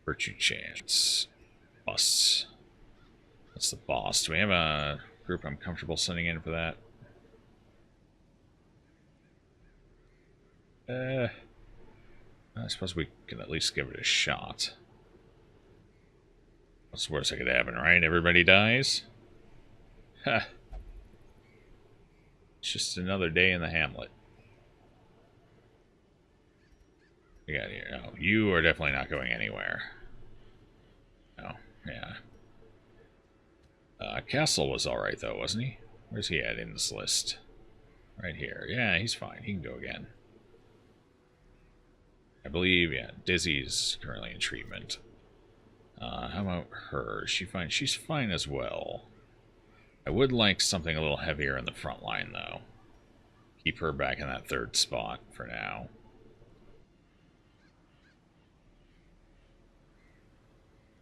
Virtue chance. Busts. That's the boss. Do we have a group I'm comfortable sending in for that? I suppose we can at least give it a shot. What's the worst that could happen, right? Everybody dies? Ha! It's just another day in the hamlet. We got here. Oh, you are definitely not going anywhere. Oh, yeah. Castle was alright, though, wasn't he? Where's he at in this list? Right here. Yeah, he's fine. He can go again. I believe, yeah, Dizzy's currently in treatment. How about her? She's fine as well. I would like something a little heavier in the front line, though. Keep her back in that third spot for now.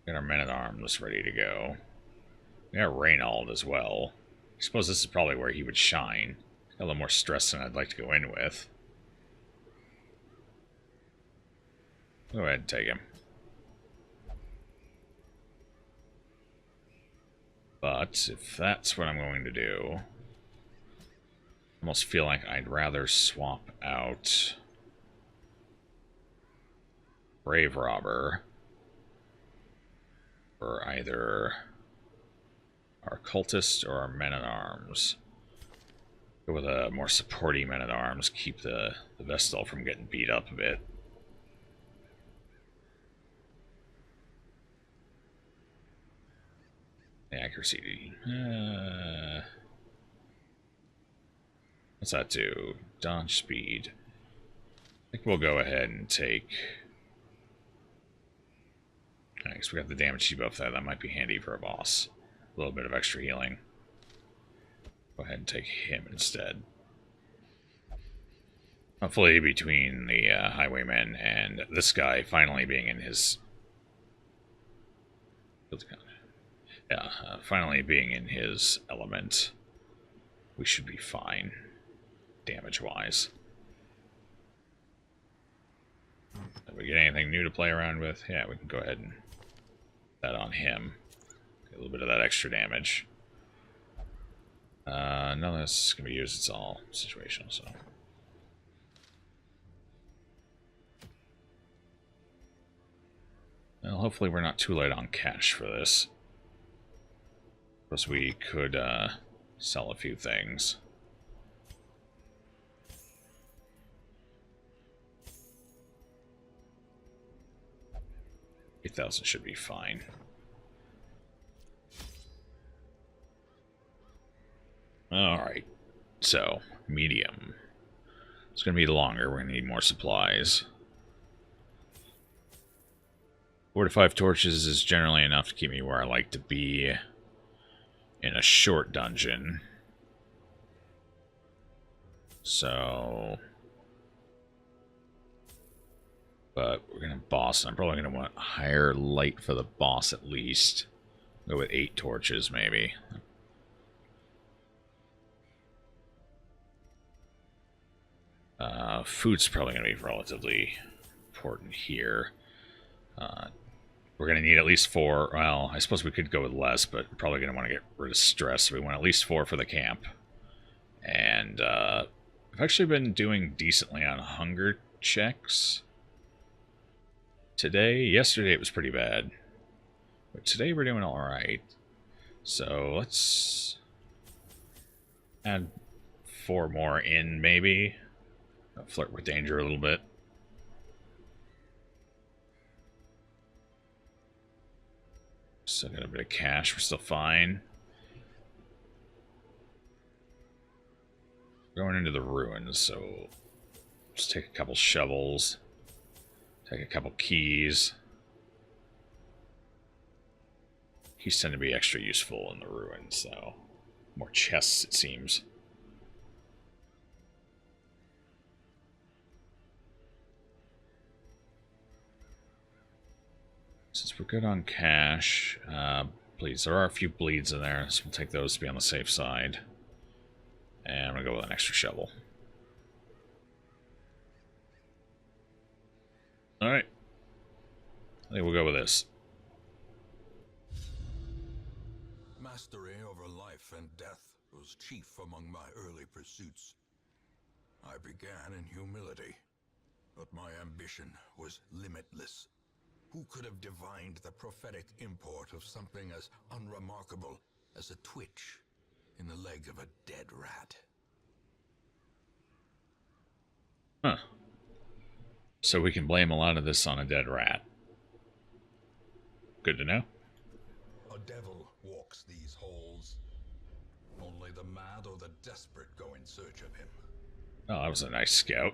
Got our men-at-arms ready to go. We got Reynauld as well. I suppose this is probably where he would shine. Got a little more stress than I'd like to go in with. Go ahead and take him. But if that's what I'm going to do, I almost feel like I'd rather swap out Brave Robber for either our cultist or our men-at-arms. Go with a more supporty men-at-arms, keep the Vestal from getting beat up a bit. The accuracy. What's that do? Dodge speed. I think we'll go ahead and take... Thanks, we got the damage debuff there. That might be handy for a boss. A little bit of extra healing. Go ahead and take him instead. Hopefully between the highwaymen and this guy finally being in his... Yeah, finally being in his element, we should be fine, damage-wise. Did we get anything new to play around with? Yeah, we can go ahead and put that on him. Get a little bit of that extra damage. None of this is going to be used, it's all situational, so... Well, hopefully we're not too late on cash for this. Plus we could sell a few things. $8,000 should be fine. Alright, so medium. It's going to be longer, we're going to need more supplies. 4 to 5 torches is generally enough to keep me where I like to be in a short dungeon. So... But we're going to boss, and I'm probably going to want higher light for the boss at least. Go with 8 torches, maybe. Food's probably going to be relatively important here. We're going to need at least 4. Well, I suppose we could go with less, but we're probably going to want to get rid of stress. So we want at least 4 for the camp. And I've actually been doing decently on hunger checks today. Yesterday it was pretty bad. But today we're doing alright. So let's add 4 more in, maybe. Flirt with danger a little bit. Still got a bit of cash, we're still fine. Going into the ruins, so just take a couple shovels, take a couple keys. Keys tend to be extra useful in the ruins, so more chests it seems. Since we're good on cash, please, there are a few bleeds in there, so we'll take those to be on the safe side. And I'm going to go with an extra shovel. Alright. think we'll go with this. Mastery over life and death was chief among my early pursuits. I began in humility, but my ambition was limitless. Who could have divined the prophetic import of something as unremarkable as a twitch in the leg of a dead rat? Huh. So we can blame a lot of this on a dead rat. Good to know. A devil walks these halls. Only the mad or the desperate go in search of him. Oh, that was a nice scout.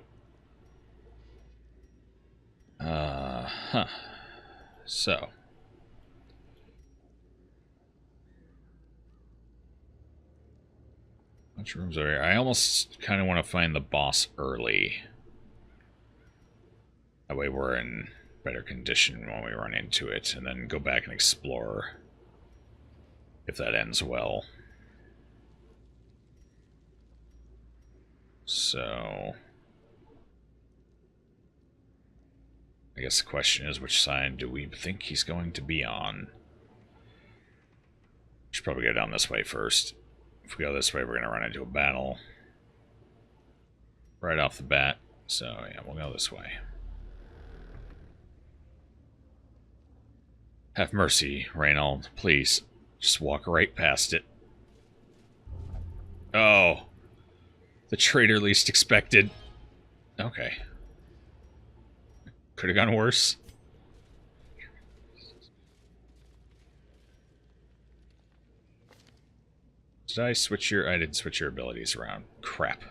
Huh. So. Which rooms are here? I almost kind of want to find the boss early. That way we're in better condition when we run into it, and then go back and explore if that ends well. So I guess the question is, which side do we think he's going to be on? Should probably go down this way first. If we go this way, we're going to run into a battle right off the bat. So yeah, we'll go this way. Have mercy, Reynauld. Please, just walk right past it. Oh, the traitor least expected. Okay. Could have gone worse. Did I switch your... I didn't switch your abilities around. Crap.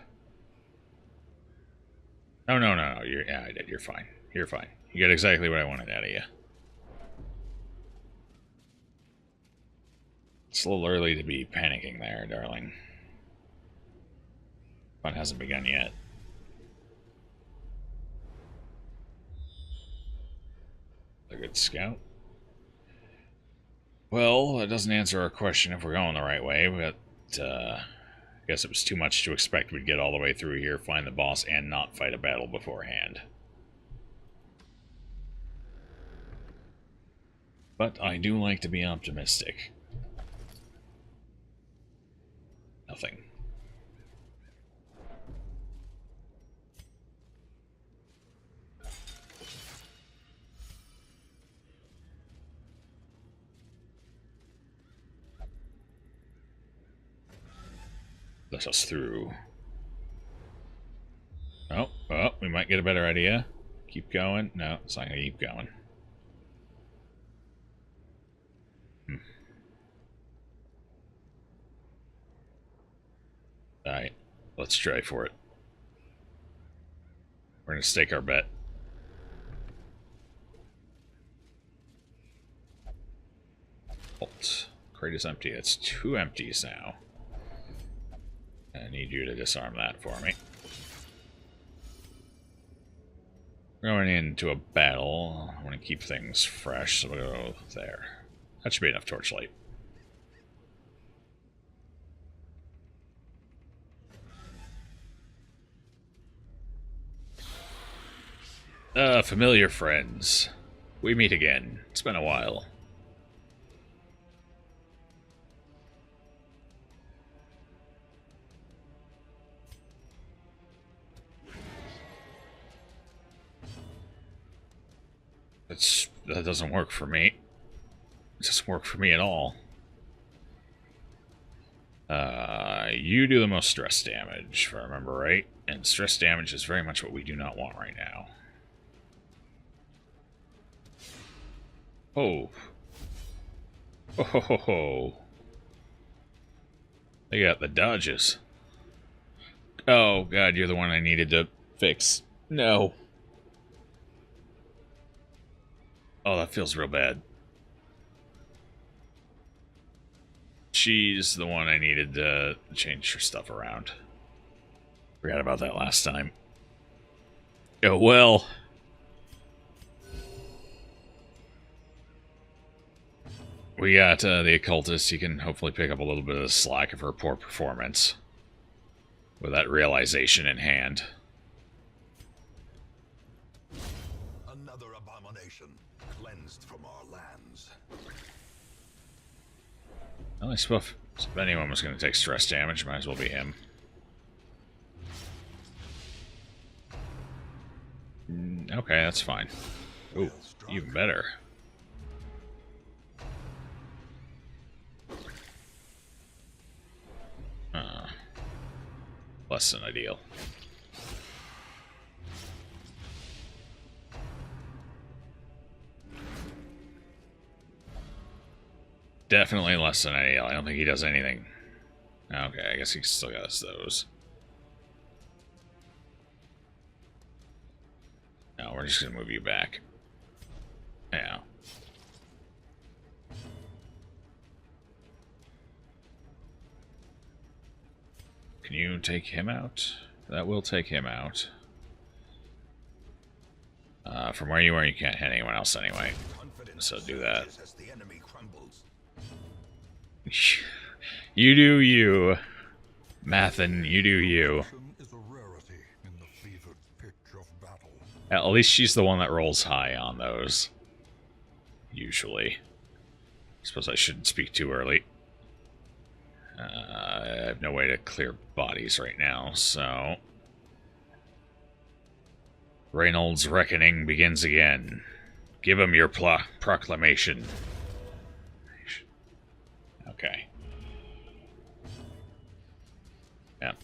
Oh, no. Yeah, I did. You're fine. You're fine. You got exactly what I wanted out of you. It's a little early to be panicking there, darling. Fun hasn't begun yet. A good scout. Well, that doesn't answer our question if we're going the right way. But, I guess it was too much to expect we'd get all the way through here, find the boss, and not fight a battle beforehand. But I do like to be optimistic. Nothing. Let us through. Oh, we might get a better idea. Keep going. No, it's not gonna keep going. Alright, let's try for it. We're gonna stake our bet. Halt. Crate is empty. It's 2 empties now. I need you to disarm that for me. We're going into a battle. I want to keep things fresh, so we'll go there. That should be enough torchlight. Familiar friends. We meet again. It's been a while. That doesn't work for me. It doesn't work for me at all. You do the most stress damage, if I remember right. And stress damage is very much what we do not want right now. Oh. Oh ho ho ho. They got the dodges. Oh god, you're the one I needed to fix. No. Oh, that feels real bad. She's the one I needed to change her stuff around. Forgot about that last time. Oh, well. We got the occultist. He can hopefully pick up a little bit of the slack of her poor performance. With that realization in hand. Another abomination. Cleanse cleansed from our lands. Well, I suppose if anyone was going to take stress damage, might as well be him. Okay, that's fine. Ooh, even better. Less than ideal. Definitely less than ideal. I don't think he does anything. Okay, I guess he still got those. No, we're just going to move you back. Yeah. Can you take him out? That will take him out. From where you are, you can't hit anyone else anyway. So do that. You do you. Mathin, you do you. At least she's the one that rolls high on those. Usually. I suppose I shouldn't speak too early. I have no way to clear bodies right now, so... Reynauld's Reckoning begins again. Give him your proclamation. Okay. Yep,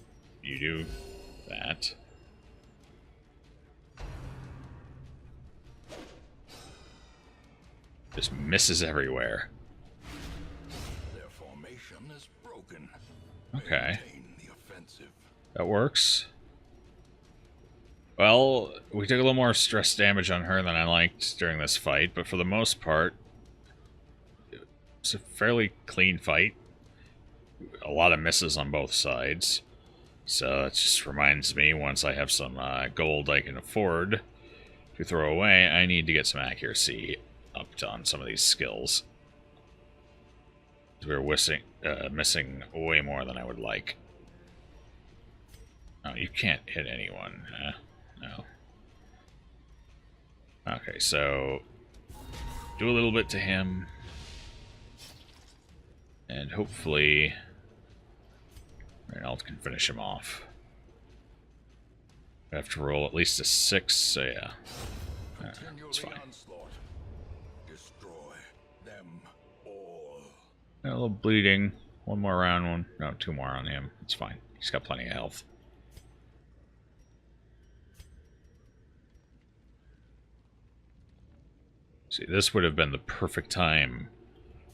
you do that. Just misses everywhere. Their formation is broken. Okay. Maintain the offensive. That works. Well, we took a little more stress damage on her than I liked during this fight, but for the most part, it's a fairly clean fight. A lot of misses on both sides. So that just reminds me, once I have some gold I can afford to throw away, I need to get some accuracy up on some of these skills. We're missing way more than I would like. Oh, you can't hit anyone, huh? No. Okay, so do a little bit to him. And hopefully Reynauld can finish him off. I have to roll at least a 6, so yeah. It's fine. Destroy them all. A little bleeding. One more round, no, 2 more on him. It's fine. He's got plenty of health. See, this would have been the perfect time.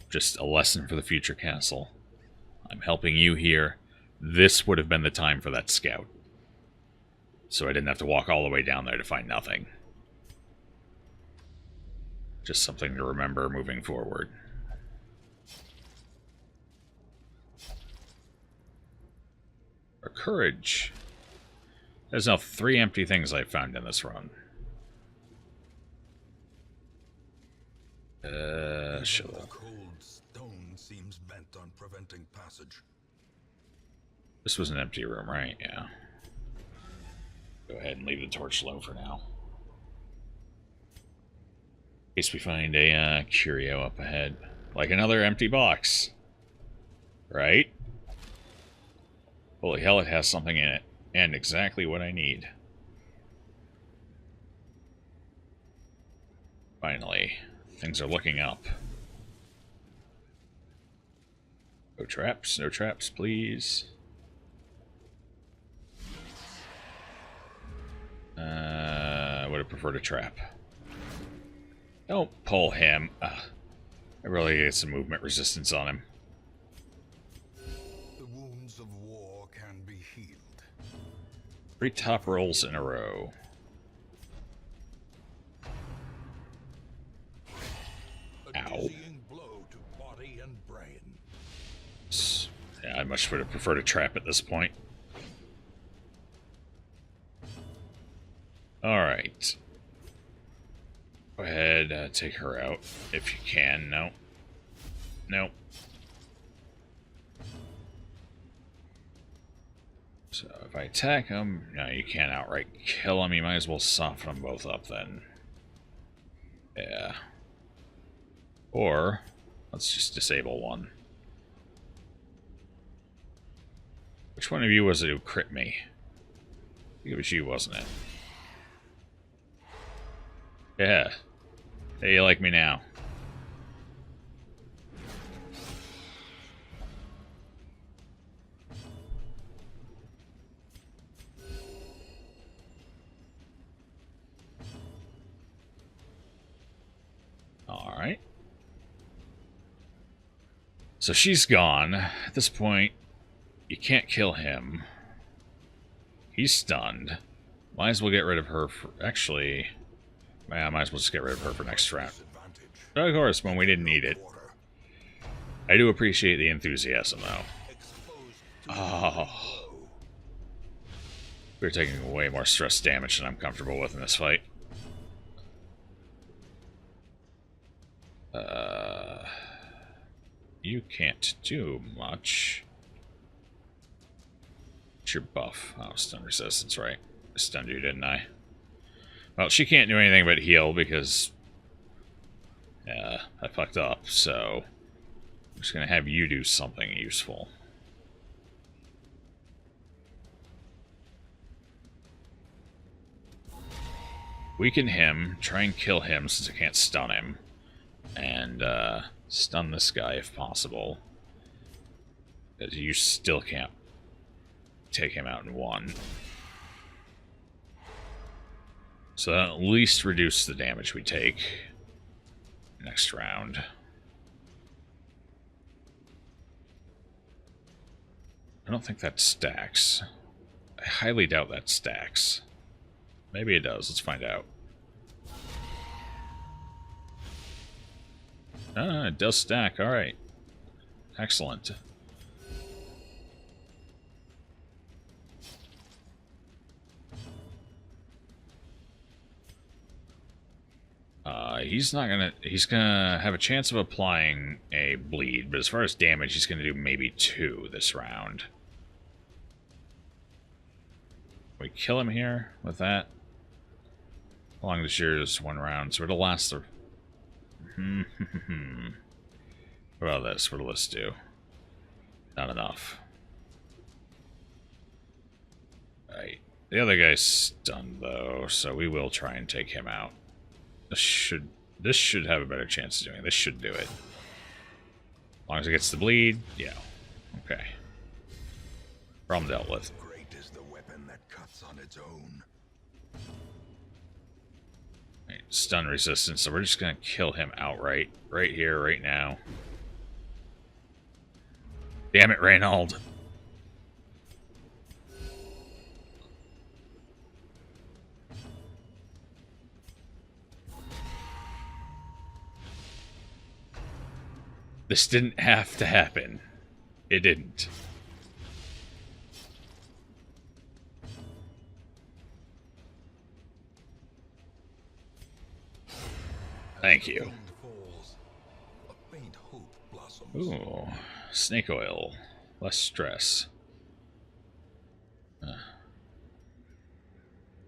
Just a lesson for the future castle. I'm helping you here. This would have been the time for that scout. So I didn't have to walk all the way down there to find nothing. Just something to remember moving forward. Our courage. There's now 3 empty things I've found in this run. Shovel. The cold stone seems bent on preventing passage. This was an empty room, right? Yeah. Go ahead and leave the torch low for now. In case we find a curio up ahead. Like another empty box. Right? Holy hell, it has something in it. And exactly what I need. Finally. Things are looking up. No traps, please. Would have preferred a trap. Don't pull him. I really get some movement resistance on him. The wounds of war can be healed. 3 top rolls in a row. Ow. Blow to body and brain. Yeah, I much would have preferred a trap at this point. Alright. Go ahead, take her out if you can. No. No. So if I attack him, no, you can't outright kill him. You might as well soften them both up then. Yeah. Or, let's just disable one. Which one of you was it who crit me? I think it was you, wasn't it? Yeah. Hey, you like me now. Alright. So she's gone. At this point, you can't kill him. He's stunned. Might as well get rid of her for... Actually... I might as well just get rid of her for next round. Of course, when we didn't need it. I do appreciate the enthusiasm, though. Oh. We're taking way more stress damage than I'm comfortable with in this fight. You can't do much. What's your buff? Oh, stun resistance, right. I stunned you, didn't I? Well, she can't do anything but heal because... I fucked up, so... I'm just gonna have you do something useful. Weaken him, try and kill him since I can't stun him. And, stun this guy if possible. Because you still can't take him out in one. So that'll at least reduce the damage we take next round. I don't think that stacks. I highly doubt that stacks. Maybe it does. Let's find out. Ah, it does stack. Alright. Excellent. He's gonna have a chance of applying a bleed, but as far as damage, he's gonna do maybe 2 this round. We kill him here with that. How long this year is 1 round, so it'll last the... What about this? What'll this do? Not enough. Right. The other guy's stunned, though, so we will try and take him out. This should have a better chance of doing it. This should do it. As long as it gets the bleed, yeah. Okay. Problem dealt with. Great is the weapon that cuts on its own. Right, stun resistance, so we're just gonna kill him outright. Right here, right now. Damn it, Reynauld. This didn't have to happen. It didn't. Thank you. Ooh, snake oil. Less stress. I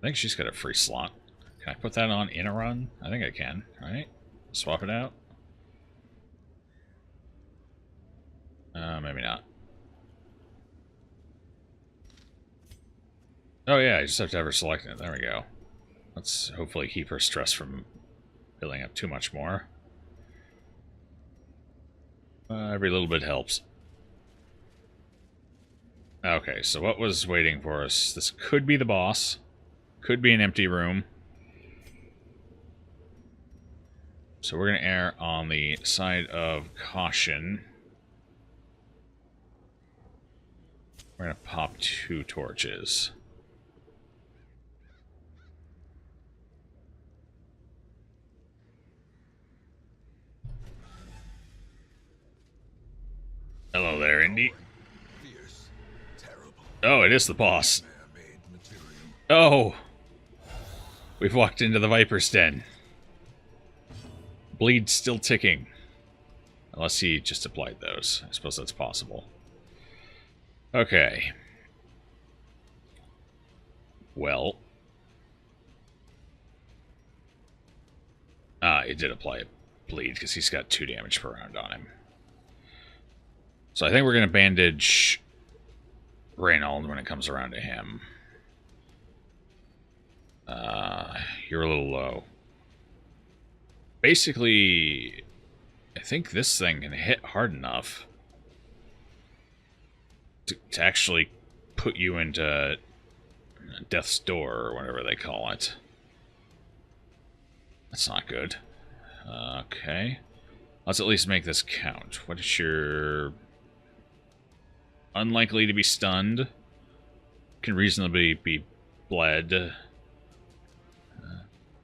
think she's got a free slot. Can I put that on in a run? I think I can, right? Swap it out? Maybe not. Oh yeah, I just have to have her selected it. There we go. Let's hopefully keep her stress from building up too much more. Every little bit helps. Okay, so what was waiting for us? This could be the boss. Could be an empty room. So we're going to err on the side of caution. We're going to pop 2 torches. Hello there, Indy. Fierce, terrible, Oh, it is the boss. man-made material. Oh! We've walked into the Viper's Den. Bleed's still ticking. Unless he just applied those. I suppose that's possible. Okay. Well. Ah, it did apply it. bleed because he's got 2 damage per round on him. So I think we're going to bandage Reynauld when it comes around to him. You're a little low. Basically, I think this thing can hit hard enough to actually put you into death's door, or whatever they call it. That's not good. Okay. Let's at least make this count. What is your... Unlikely to be stunned. Can reasonably be bled.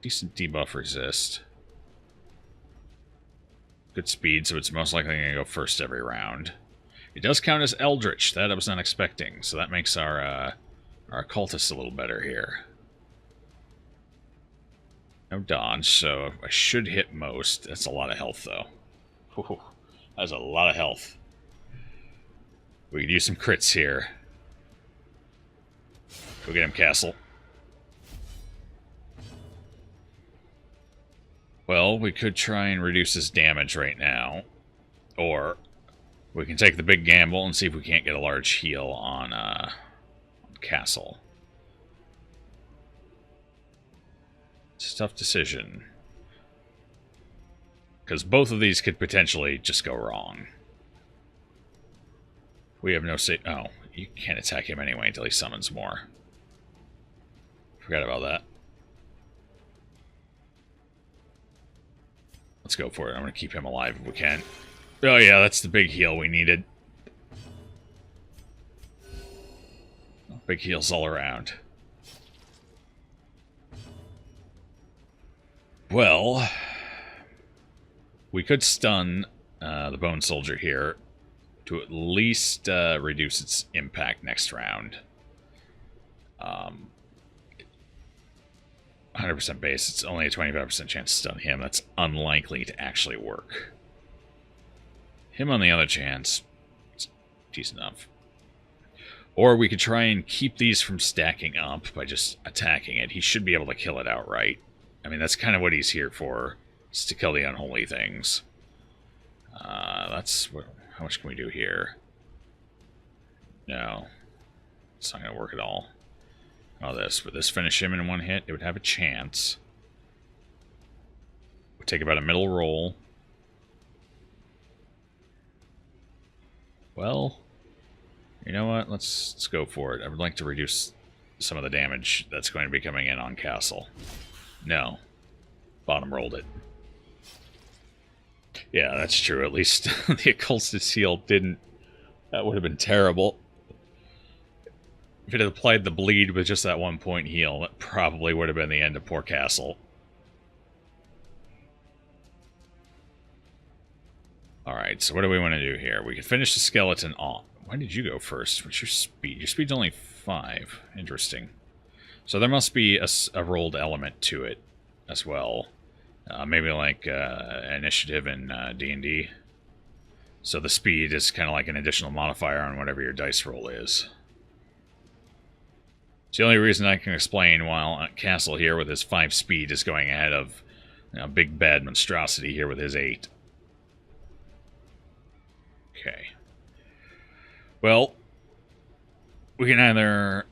Decent debuff resist. Good speed, so it's most likely going to go first every round. It does count as Eldritch. That I was not expecting, so that makes our cultist a little better here. No dodge, so I should hit most. That's a lot of health, though. Whew, that's a lot of health. We could use some crits here. Go get him, Castle. Well, we could try and reduce his damage right now. Or we can take the big gamble and see if we can't get a large heal on Castle. It's a tough decision. Because both of these could potentially just go wrong. We have no say. Oh, you can't attack him anyway until he summons more. Forgot about that. Let's go for it. I'm going to keep him alive if we can. Oh yeah, that's the big heal we needed. Big heals all around. Well, we could stun the Bone Soldier here to at least reduce its impact next round. 100% base, it's only a 25% chance to stun him. That's unlikely to actually work. Him on the other chance, it's decent enough. Or we could try and keep these from stacking up by just attacking it. He should be able to kill it outright. I mean, that's kind of what he's here for, is to kill the unholy things. How much can we do here? No. It's not going to work at all. Oh, would this finish him in one hit? It would have a chance. Would take about a middle roll. Well, you know what? Let's go for it. I would like to reduce some of the damage that's going to be coming in on Castle. No. Bottom rolled it. Yeah, that's true. At least the occultist heal didn't. That would have been terrible. If it had applied the bleed with just that 1 point heal, that probably would have been the end of poor Castle. Alright, so what do we want to do here? We could finish the skeleton off. Why did you go first? What's your speed? Your speed's only 5. Interesting. So there must be a rolled element to it as well. Maybe like initiative in D&D. So the speed is kind of like an additional modifier on whatever your dice roll is. It's the only reason I can explain why Castle here with his 5 speed is going ahead of Big Bad Monstrosity here with his 8. Okay. Well, we can either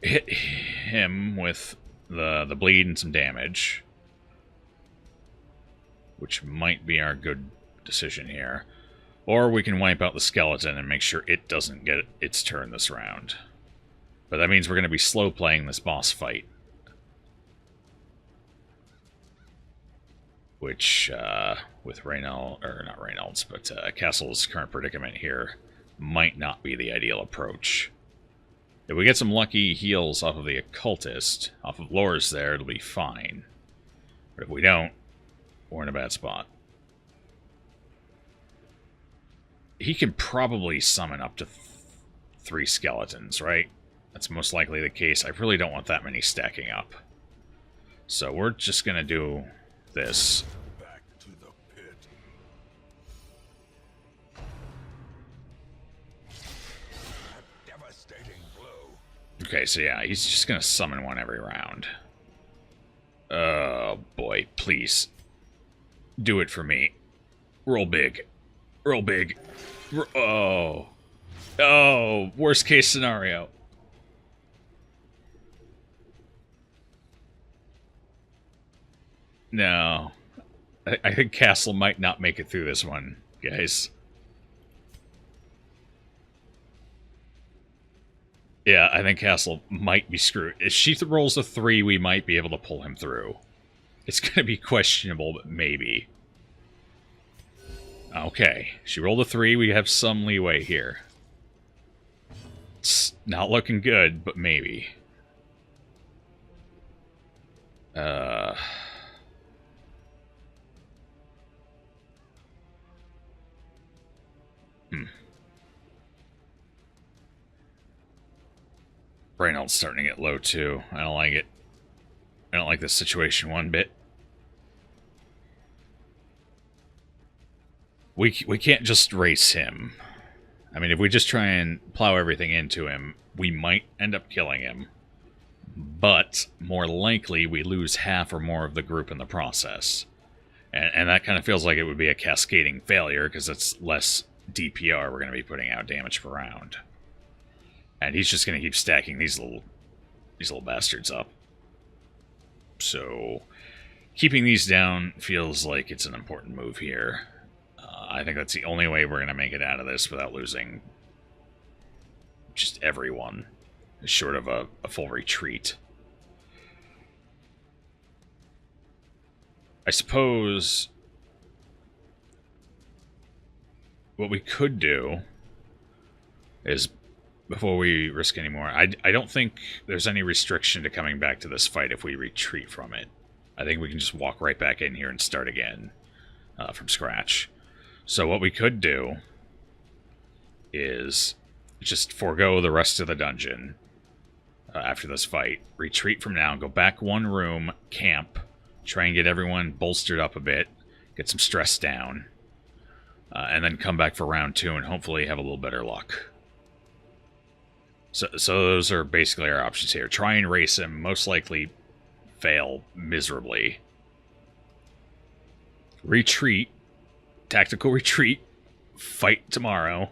hit him with the bleed and some damage, which might be our good decision here, or we can wipe out the skeleton and make sure it doesn't get its turn this round. But that means we're going to be slow playing this boss fight. Which, with Reynauld, or not Reynaud's, but Castle's current predicament here, might not be the ideal approach. If we get some lucky heals off of the occultist, off of Lore's there, it'll be fine. But if we don't, we're in a bad spot. He can probably summon up to 3 skeletons, right? That's most likely the case. I really don't want that many stacking up. So we're just going to do this. Back to the pit. A devastating blow. Okay, so yeah, he's just going to summon one every round. Oh, boy, please. Do it for me. Roll big. Roll big. Oh. Oh, worst case scenario. No. I think Castle might not make it through this one, guys. Yeah, I think Castle might be screwed. If she rolls a 3, we might be able to pull him through. It's going to be questionable, but maybe. Okay, she rolled a 3. We have some leeway here. It's not looking good, but maybe. Reynaud's starting to get low, too. I don't like it. I don't like this situation one bit. We can't just race him. I mean, if we just try and plow everything into him, we might end up killing him. But, more likely, we lose half or more of the group in the process. And that kind of feels like it would be a cascading failure, because it's less DPR we're going to be putting out damage per round. And he's just going to keep stacking these little bastards up. So, keeping these down feels like it's an important move here. I think that's the only way we're going to make it out of this without losing just everyone, short of a full retreat. I suppose what we could do is, before we risk any more, I don't think there's any restriction to coming back to this fight if we retreat from it. I think we can just walk right back in here and start again from scratch. So what we could do is just forego the rest of the dungeon after this fight, retreat from now, go back one room, camp, try and get everyone bolstered up a bit, get some stress down, and then come back for round 2 and hopefully have a little better luck. So those are basically our options here. Try and race him, most likely fail miserably. Retreat, tactical retreat, fight tomorrow,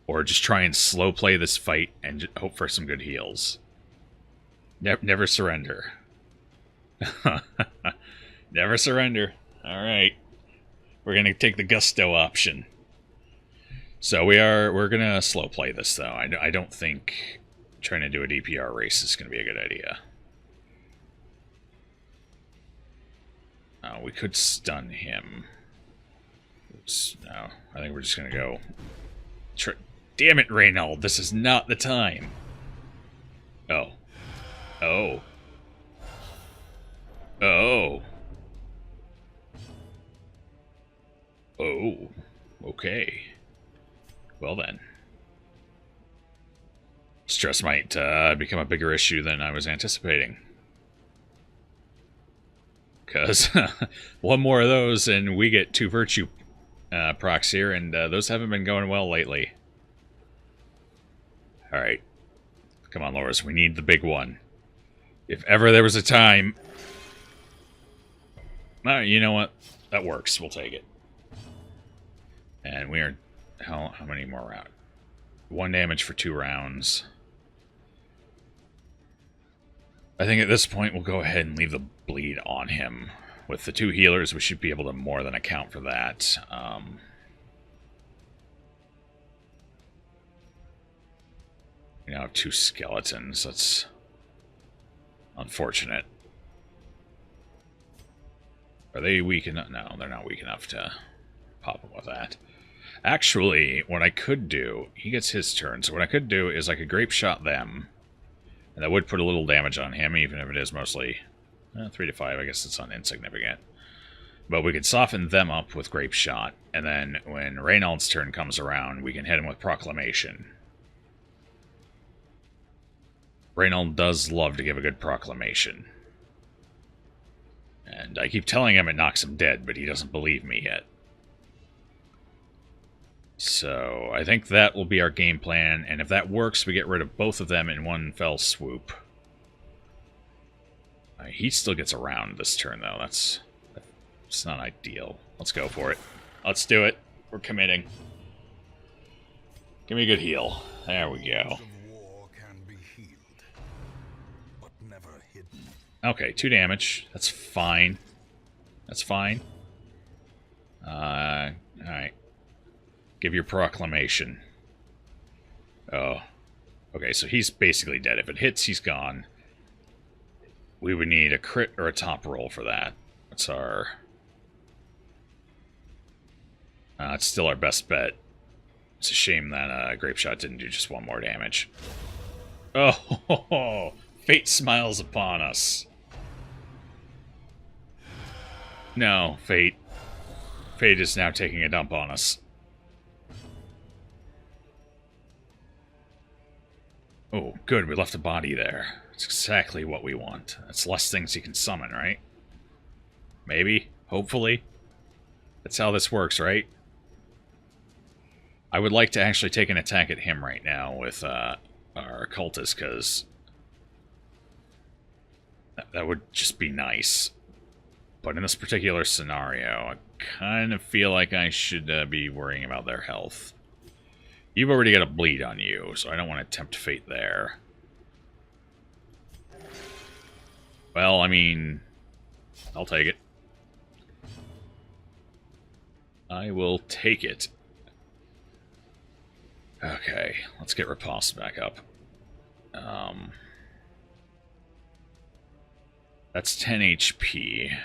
or just try and slow play this fight and hope for some good heals. Never surrender. Never surrender. Alright. We're going to take the gusto option. So we're going to slow play this, though. I don't think trying to do a DPR race is going to be a good idea. We could stun him. Oops, no, I think we're just going to go... Damn it, Reynauld, this is not the time. Oh. Oh. Oh. Oh. Okay. Well then. Stress might become a bigger issue than I was anticipating. Because one more of those and we get 2 virtue procs here, and those haven't been going well lately. Alright. Come on, Loris, we need the big one. If ever there was a time... Alright, you know what? That works. We'll take it. And we are... How many more rounds? 1 damage for 2 rounds. I think at this point we'll go ahead and leave the bleed on him. With the 2 healers, we should be able to more than account for that. We now have 2 skeletons. That's unfortunate. Are they weak enough? No, they're not weak enough to pop him with that. Actually, what I could do... He gets his turn, so what I could do is I could grape shot them. And that would put a little damage on him, even if it is mostly 3 to 5. I guess it's insignificant. But we could soften them up with grape shot, and then when Reynauld's turn comes around, we can hit him with proclamation. Reynauld does love to give a good proclamation. And I keep telling him it knocks him dead, but he doesn't believe me yet. So I think that will be our game plan, and if that works, we get rid of both of them in one fell swoop. He still gets around this turn, though. That's It's not ideal. Let's go for it. Let's do it. We're committing. Give me a good heal. There we go. Wounds of war can be healed, but never hidden. Okay, 2 damage. That's fine. That's fine. Alright. Give your proclamation. Oh. Okay, so he's basically dead. If it hits, he's gone. We would need a crit or a top roll for that. That's our... it's still our best bet. It's a shame that Grape Shot didn't do just 1 more damage. Oh, fate smiles upon us. No, fate. Fate is now taking a dump on us. Oh, good, we left a body there. It's exactly what we want. That's less things he can summon, right? Maybe? Hopefully? That's how this works, right? I would like to actually take an attack at him right now with our occultist, because that would just be nice. But in this particular scenario, I kind of feel like I should be worrying about their health. You've already got a bleed on you, so I don't want to tempt fate there. Well, I mean, I'll take it. I will take it. Okay, let's get Riposte back up. That's 10 HP.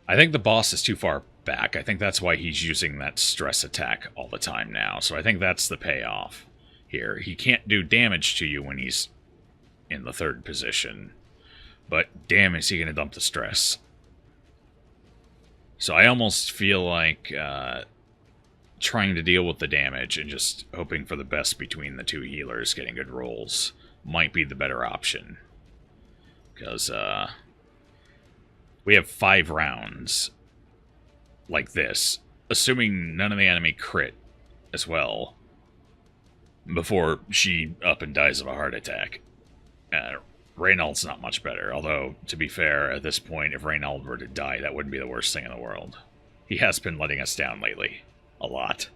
I think the boss is too far back. I think that's why he's using that stress attack all the time now. So I think that's the payoff here. He can't do damage to you when he's in the 3rd position. But damn, is he going to dump the stress. So I almost feel like trying to deal with the damage and just hoping for the best between the 2 healers getting good rolls might be the better option. Because we have 5 rounds like this, assuming none of the enemy crit as well before she up and dies of a heart attack. Reynauld's not much better, although, to be fair, at this point, if Reynauld were to die, that wouldn't be the worst thing in the world. He has been letting us down lately. A lot.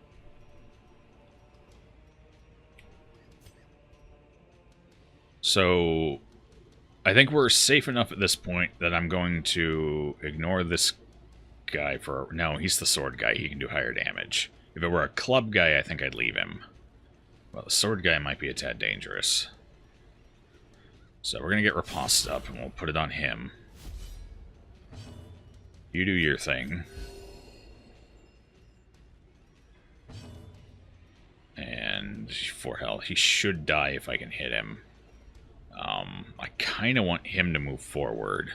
So, I think we're safe enough at this point that I'm going to ignore this guy for... No, he's the sword guy. He can do higher damage. If it were a club guy, I think I'd leave him. Well, the sword guy might be a tad dangerous. So we're going to get Riposte up, and we'll put it on him. You do your thing. And 4 health. He should die if I can hit him. I kind of want him to move forward.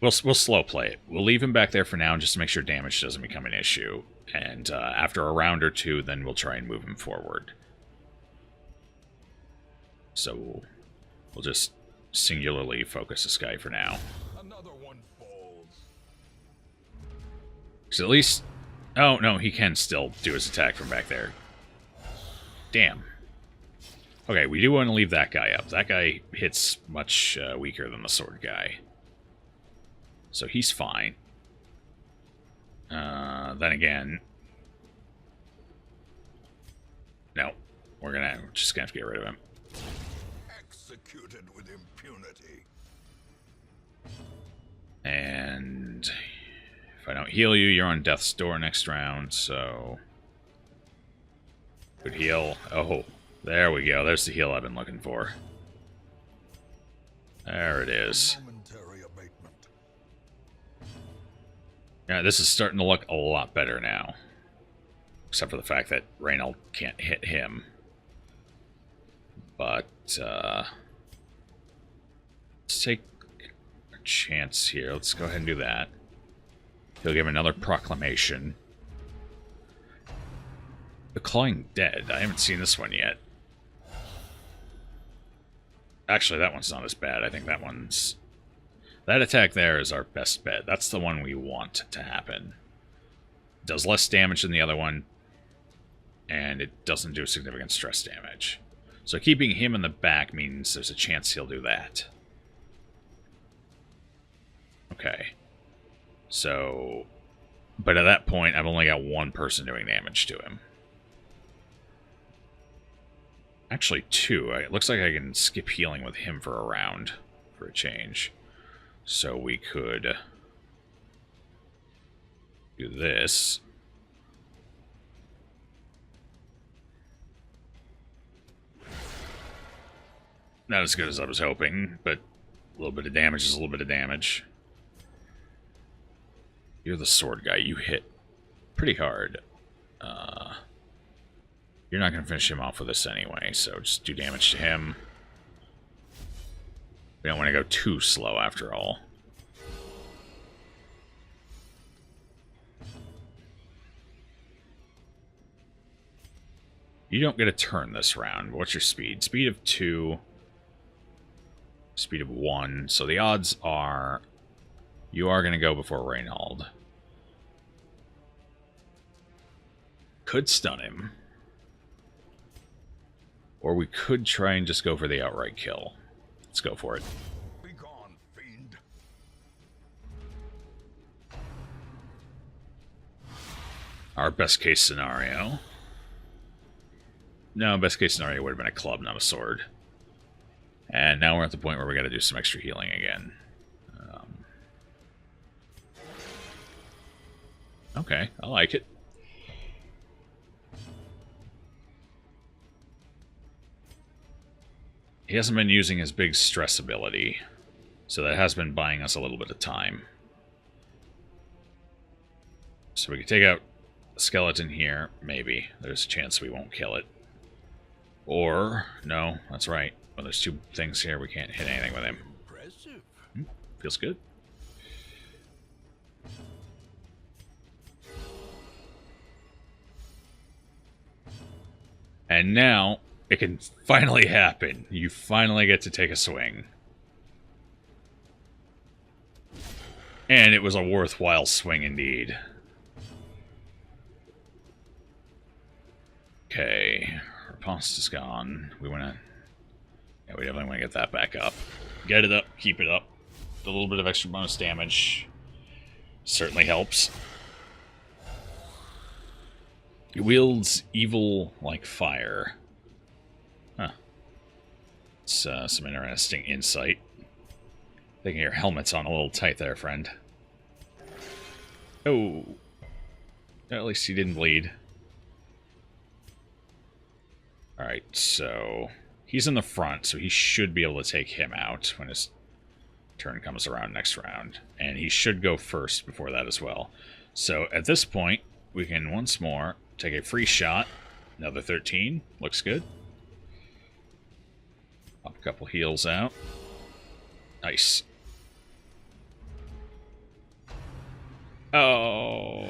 We'll slow play it. We'll leave him back there for now just to make sure damage doesn't become an issue. And after a round or 2, then we'll try and move him forward. So we'll just singularly focus this guy for now. Another one falls. Because at least... Oh, no, he can still do his attack from back there. Damn. Okay, we do want to leave that guy up. That guy hits much weaker than the sword guy. So he's fine. Then again... No. We're just gonna have to get rid of him. Executed with impunity. And... if I don't heal you, you're on death's door next round, so... Good heal. Oh, there we go. There's the heal I've been looking for. There it is. Momentary abatement. Yeah, this is starting to look a lot better now. Except for the fact that Reynauld can't hit him. But, let's take a chance here. Let's go ahead and do that. He'll give another proclamation. The Clawing Dead. I haven't seen this one yet. Actually, that one's not as bad. I think that one's... That attack there is our best bet. That's the one we want to happen. Does less damage than the other one. And it doesn't do significant stress damage. So keeping him in the back means there's a chance he'll do that. Okay. So, but at that point, I've only got one person doing damage to him. Actually, two. It looks like I can skip healing with him for a round for a change. So we could do this. Not as good as I was hoping, but a little bit of damage is a little bit of damage. You're the sword guy. You hit pretty hard. You're not going to finish him off with this anyway, so just do damage to him. We don't want to go too slow after all. You don't get a turn this round. What's your speed? Speed of 2. Speed of 1. So the odds are you are going to go before Reynauld. Could stun him. Or we could try and just go for the outright kill. Let's go for it. Be gone, fiend. Our best case scenario. No, best case scenario would have been a club, not a sword. And now we're at the point where we got to do some extra healing again. Okay, I like it. He hasn't been using his big stress ability, so that has been buying us a little bit of time. So we can take out the skeleton here, maybe. There's a chance we won't kill it. Or, no, that's right. Well, there's two things here, we can't hit anything with him. Impressive. Feels good. And now, it can finally happen. You finally get to take a swing. And it was a worthwhile swing indeed. Okay, riposte is gone. We want to... Yeah, we definitely want to get that back up. Get it up, keep it up. A little bit of extra bonus damage certainly helps. He wields evil like fire. Huh. It's some interesting insight. Thinking your helmet's on a little tight there, friend. Oh. At least he didn't bleed. Alright, so... He's in the front, so he should be able to take him out when his turn comes around next round. And he should go first before that as well. So at this point, we can once more take a free shot. Another 13. Looks good. Pop a couple heals out. Nice. Oh,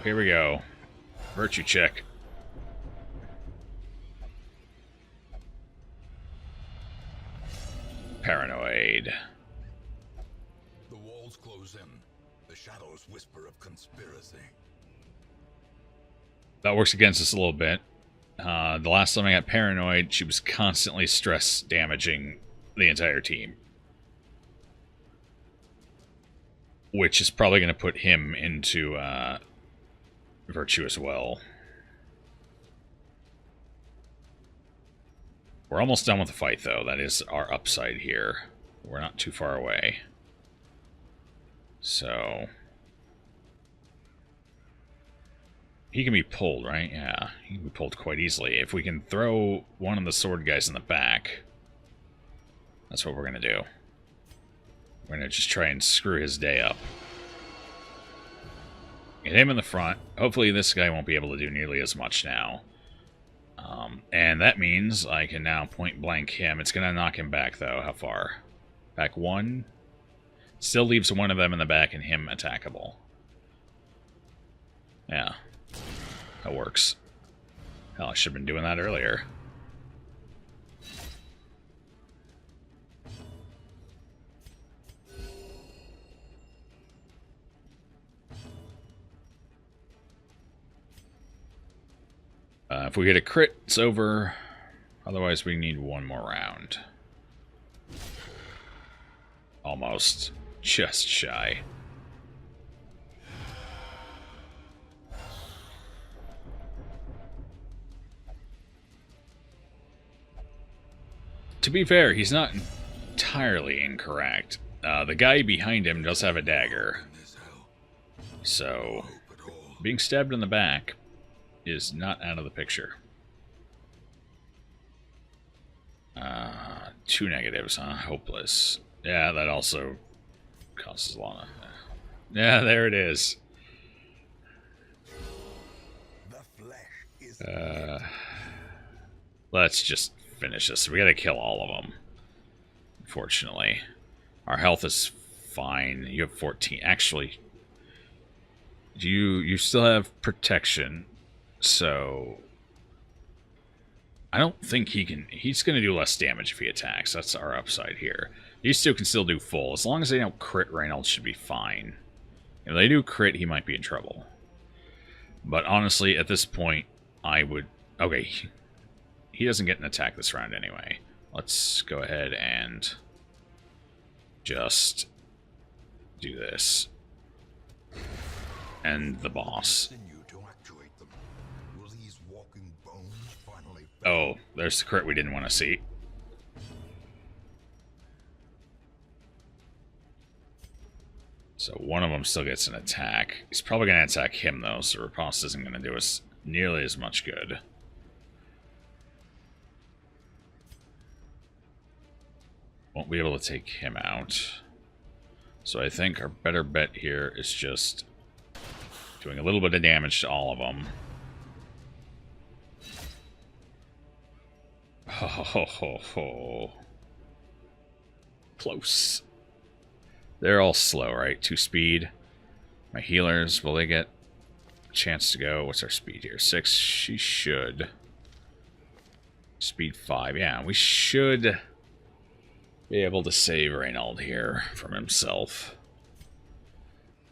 here we go. Virtue check. Paranoid. The walls close in. The shadows whisper of conspiracy. That works against us a little bit. The last time I got paranoid, she was constantly stress damaging the entire team. Which is probably going to put him into virtue as well. We're almost done with the fight, though. That is our upside here. We're not too far away. So... he can be pulled, right? Yeah, he can be pulled quite easily. If we can throw one of the sword guys in the back, that's what we're going to do. We're going to just try and screw his day up. Get him in the front. Hopefully this guy won't be able to do nearly as much now. And that means I can now point blank him. It's going to knock him back, though. How far? Back 1. Still leaves one of them in the back and him attackable. Yeah. That works. Hell, I should have been doing that earlier. If we get a crit, it's over. Otherwise, we need one more round. Almost. just shy. To be fair, he's not entirely incorrect. The guy behind him does have a dagger. So, being stabbed in the back is not out of the picture. 2 negatives, huh? Hopeless. Yeah, that also causes a lot of... Yeah, there it is. Let's just finish this. We gotta kill all of them. Unfortunately. Our health is fine. You have 14. Actually, you still have protection, so... I don't think he can... He's going to do less damage if he attacks. That's our upside here. These two can still do full. As long as they don't crit, Reynauld should be fine. If they do crit, he might be in trouble. But honestly, at this point, I would... Okay, he doesn't get an attack this round anyway. Let's go ahead and just do this. And the boss. Oh, there's the crit we didn't want to see. So one of them still gets an attack. He's probably going to attack him, though, so riposte isn't going to do us nearly as much good. Won't be able to take him out. So I think our better bet here is just doing a little bit of damage to all of them. Ho ho ho ho. Close. They're all slow, right? 2 speed. My healers, will they get a chance to go? What's our speed here? 6? She should. Speed 5. Yeah, we should be able to save Reynauld here from himself.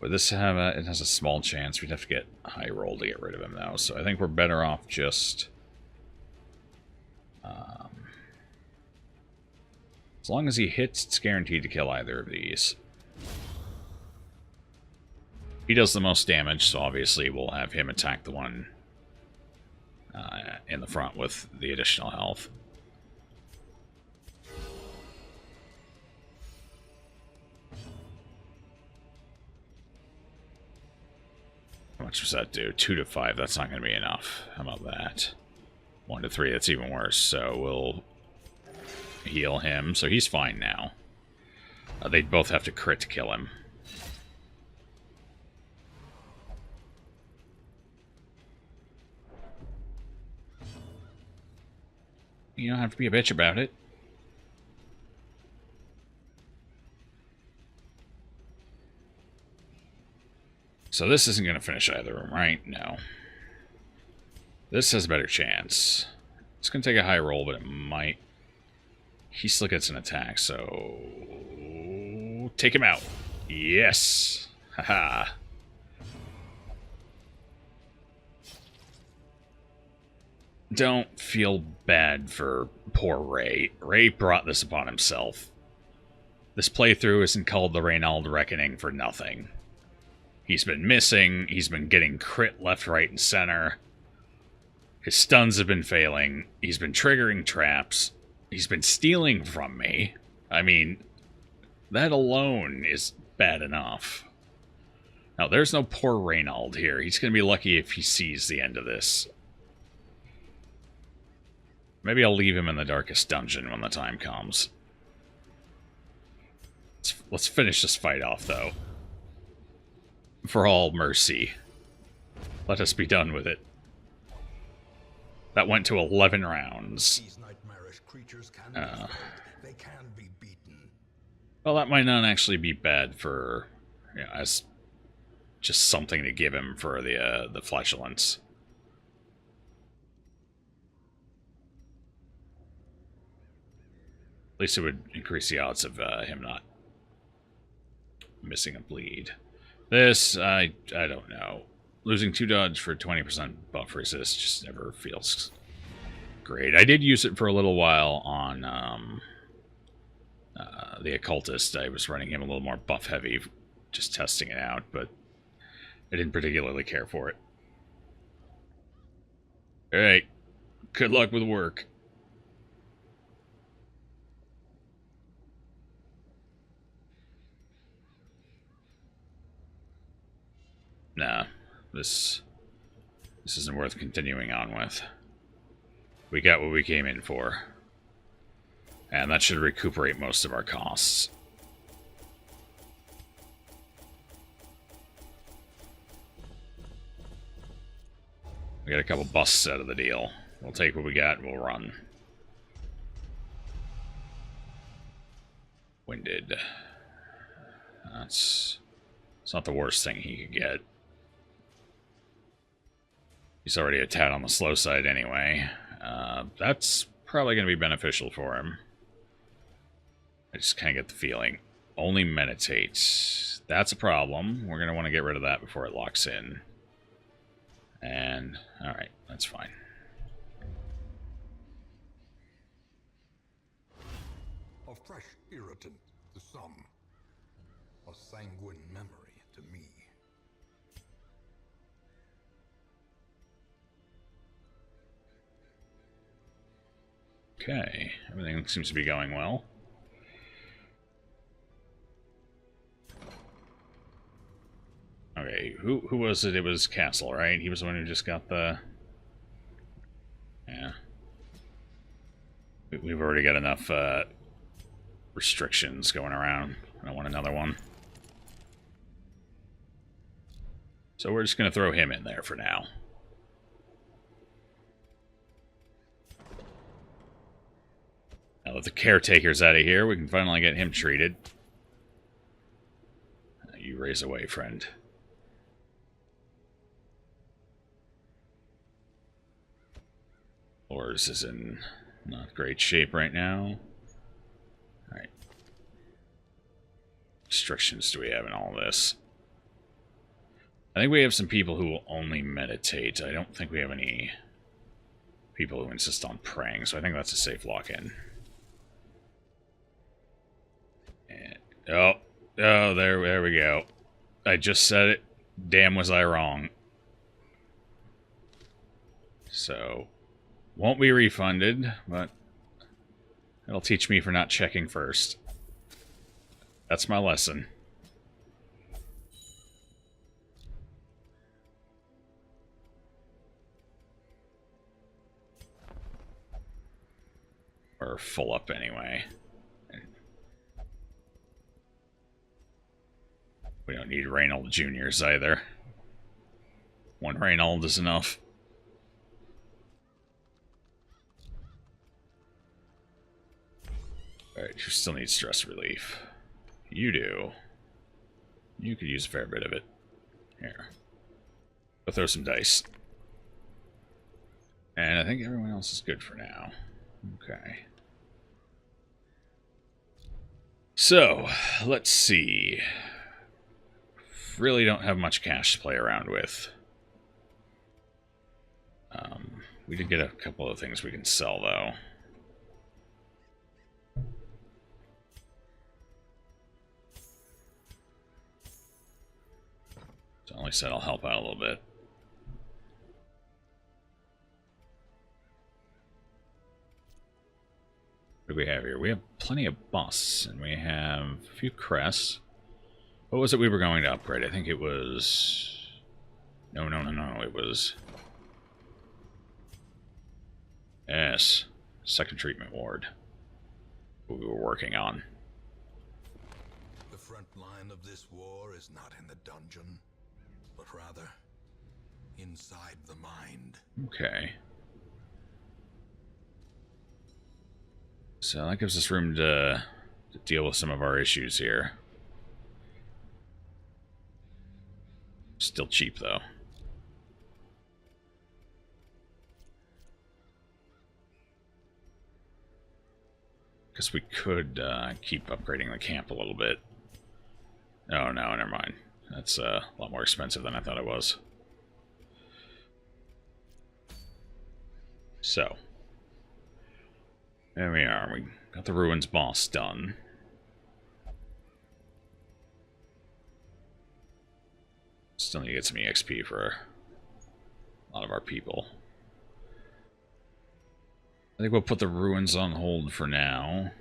Would this have a... It has a small chance. We'd have to get a high roll to get rid of him, though. So I think we're better off just... as long as he hits, it's guaranteed to kill either of these. He does the most damage, so obviously we'll have him attack the one in the front with the additional health. How much does that do? 2 to 5, that's not going to be enough. How about that? 1 to 3, that's even worse. So we'll heal him. So he's fine now. They'd both have to crit to kill him. You don't have to be a bitch about it. So this isn't going to finish either of them, right? No. This has a better chance. It's going to take a high roll, but it might... He still gets an attack, so... Take him out. Yes. Haha. Don't feel bad for poor Ray. Ray brought this upon himself. This playthrough isn't called the Reynauld Reckoning for nothing. He's been missing. He's been getting crit left, right, and center. His stuns have been failing. He's been triggering traps. He's been stealing from me. I mean, that alone is bad enough. Now, there's no poor Reynauld here. He's going to be lucky if he sees the end of this. Maybe I'll leave him in the darkest dungeon when the time comes. Let's finish this fight off, though. For all mercy. Let us be done with it. That went to 11 rounds. These nightmarish creatures can be fought. They can be beaten. Well, that might not actually be bad for, you know, as just something to give him for the flatulence. At least it would increase the odds of him not missing a bleed. This, I don't know. Losing 2 dodge for 20% buff resist just never feels great. I did use it for a little while on The occultist, I was running him a little more buff heavy, just testing it out, but I didn't particularly care for it. Alright, good luck with work. Nah, this isn't worth continuing on with. We got what we came in for. And that should recuperate most of our costs. We got a couple busts out of the deal. We'll take what we got and we'll run. Winded. It's not the worst thing he could get. He's already a tad on the slow side anyway. That's probably going to be beneficial for him. I just kind of get the feeling. Only meditate. That's a problem. We're going to want to get rid of that before it locks in. And, alright, that's fine. A fresh irritant to some. A sanguine memory to me. Okay, everything seems to be going well. Okay, who was it? It was Castle, right? He was the one who just got the... Yeah. We've already got enough restrictions going around. I don't want another one. So we're just going to throw him in there for now. Now that the caretaker's out of here, we can finally get him treated. You raise away, friend. Ours is in not great shape right now. Alright. Restrictions do we have in all this? I think we have some people who will only meditate. I don't think we have any people who insist on praying, so I think that's a safe lock-in. Oh, there we go. I just said it. Damn, was I wrong. So, won't be refunded, but it'll teach me for not checking first. That's my lesson. Or full up anyway. We don't need Reynauld Juniors either. One Reynauld is enough. Alright, you still need stress relief. You do. You could use a fair bit of it. Here. Go throw some dice. And I think everyone else is good for now. Okay. So, let's see. Really don't have much cash to play around with. We did get a couple of things we can sell, though. So at least that'll help out a little bit. What do we have here? We have plenty of busts, and we have a few crests. What was it we were going to upgrade? I think it was... No. It was... Yes. Second treatment ward. What we were working on. The front line of this war is not in the dungeon, but rather inside the mind. Okay. So that gives us room to deal with some of our issues here. Still cheap, though. Because we could keep upgrading the camp a little bit. Oh, no, never mind. That's a lot more expensive than I thought it was. So. There we are. We got the Ruins boss done. Still need to get some EXP for a lot of our people. I think we'll put the ruins on hold for now.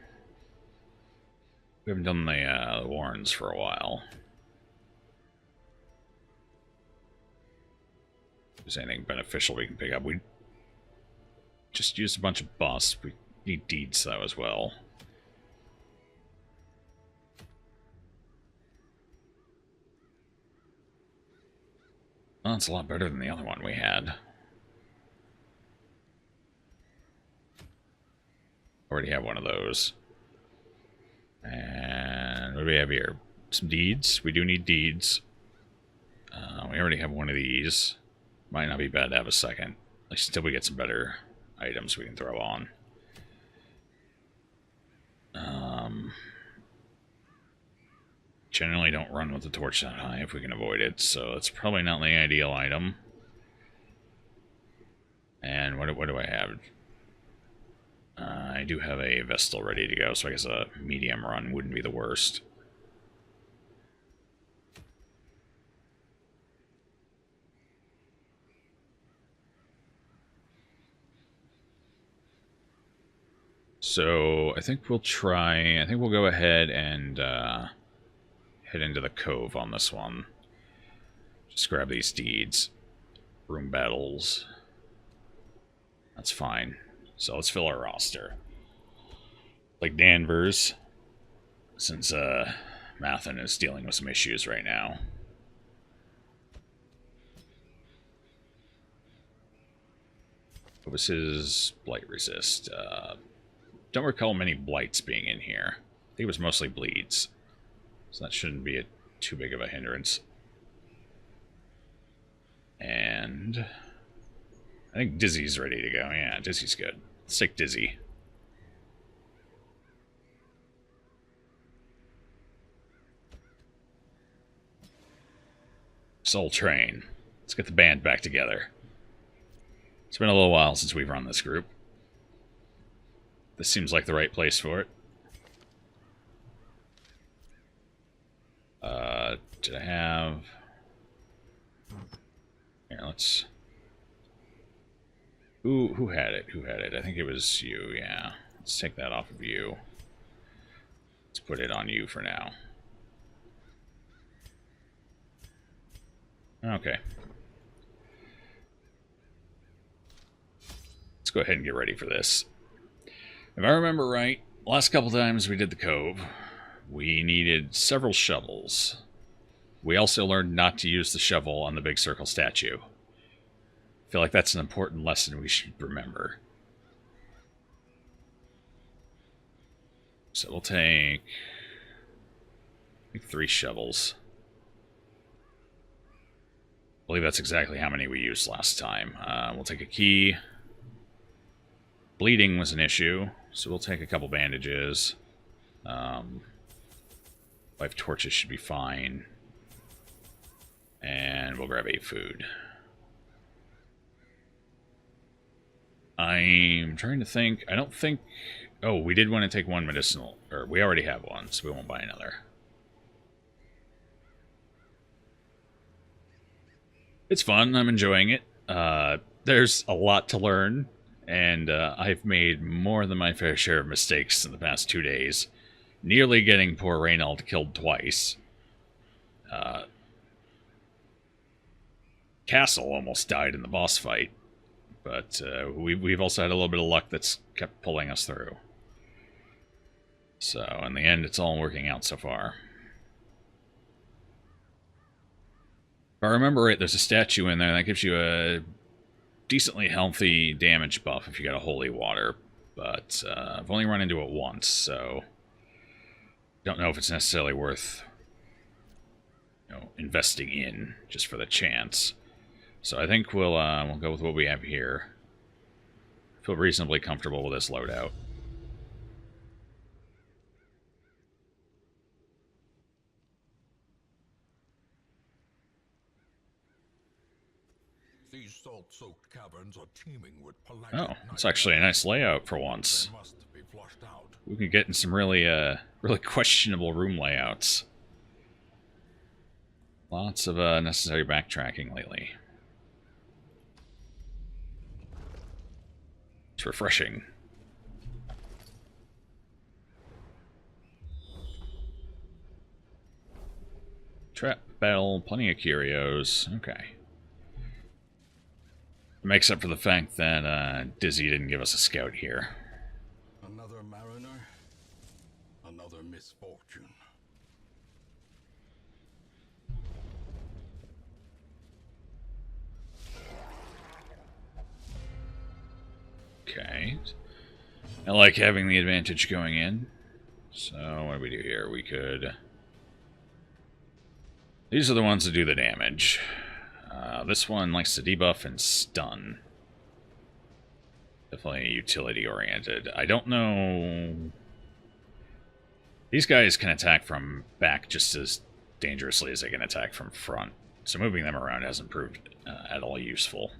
We haven't done the warrens for a while. If there's anything beneficial we can pick up. We just used a bunch of busts. We need deeds though as well. Well, that's a lot better than the other one we had. Already have one of those. And what do we have here? Some deeds. We do need deeds. We already have one of these. Might not be bad to have a second. At least until we get some better items we can throw on. Generally don't run with the torch that high if we can avoid it, so it's probably not the ideal item. And what do I have? I do have a Vestal ready to go, so I guess a medium run wouldn't be the worst. So I think we'll go ahead and head into the Cove on this one. Just grab these deeds. Room battles. That's fine. So let's fill our roster. Like Danvers, since Mathen is dealing with some issues right now. What was his blight resist? Don't recall many blights being in here. I think it was mostly bleeds. So that shouldn't be too big of a hindrance. And I think Dizzy's ready to go. Yeah, Dizzy's good. Let's take Dizzy. Soul Train. Let's get the band back together. It's been a little while since we've run this group. This seems like the right place for it. Did I have... Here, let's... Who had it? Who had it? I think it was you, yeah. Let's take that off of you. Let's put it on you for now. Okay. Let's go ahead and get ready for this. If I remember right, last couple times we did the Cove, we needed several shovels. We also learned not to use the shovel on the big circle statue. I feel like that's an important lesson we should remember. So we'll take, I think, 3 shovels. I believe that's exactly how many we used last time. We'll take a key. Bleeding was an issue, so we'll take a couple bandages. 5 torches should be fine. And we'll grab 8 food. I'm trying to think. I don't think... Oh, we did want to take 1 medicinal. Or we already have 1, so we won't buy another. It's fun. I'm enjoying it. There's a lot to learn. And I've made more than my fair share of mistakes in the past 2 days. Nearly getting poor Reynauld killed twice. Castle almost died in the boss fight. But we've also had a little bit of luck that's kept pulling us through. So, in the end, it's all working out so far. If I remember right, there's a statue in there that gives you a decently healthy damage buff if you got a holy water. But I've only run into it once, so don't know if it's necessarily worth investing in just for the chance. So I think we'll go with what we have here. Feel reasonably comfortable with this loadout. These salt-soaked caverns are teeming with polite. Oh, it's actually a nice layout for once. They must be flushed out. We can get in some really questionable room layouts. A Lots of necessary backtracking lately. It's refreshing. Trap battle, plenty of curios. Okay. Makes up for the fact that Dizzy didn't give us a scout here. Another mariner, another misfortune. Okay. I like having the advantage going in. So what do we do here? We could... These are the ones that do the damage. This one likes to debuff and stun. Definitely utility-oriented. I don't know... These guys can attack from back just as dangerously as they can attack from front. So moving them around hasn't proved at all useful.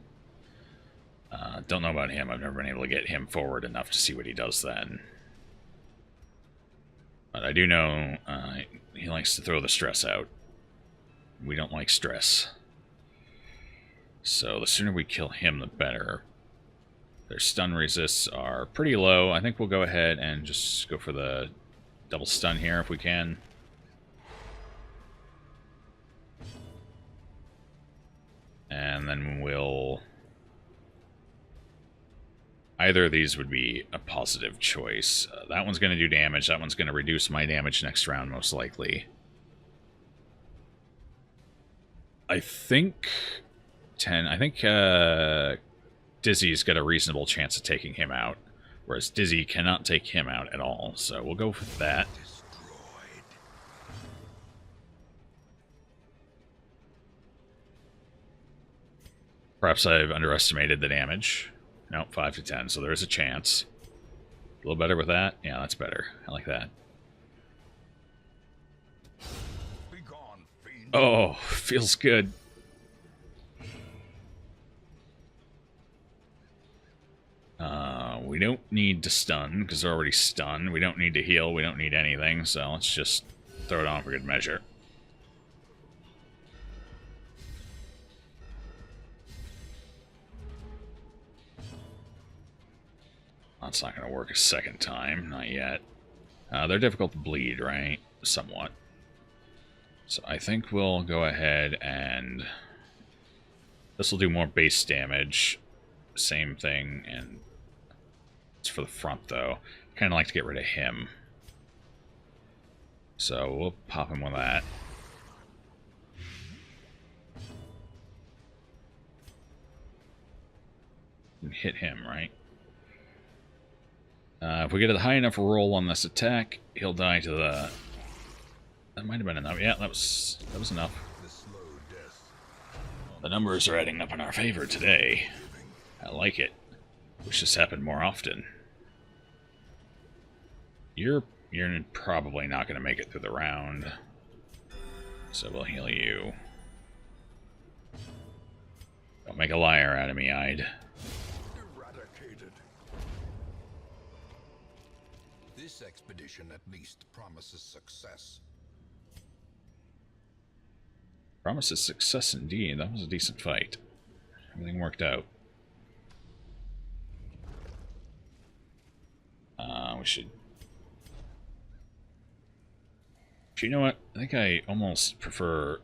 Don't know about him. I've never been able to get him forward enough to see what he does then. But I do know he likes to throw the stress out. We don't like stress. So the sooner we kill him, the better. Their stun resists are pretty low. I think we'll go ahead and just go for the double stun here if we can. And then we'll... Either of these would be a positive choice. That one's going to do damage. That one's going to reduce my damage next round, most likely. I think... Dizzy's got a reasonable chance of taking him out. Whereas Dizzy cannot take him out at all. So we'll go for that. Perhaps I've underestimated the damage. No, 5 to 10, so there is a chance. A little better with that? Yeah, that's better. I like that. Oh, feels good. We don't need to stun, because they're already stunned. We don't need to heal. We don't need anything, so let's just throw it on for good measure. That's not going to work a second time. Not yet. They're difficult to bleed, right? Somewhat. So I think we'll go ahead and... This will do more base damage. Same thing, and... It's for the front, though. Kind of like to get rid of him. So we'll pop him with that. And hit him, right? If we get a high enough roll on this attack, he'll die to the... That might have been enough. Yeah, that was enough. The numbers are adding up in our favor today. I like it. Wish this happened more often. You're probably not going to make it through the round. So we'll heal you. Don't make a liar out of me, Ide. Eradicated. This expedition at least promises success. Promises success indeed. That was a decent fight. Everything worked out. We should... You know what? I think I almost prefer...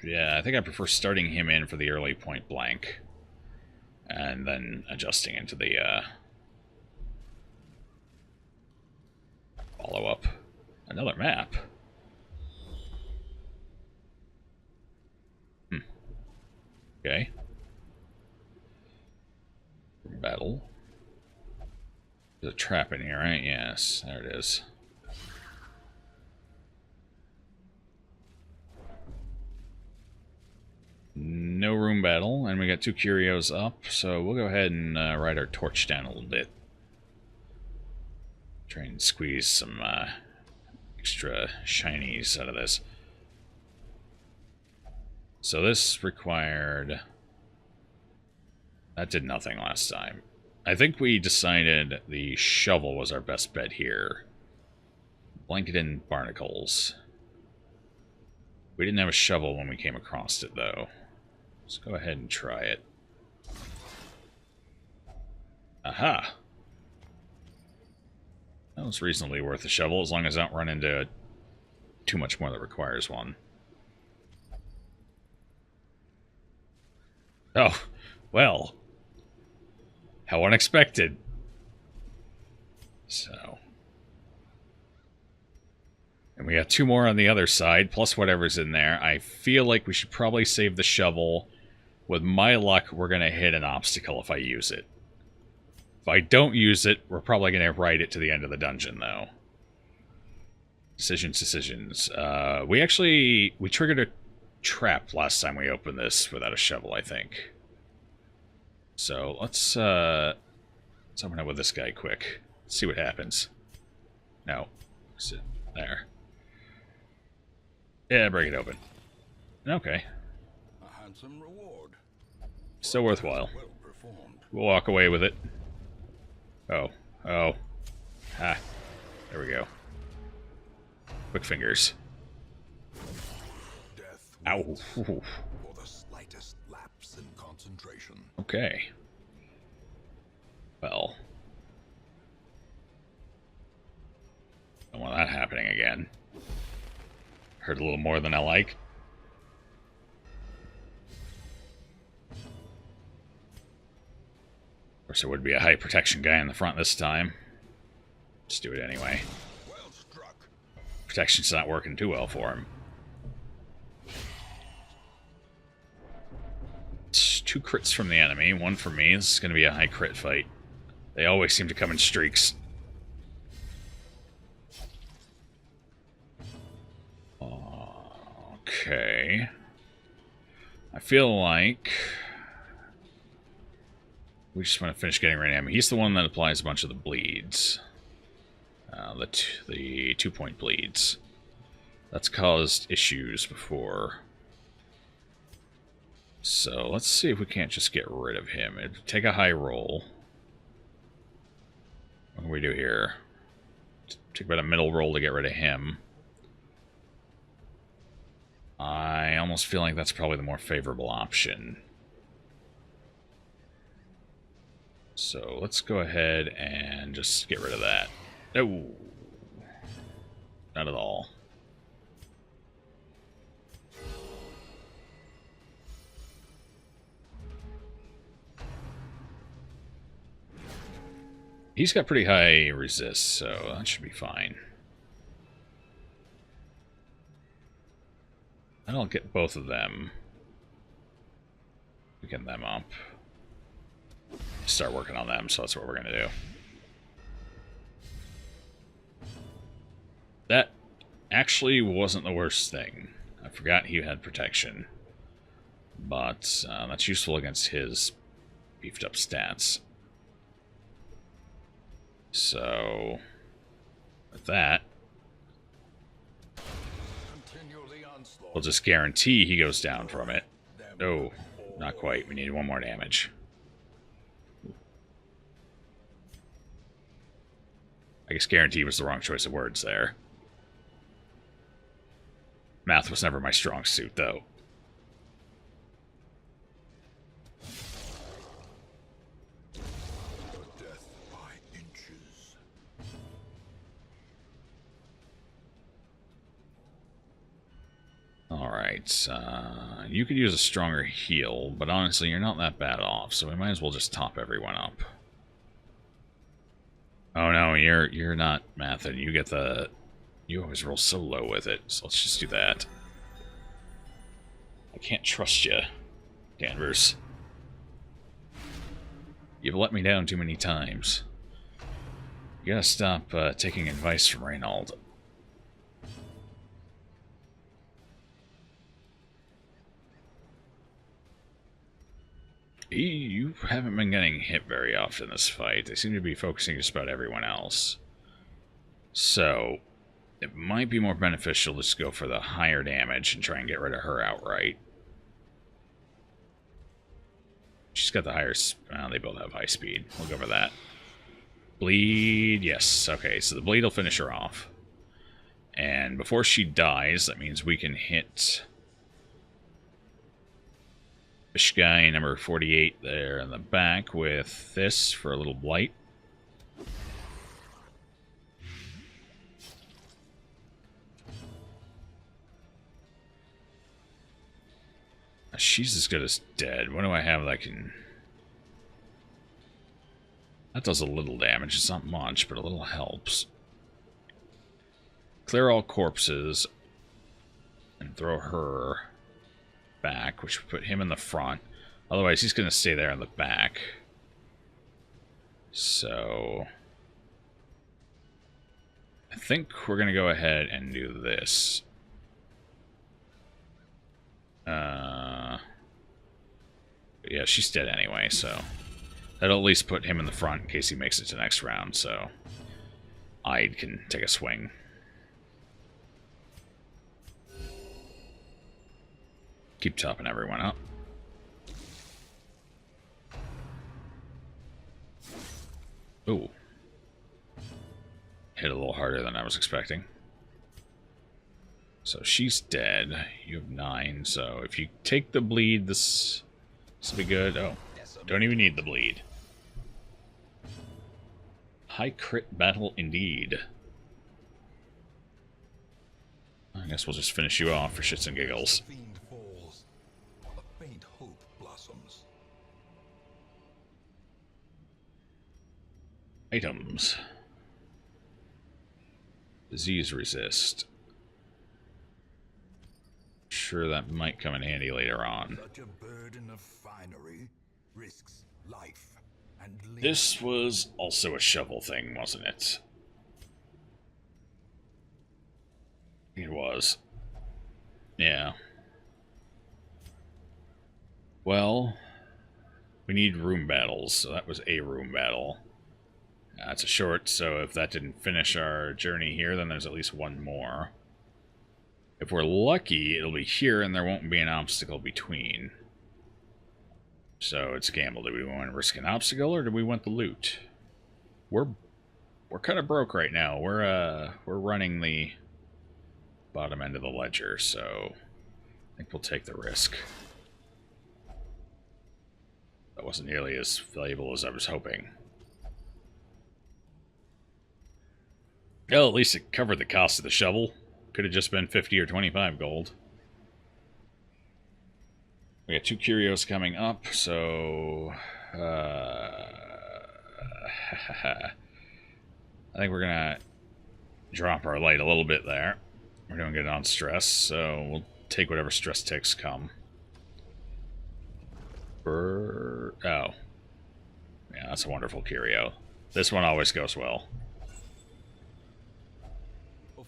Yeah, I think I prefer starting him in for the early point blank. And then adjusting into the follow-up. Another map. Okay. Battle. There's a trap in here, right? Yes, there it is. No room battle, and we got 2 curios up, so we'll go ahead and ride our torch down a little bit. Try and squeeze some extra shinies out of this. So this required... That did nothing last time. I think we decided the shovel was our best bet here. Blanket and barnacles. We didn't have a shovel when we came across it, though. Let's go ahead and try it. Aha! That was reasonably worth a shovel, as long as I don't run into too much more that requires one. Oh, well. How unexpected. So. And we got 2 more on the other side, plus whatever's in there. I feel like we should probably save the shovel. With my luck, we're going to hit an obstacle if I use it. If I don't use it, we're probably going to ride it to the end of the dungeon, though. Decisions. We triggered a trap last time we opened this without a shovel, I think. So let's open up with this guy quick. See what happens. No. Sit there. Yeah, break it open. Okay. A handsome reward. Still worthwhile. Well performed. We'll walk away with it. Oh. Oh. Ah. There we go. Quick fingers. Death Ow. waits for the slightest lapse in concentration. Okay. Well. Don't want that happening again. Heard a little more than I like. Of course, there would be a high protection guy in the front this time. Let's do it anyway. Well struck. Protection's not working too well for him. It's 2 crits from the enemy, 1 from me. This is going to be a high crit fight. They always seem to come in streaks. Okay. I feel like we just want to finish getting rid of him. He's the one that applies a bunch of the bleeds. The 2-point bleeds. That's caused issues before. So let's see if we can't just get rid of him. It'd take a high roll. What can we do here? Take about a middle roll to get rid of him. I almost feel like that's probably the more favorable option. So let's go ahead and just get rid of that. No, not at all. He's got pretty high resist, so that should be fine. And I'll get both of them. Picking them up. Start working on them, so that's what we're going to do. That actually wasn't the worst thing. I forgot he had protection. But that's useful against his beefed up stats. So, with that, we'll just guarantee he goes down from it. No, not quite. We need 1 more damage. I guess guarantee was the wrong choice of words there. Math was never my strong suit, though. Death by inches. Alright, you could use a stronger heal, but honestly, you're not that bad off, so we might as well just top everyone up. Oh no, you're not Mathin. You get the... You always roll so low with it, so let's just do that. I can't trust you, Danvers. You've let me down too many times. You gotta stop taking advice from Reynauld. You haven't been getting hit very often this fight. They seem to be focusing just about everyone else. So, it might be more beneficial to just go for the higher damage and try and get rid of her outright. She's got the higher... Well, they both have high speed. We'll go for that. Bleed, yes. Okay, so the bleed will finish her off. And before she dies, that means we can hit fish guy number 48 there in the back with this for a little blight. She's as good as dead. What do I have that can... That does a little damage. It's not much, but a little helps. Clear all corpses. And throw her back, which would put him in the front. Otherwise, he's going to stay there in the back. So... I think we're going to go ahead and do this. Yeah, she's dead anyway, so that'll at least put him in the front in case he makes it to the next round, so I can take a swing. Keep topping everyone up. Ooh. Hit a little harder than I was expecting. So she's dead. You have 9, so if you take the bleed, this will be good. Oh, don't even need the bleed. High crit battle indeed. I guess we'll just finish you off for shits and giggles. Fiend falls, a faint hope blossoms. Items. Disease resist. Sure, that might come in handy later on. Such a burden of finery risks life and limb. This was also a shovel thing, wasn't it? It was. Yeah. Well, we need room battles, so that was a room battle. That's a short, so if that didn't finish our journey here, then there's at least one more. If we're lucky, it'll be here and there won't be an obstacle between. So it's a gamble. Do we want to risk an obstacle or do we want the loot? We're kind of broke right now. We're running the bottom end of the ledger, so I think we'll take the risk. That wasn't nearly as valuable as I was hoping. Well, at least it covered the cost of the shovel. Could have just been 50 or 25 gold. We got 2 curios coming up, so... I think we're going to drop our light a little bit there. We're doing good on stress, so we'll take whatever stress ticks come. Oh. Yeah, that's a wonderful curio. This one always goes well.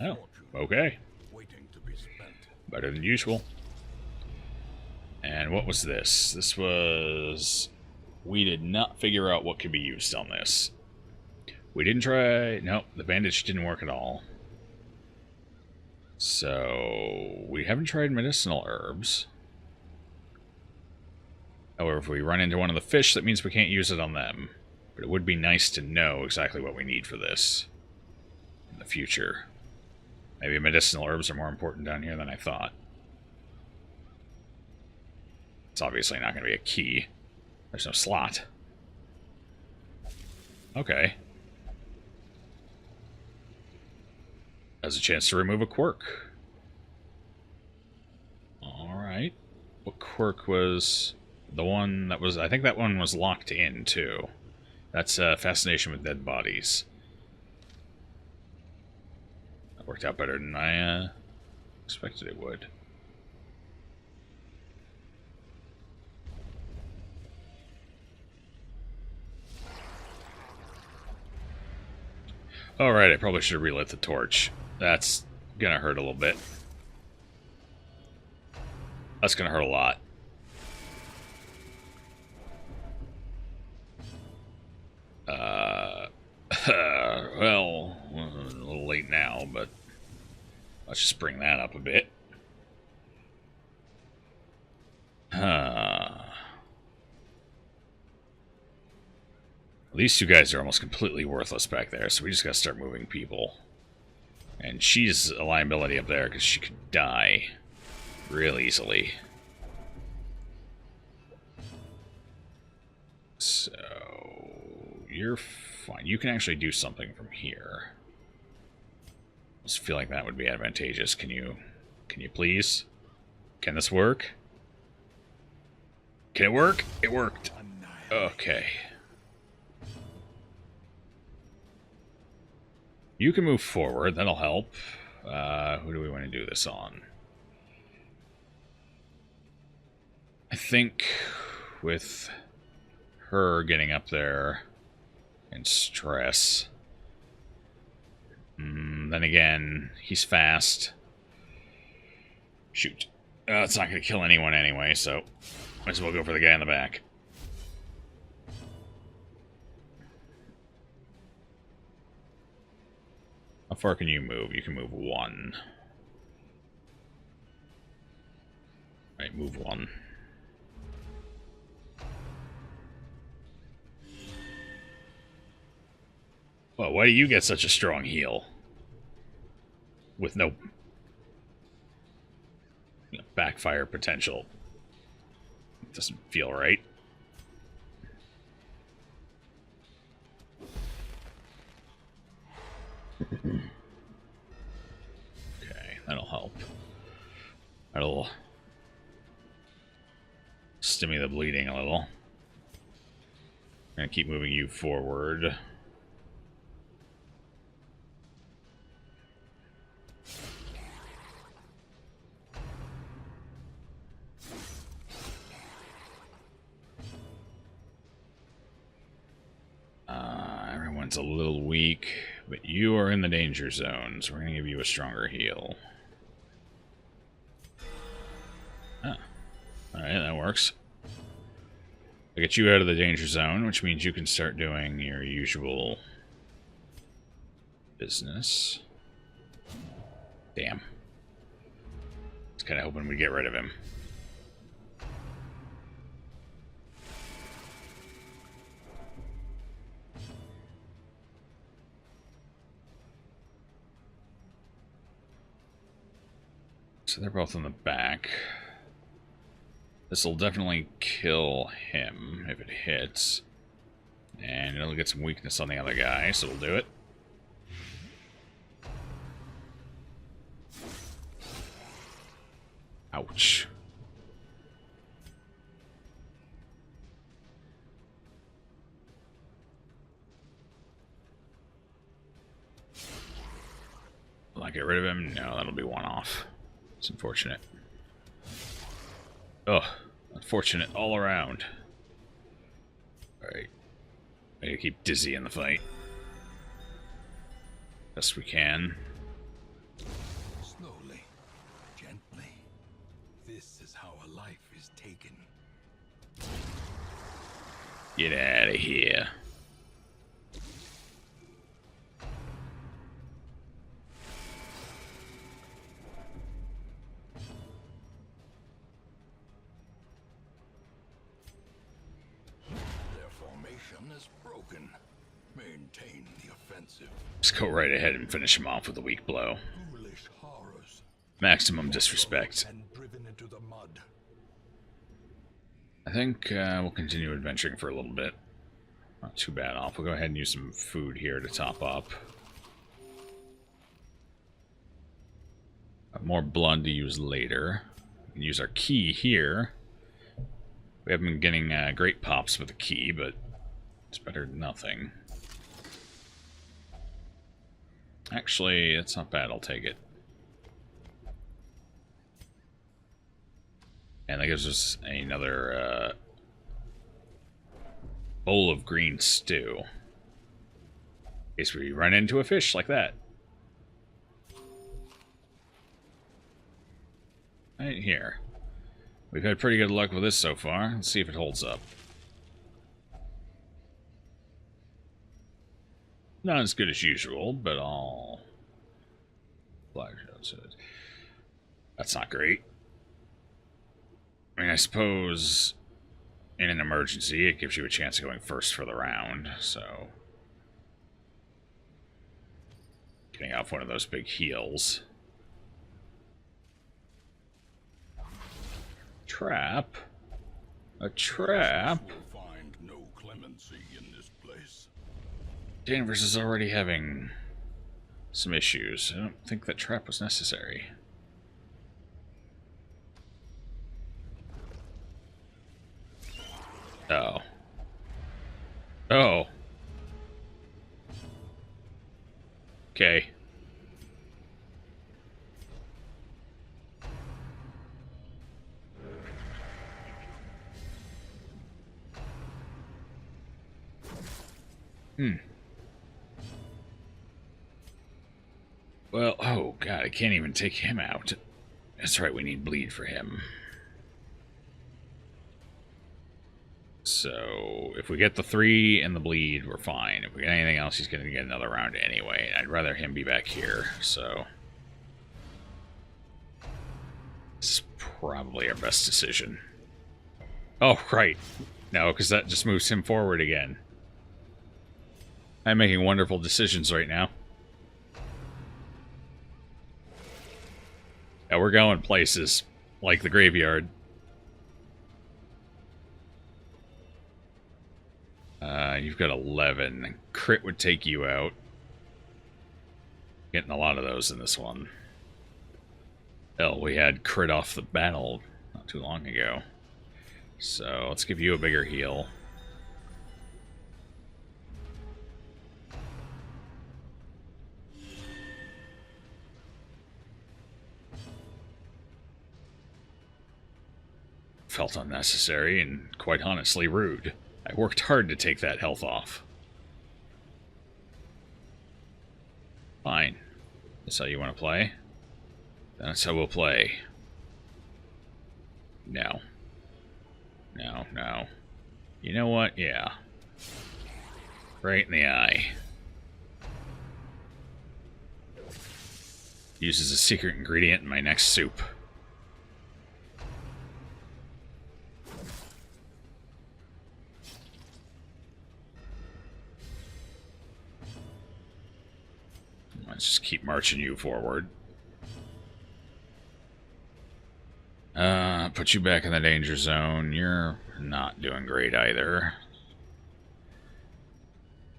Oh, okay. Waiting to be spent. Better than usual. And what was this? This was... We did not figure out what could be used on this. We didn't try... Nope, the bandage didn't work at all. So... We haven't tried medicinal herbs. However, if we run into one of the fish, that means we can't use it on them. But it would be nice to know exactly what we need for this in the future. Maybe medicinal herbs are more important down here than I thought. It's obviously not going to be a key. There's no slot. Okay. Has a chance to remove a quirk. Alright. What quirk was the one that was... I think that one was locked in, too. That's fascination with dead bodies. Worked out better than I expected it would. Alright, I probably should have relit the torch. That's gonna hurt a little bit. That's gonna hurt a lot. Well, a little late now, but let's just bring that up a bit. These 2 guys are almost completely worthless back there, so we just gotta start moving people. And she's a liability up there because she could die real easily. So you're fine. You can actually do something from here. I just feel like that would be advantageous. Can you please? Can this work? Can it work? It worked. Okay. You can move forward. That'll help. Who do we want to do this on? I think with her getting up there and stress. Then again, he's fast. Shoot. It's not going to kill anyone anyway, so might as well go for the guy in the back. How far can you move? You can move 1. Right, move 1. Well, why do you get such a strong heal? With no backfire potential. It doesn't feel right. Okay, that'll help. That'll stimulate the bleeding a little. I'm gonna keep moving you forward. Everyone's a little weak, but you are in the danger zone, so we're going to give you a stronger heal. Ah. Alright, that works. I get you out of the danger zone, which means you can start doing your usual business. Damn. I was kind of hoping we'd get rid of him. So they're both in the back. This will definitely kill him if it hits. And it'll get some weakness on the other guy, so it'll do it. Ouch. Will I get rid of him? No, that'll be one off. It's unfortunate. Oh, unfortunate all around. Alright. I gotta keep Dizzy in the fight. Best we can. Slowly, gently. This is how a life is taken. Get out of here. Maintain the offensive. Just go right ahead and finish him off with a weak blow. Foolish horrors. Maximum disrespect. And driven into the mud. I think we'll continue adventuring for a little bit. Not too bad off. We'll go ahead and use some food here to top up. Got more blood to use later. We can use our key here. We haven't been getting great pops with the key, but it's better than nothing. Actually, it's not bad. I'll take it. And that gives us another bowl of green stew. In case we run into a fish like that. Right here. We've had pretty good luck with this so far. Let's see if it holds up. Not as good as usual, but all black shots. That's not great. I mean, I suppose in an emergency, it gives you a chance of going first for the round, so getting off one of those big heals. Trap? A trap? Will find no clemency in this place. Danvers is already having some issues. I don't think that trap was necessary. Oh. Oh. Okay. Well, oh god, I can't even take him out. That's right, we need bleed for him. So, if we get the 3 and the bleed, we're fine. If we get anything else, he's going to get another round anyway. I'd rather him be back here, so... This is probably our best decision. Oh, right. No, because that just moves him forward again. I'm making wonderful decisions right now. Yeah, we're going places like the graveyard. You've got 11. Crit would take you out. Getting a lot of those in this one. Hell, we had crit off the battle not too long ago. So let's give you a bigger heal. Felt unnecessary and quite honestly rude. I worked hard to take that health off. Fine. That's how you want to play? That's how we'll play. No. No, no. You know what? Yeah. Right in the eye. Uses a secret ingredient in my next soup. Let's just keep marching you forward. Put you back in the danger zone. You're not doing great either.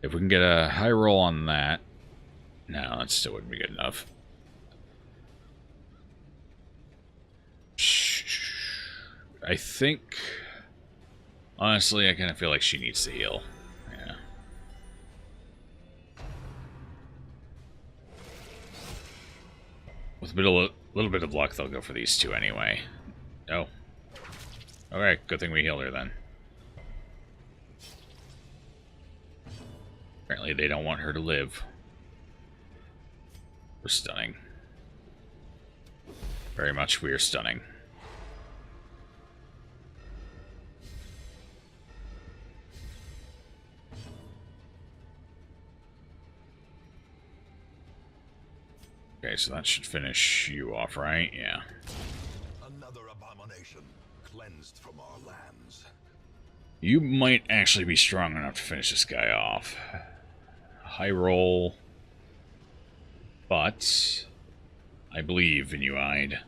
If we can get a high roll on that... No, that still wouldn't be good enough. I think... Honestly, I kind of feel like she needs to heal. Yeah. With a little bit of luck, they'll go for these two anyway. Oh. Alright, good thing we healed her then. Apparently they don't want her to live. We're stunning. Very much we are stunning. Okay, so that should finish you off, right? Yeah. Another abomination cleansed from our lands. You might actually be strong enough to finish this guy off. High roll. But I believe in you, Ide.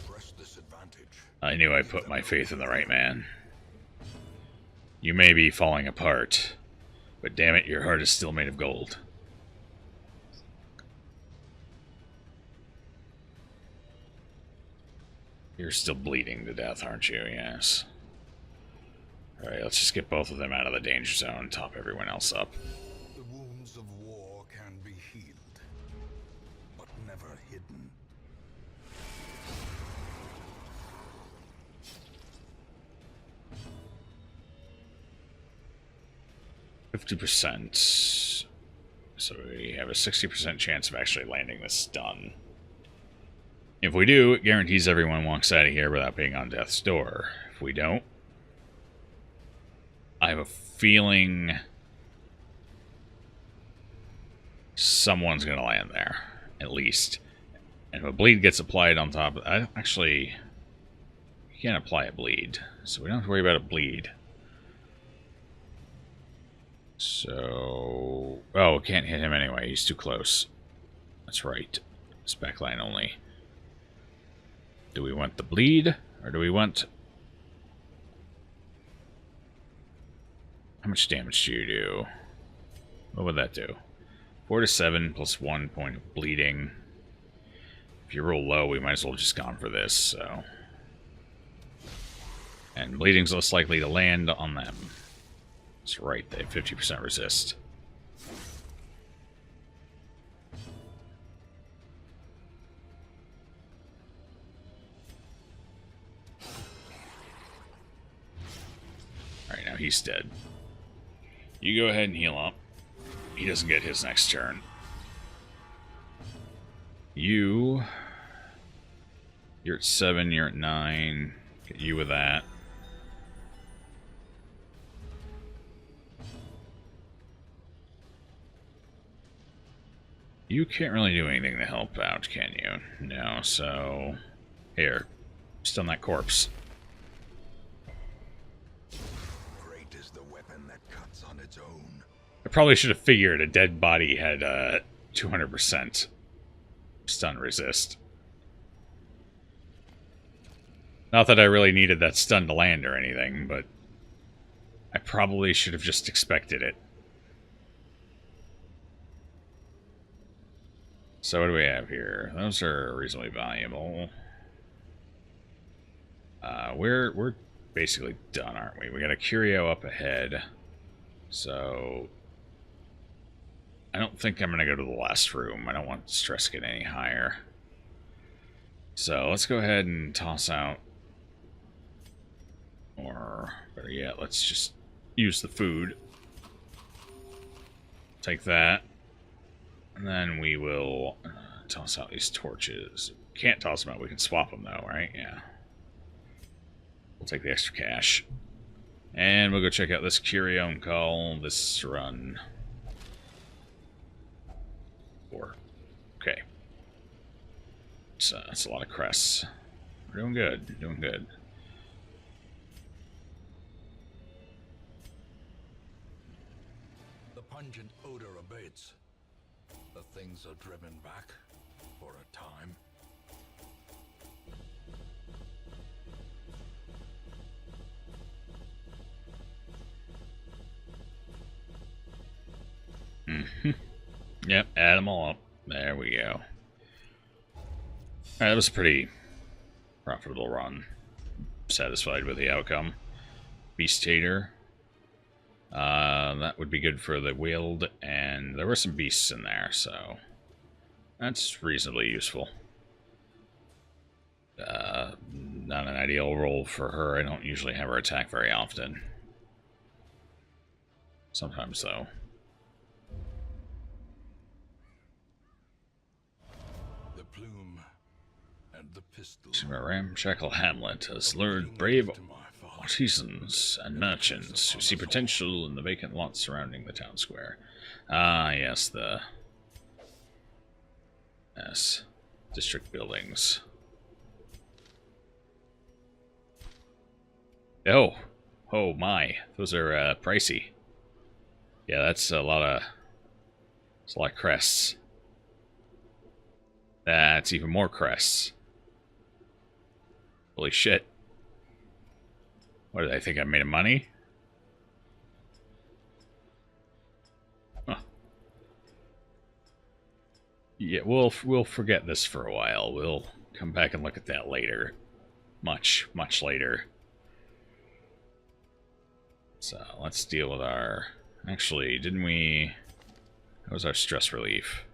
Press this advantage. I knew I put my faith in the right man. You may be falling apart, but damn it, your heart is still made of gold. You're still bleeding to death, aren't you? Yes. Alright, let's just get both of them out of the danger zone, top everyone else up. The wounds of war can be healed, but never hidden. %. So we have a 60% chance of actually landing this stun. If we do, it guarantees everyone walks out of here without being on death's door. If we don't, I have a feeling someone's going to land there, at least. And if a bleed gets applied on top of it, actually, you can't apply a bleed, so we don't have to worry about a bleed. So, oh, can't hit him anyway, he's too close. That's right. Spec line only. Do we want the bleed? Or do we want... How much damage do you do? What would that do? 4 to 7 plus 1 point of bleeding. If you roll low, we might as well just gone for this, so... And bleeding's less likely to land on them. That's right, they have 50% resist. Alright, now he's dead. You go ahead and heal up. He doesn't get his next turn. You're at 7, you're at 9. Get you with that. You can't really do anything to help out, can you? No, so... Here. Stun that corpse. Great is the weapon that cuts on its own. I probably should have figured a dead body had 200% stun resist. Not that I really needed that stun to land or anything, but I probably should have just expected it. So what do we have here? Those are reasonably valuable. We're basically done, aren't we? We got a curio up ahead. So I don't think I'm gonna go to the last room. I don't want stress to get any higher. So let's go ahead and toss out, or better yet, let's just use the food. Take that. And then we will toss out these torches. Can't toss them out. We can swap them, though, right? Yeah. We'll take the extra cash. And we'll go check out this curio and call this run 4. Okay. So that's a lot of crests. We're doing good. Doing good. The pungent odor abates. The things are driven back for a time. Yep, add them all up. There we go. Alright, that was a pretty profitable run. Satisfied with the outcome. Beast Tater. That would be good for the wield, and there were some beasts in there, so that's reasonably useful. Not an ideal role for her. I don't usually have her attack very often. Sometimes, though. The plume and the pistol. Ramshackle Hamlet has lured brave artisans and merchants who see potential in the vacant lots surrounding the town square. Ah, yes, the... Yes, district buildings. Oh, oh my, those are pricey. Yeah, that's a lot of... That's a lot of crests. That's even more crests. Holy shit. What, do they think I made money? Huh. Yeah, we'll forget this for a while. We'll come back and look at that later. Much, much later. So, let's deal with our... Actually, didn't we... That was our stress relief.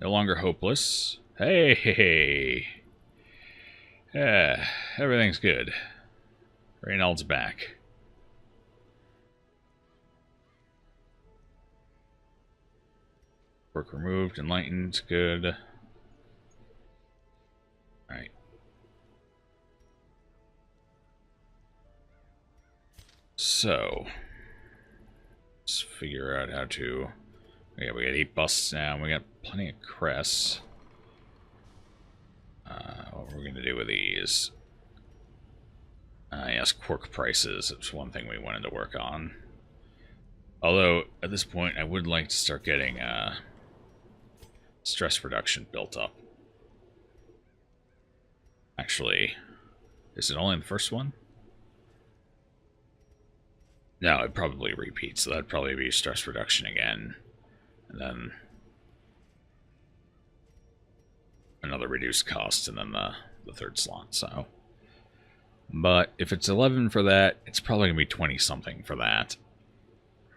No longer hopeless. Hey, hey, hey. Yeah, everything's good. Reynauld's back. Work removed, enlightened, good. Alright. So, let's figure out how to... Yeah, we got 8 busts now, we got plenty of crests. What we're going to do with these... yes, quirk prices. It's one thing we wanted to work on. Although, at this point, I would like to start getting stress reduction built up. Actually, is it only in the first one? No, it probably repeats. So that'd probably be stress reduction again. And then another reduced cost, and then the third slot, so. But if it's 11 for that, it's probably going to be 20-something for that.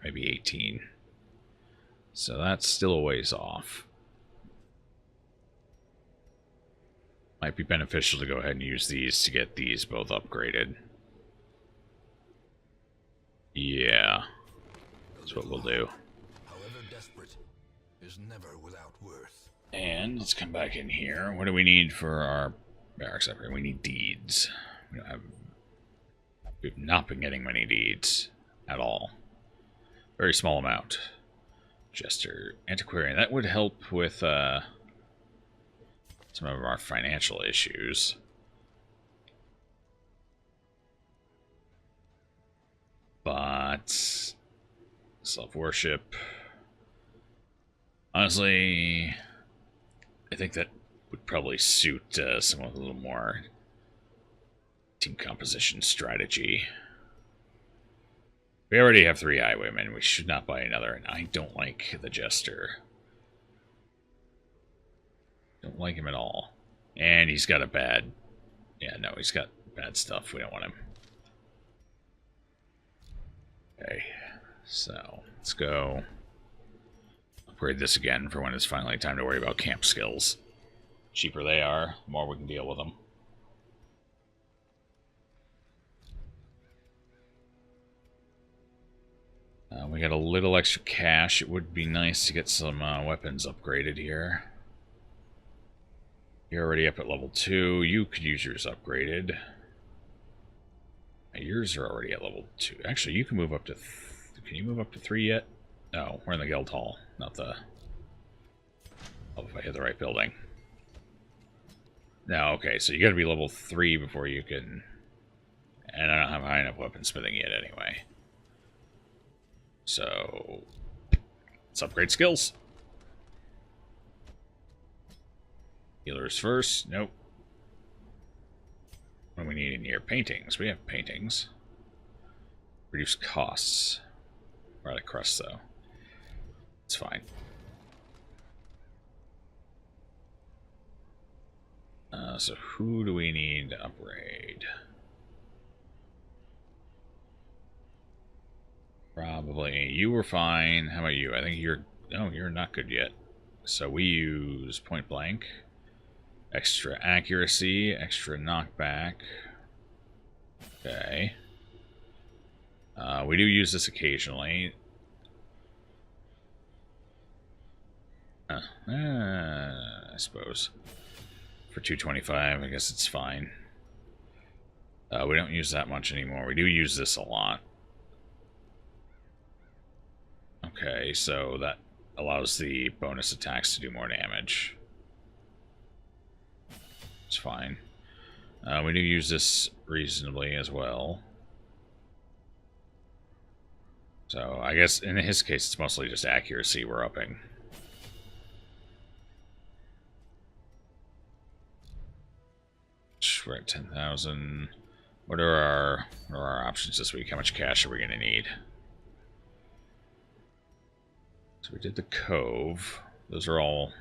Maybe 18. So that's still a ways off. Might be beneficial to go ahead and use these to get these both upgraded. Yeah. That's what we'll do. However desperate, is never without worth. And let's come back in here. What do we need for our barracks upgrade? We need deeds. We've not been getting many deeds at all. Very small amount. Jester, Antiquarian. That would help with some of our financial issues. But self-worship. Honestly, I think that would probably suit someone with a little more team composition strategy. We already have 3 highwaymen. We should not buy another, and I don't like the Jester. Don't like him at all. And he's got a bad... Yeah, no, he's got bad stuff. We don't want him. Okay, so let's go upgrade this again for when it's finally time to worry about camp skills. Cheaper they are, the more we can deal with them. We got a little extra cash. It would be nice to get some weapons upgraded here. You're already up at level 2. You could use yours upgraded. Yours are already at level 2. Actually, you can move up to... Can you move up to 3 yet? No, we're in the guild hall, not the... Oh, if I hit the right building. No, okay, so you gotta be level 3 before you can... And I don't have high enough weaponsmithing yet anyway. So... Let's upgrade skills. Healers first. Nope. What do we need in here? Paintings. We have paintings. Reduce costs. We're out of crust, though. It's fine. So who do we need to upgrade? Probably. You were fine. How about you? I think you're... No, you're not good yet. So we use point blank. Extra accuracy. Extra knockback. Okay. We do use this occasionally. I suppose. For 225, I guess it's fine. We don't use that much anymore. We do use this a lot. Okay, so that allows the bonus attacks to do more damage. It's fine. We do use this reasonably as well. So I guess in his case, it's mostly just accuracy we're upping. We're at 10,000. What are our options this week? How much cash are we going to need? So we did the Cove. Those are all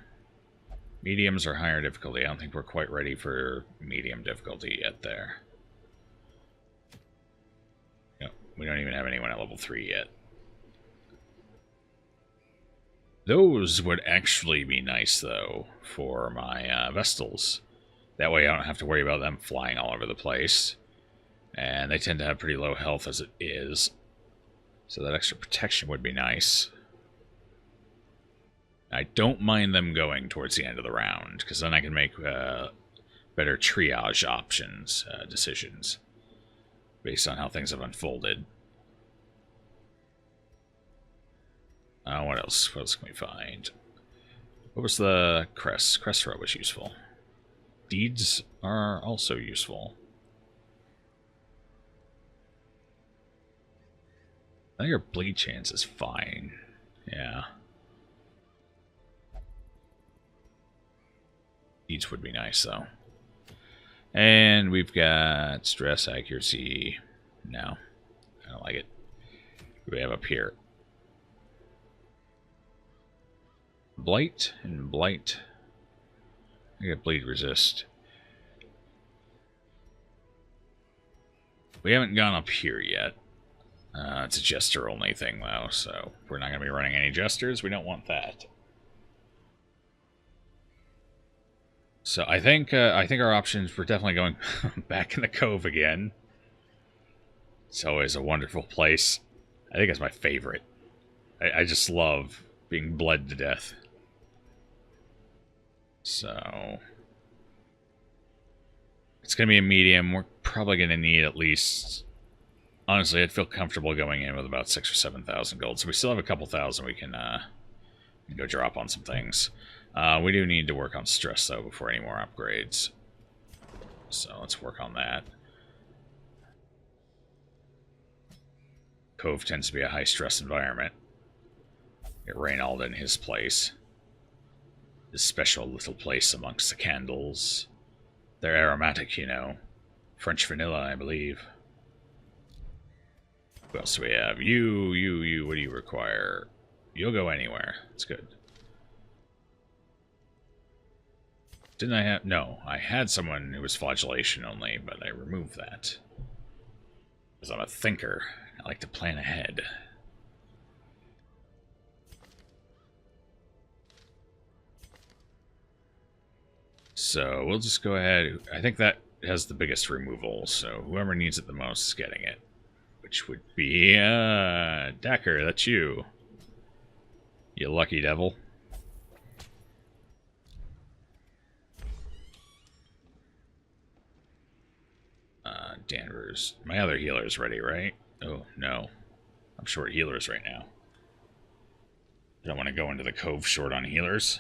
mediums or higher difficulty. I don't think we're quite ready for medium difficulty yet there. Yep, we don't even have anyone at level 3 yet. Those would actually be nice, though, for my Vestals. That way I don't have to worry about them flying all over the place. And they tend to have pretty low health as it is. So that extra protection would be nice. I don't mind them going towards the end of the round, because then I can make better triage options, decisions, based on how things have unfolded. What else? What else can we find? What was the crest? Crest throw was useful. Deeds are also useful. I think our bleed chance is fine. Yeah. Each would be nice, though. And we've got stress, accuracy. No, I don't like it. What do we have up here? Blight and Blight. I got bleed resist. We haven't gone up here yet. It's a jester only thing, though, so we're not going to be running any jesters. We don't want that. So I think our options, we're definitely going back in the Cove again. It's always a wonderful place. I think it's my favorite. I just love being bled to death. So it's going to be a medium. We're probably going to need at least... Honestly, I'd feel comfortable going in with about 6,000 or 7,000 gold. So we still have a couple thousand we can go drop on some things. We do need to work on stress, though, before any more upgrades. So let's work on that. Cove tends to be a high-stress environment. Get Reynauld in his place. His special little place amongst the candles. They're aromatic, you know. French vanilla, I believe. What else do we have? You. What do you require? You'll go anywhere. That's good. Didn't I have... No, I had someone who was flagellation only, but I removed that. Because I'm a thinker. I like to plan ahead. So we'll just go ahead. I think that has the biggest removal, so whoever needs it the most is getting it. Which would be, Decker, that's you. You lucky devil. Danvers. My other healer's ready, right? Oh, no. I'm short healers right now. I don't want to go into the Cove short on healers.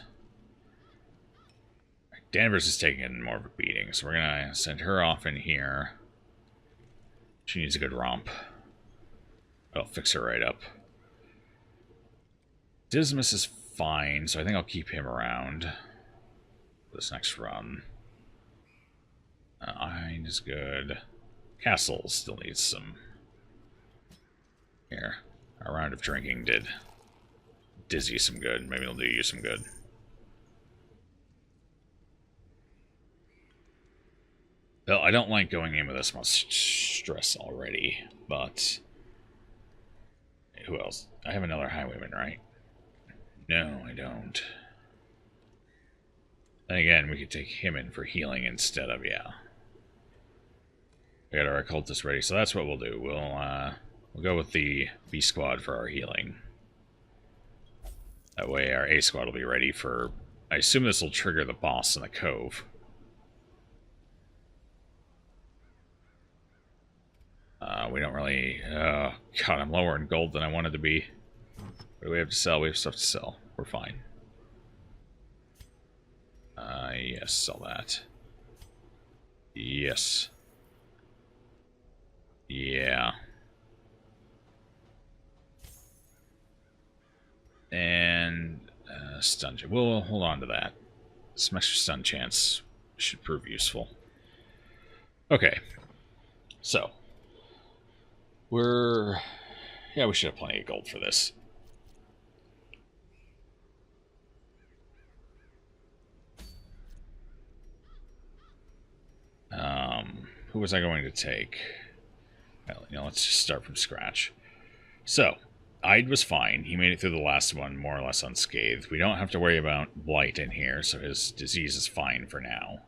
Danvers is taking more of a beating, so we're going to send her off in here. She needs a good romp. I'll fix her right up. Dismas is fine, so I think I'll keep him around this next run. Ein is good. Castle still needs some. Here. Our round of drinking did Dizzy some good. Maybe it'll do you some good. Well, I don't like going in with this much stress already, but... Who else? I have another highwayman, right? No, I don't. And again, we could take him in for healing instead of, yeah. We got our occultist ready, so that's what we'll do. We'll go with the B squad for our healing. That way our A squad will be ready for... I assume this will trigger the boss in the Cove. We don't really... God, I'm lower in gold than I wanted to be. What do we have to sell? We have stuff to sell. We're fine. Yes, sell that. Yes. Yeah. And stun. We'll hold on to that. Some extra stun chance should prove useful. Okay. So. Yeah, we should have plenty of gold for this. Who was I going to take? Well, let's just start from scratch. So, Ide was fine. He made it through the last one more or less unscathed. We don't have to worry about Blight in here, so his disease is fine for now.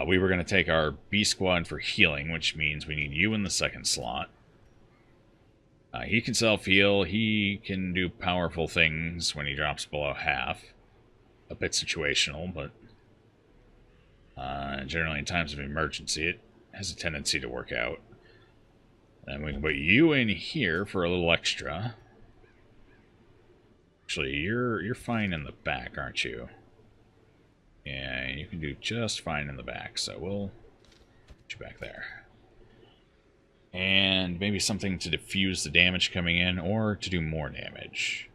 We were going to take our B squad for healing, which means we need you in the second slot. He can self-heal. He can do powerful things when he drops below half. A bit situational, but generally in times of emergency, it has a tendency to work out. And we can put you in here for a little extra. Actually, you're fine in the back, aren't you? Yeah, you can do just fine in the back, so we'll put you back there. And maybe something to diffuse the damage coming in, or to do more damage.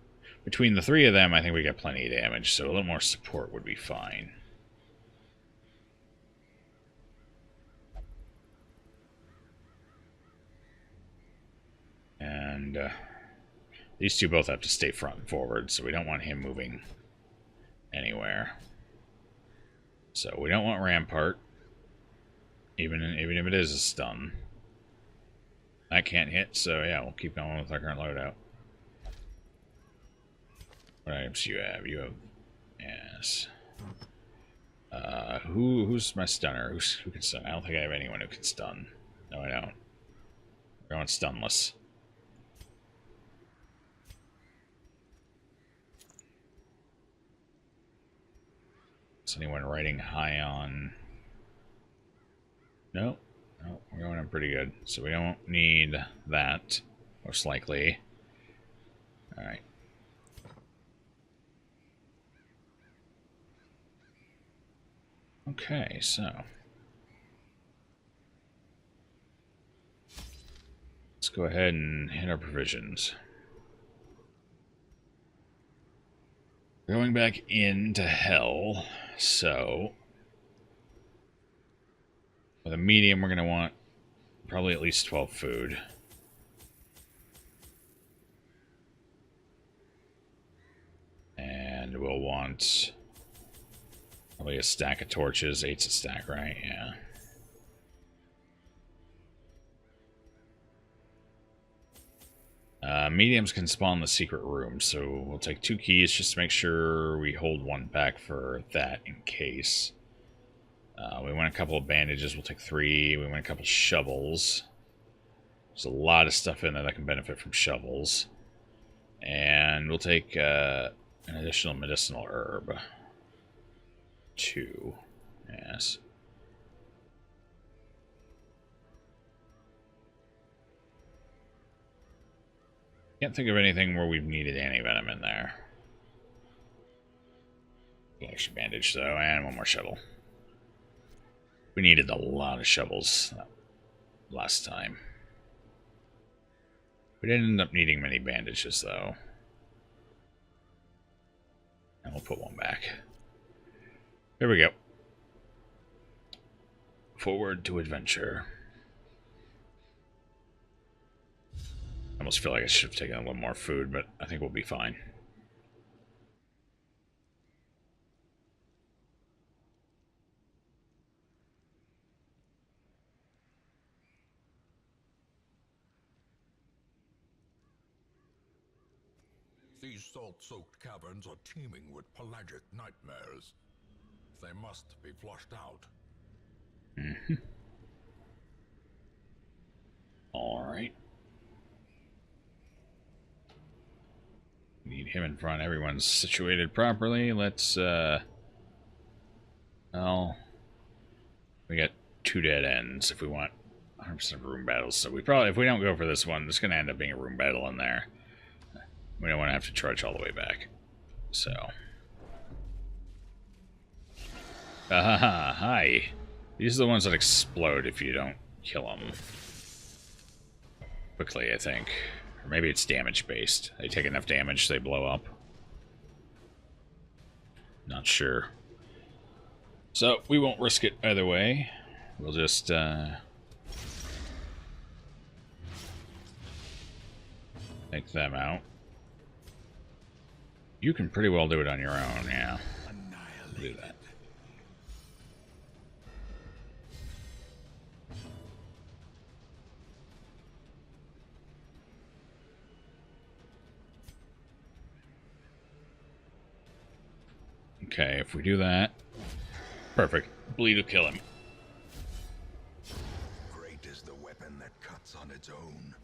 Between the three of them, I think we got plenty of damage, so a little more support would be fine. And these two both have to stay front and forward, so we don't want him moving anywhere. So we don't want Rampart, even if it is a stun. That can't hit, so yeah, we'll keep going with our current loadout. What items do you have? You have... Yes. Who's my stunner? Who can stun? I don't think I have anyone who can stun. No, I don't. We're going stunless. Is anyone riding high on... No. No, we're going in pretty good. So we don't need that, most likely. Alright. Okay, so... let's go ahead and hit our provisions. Going back into hell, so... with a medium, we're going to want probably at least 12 food. And we'll want probably a stack of torches. 8's a stack, right? Yeah. Mediums can spawn the secret room, so we'll take 2 keys just to make sure we hold 1 back for that in case. We want a couple of bandages, we'll take 3. We want a couple shovels. There's a lot of stuff in there that can benefit from shovels. And we'll take an additional medicinal herb. 2. Yes. Can't think of anything where we've needed anti-venom in there. An extra bandage, though, and 1 more shovel. We needed a lot of shovels last time. We didn't end up needing many bandages, though. And we'll put 1 back. Here we go. Forward to adventure. I almost feel like I should have taken a little more food, but I think we'll be fine. These salt-soaked caverns are teeming with pelagic nightmares. They must be flushed out. Mm-hmm. All right. Need him in front. Everyone's situated properly. Let's, well, we got 2 dead ends if we want 100% room battles. So we probably, if we don't go for this one, there's going to end up being a room battle in there. We don't want to have to trudge all the way back. So. Hi. These are the ones that explode if you don't kill them quickly, I think. Or maybe it's damage-based. They take enough damage, they blow up. Not sure. So, we won't risk it either way. We'll just, take them out. You can pretty well do it on your own, yeah. Do that. Okay, if we do that, perfect. Bleed will kill him. Great is the weapon that cuts on its own.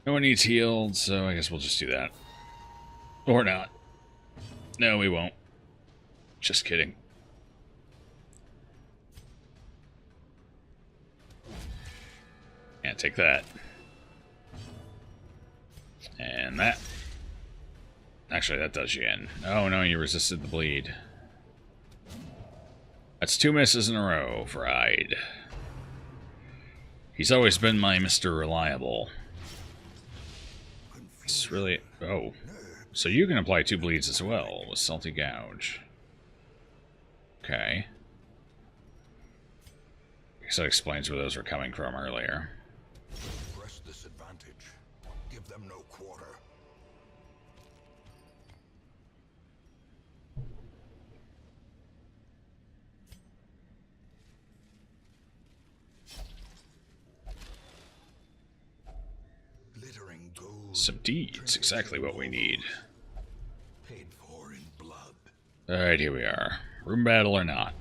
No one needs healed, so I guess we'll just do that. Or not. No, we won't. Just kidding. Yeah, take that. And that. Actually, that does you in. Oh, no, you resisted the bleed. That's 2 misses in a row for Ide. He's always been my Mr. Reliable. It's really... Oh. So you can apply 2 bleeds as well with Salty Gouge. Okay. I guess that explains where those were coming from earlier. Press this advantage. Give them no quarter. Glittering gold. Some deeds, exactly what we need. Paid for in blood. Alright, here we are. Room battle or not?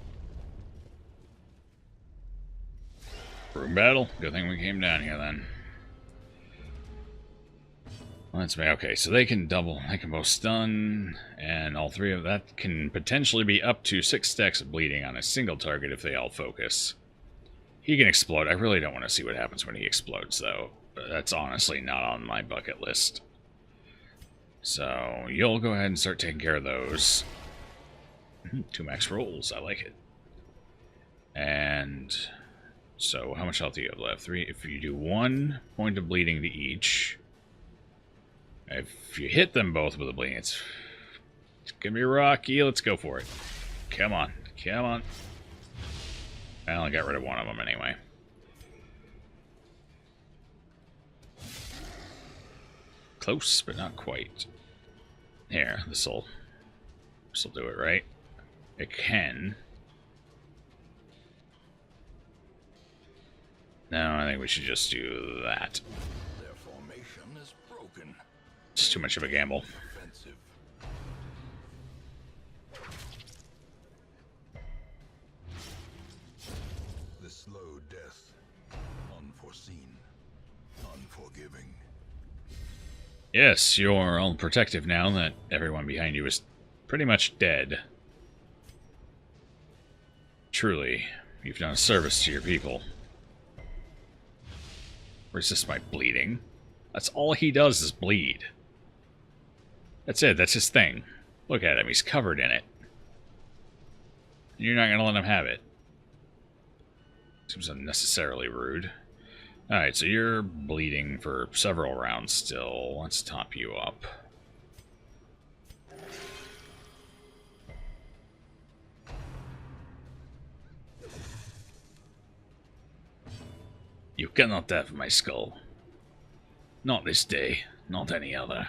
Room battle? Good thing we came down here then. Let's make... Okay, so they can both stun, and all 3 of that can potentially be up to 6 stacks of bleeding on a single target if they all focus. He can explode. I really don't want to see what happens when he explodes, though. That's honestly not on my bucket list. So, you'll go ahead and start taking care of those. 2 max rolls, I like it. And... So, how much health do you have left? 3. If you do 1 point of bleeding to each... If you hit them both with a bleeding, it's gonna be rocky. Let's go for it. Come on. Come on. I only got rid of 1 of them anyway. Close, but not quite. Here, this'll do it, right? It can. No, I think we should just do that. Their formation is broken. It's too much of a gamble. Offensive. The slow death. Unforeseen. Unforgiving. Yes, you're all protective now that everyone behind you is pretty much dead. Truly, you've done a service to your people. Resist my bleeding. That's all he does is bleed. That's it, that's his thing. Look at him, he's covered in it. You're not gonna let him have it. Seems unnecessarily rude. Alright, so you're bleeding for several rounds still. Let's top you up. You cannot have my skull. Not this day, not any other.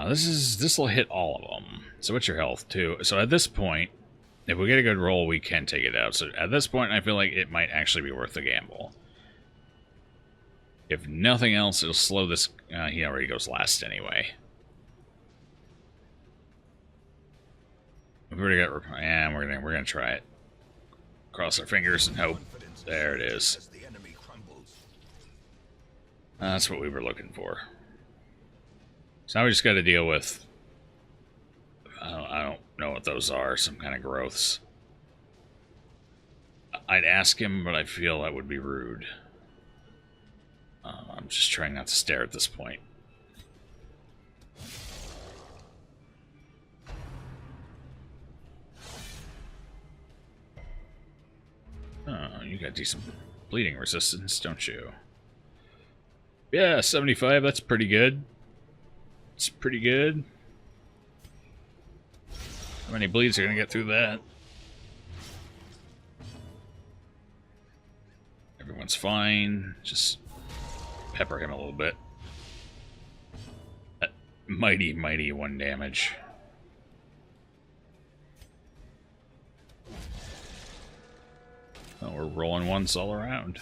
This'll hit all of them. So what's your health too? So at this point, if we get a good roll, we can take it out. So at this point, I feel like it might actually be worth the gamble. If nothing else, it'll slow this. He already goes last anyway. We've already got. And we're gonna try it. Cross our fingers and hope. There it is. As the enemy crumbles. That's what we were looking for. So now we just got to deal with... I don't know what those are. Some kind of growths. I'd ask him, but I feel that would be rude. I'm just trying not to stare at this point. Oh, you got decent bleeding resistance, don't you? Yeah, 75, that's pretty good. It's pretty good. How many bleeds are going to get through that? Everyone's fine. Just pepper him a little bit. Mighty, mighty 1 damage. Oh, we're rolling 1s all around.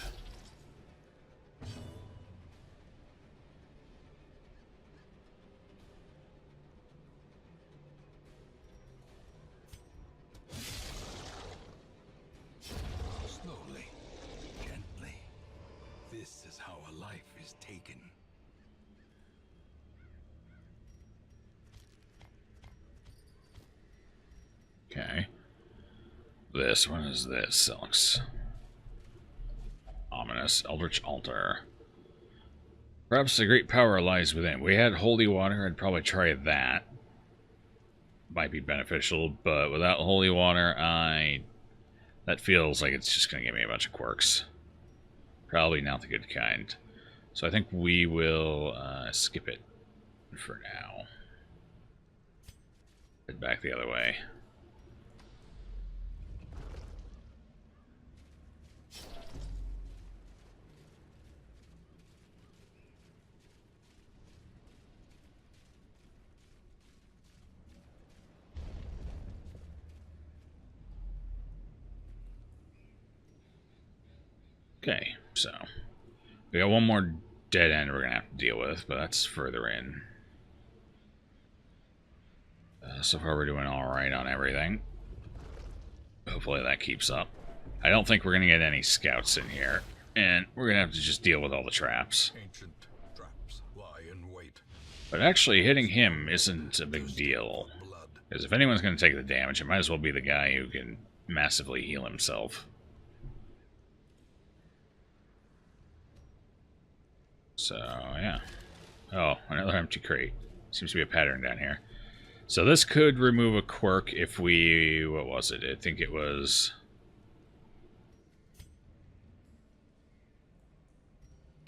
Slowly, gently. This is how a life is taken. Okay. This one is this. That looks ominous. Eldritch Altar. Perhaps the great power lies within. We had holy water. I'd probably try that. Might be beneficial, but without holy water, That feels like it's just going to give me a bunch of quirks. Probably not the good kind. So I think we will skip it for now. Head back the other way. Okay, so we got one more dead end we're gonna have to deal with, but that's further in. So far we're doing alright on everything. Hopefully that keeps up. I don't think we're gonna get any scouts in here, and we're gonna have to just deal with all the traps. Ancient traps lie in wait. But actually hitting him isn't a big deal. Blood. Because if anyone's gonna take the damage, it might as well be the guy who can massively heal himself. So, yeah. Oh, another empty crate. Seems to be a pattern down here. So this could remove a quirk if we... What was it? I think it was...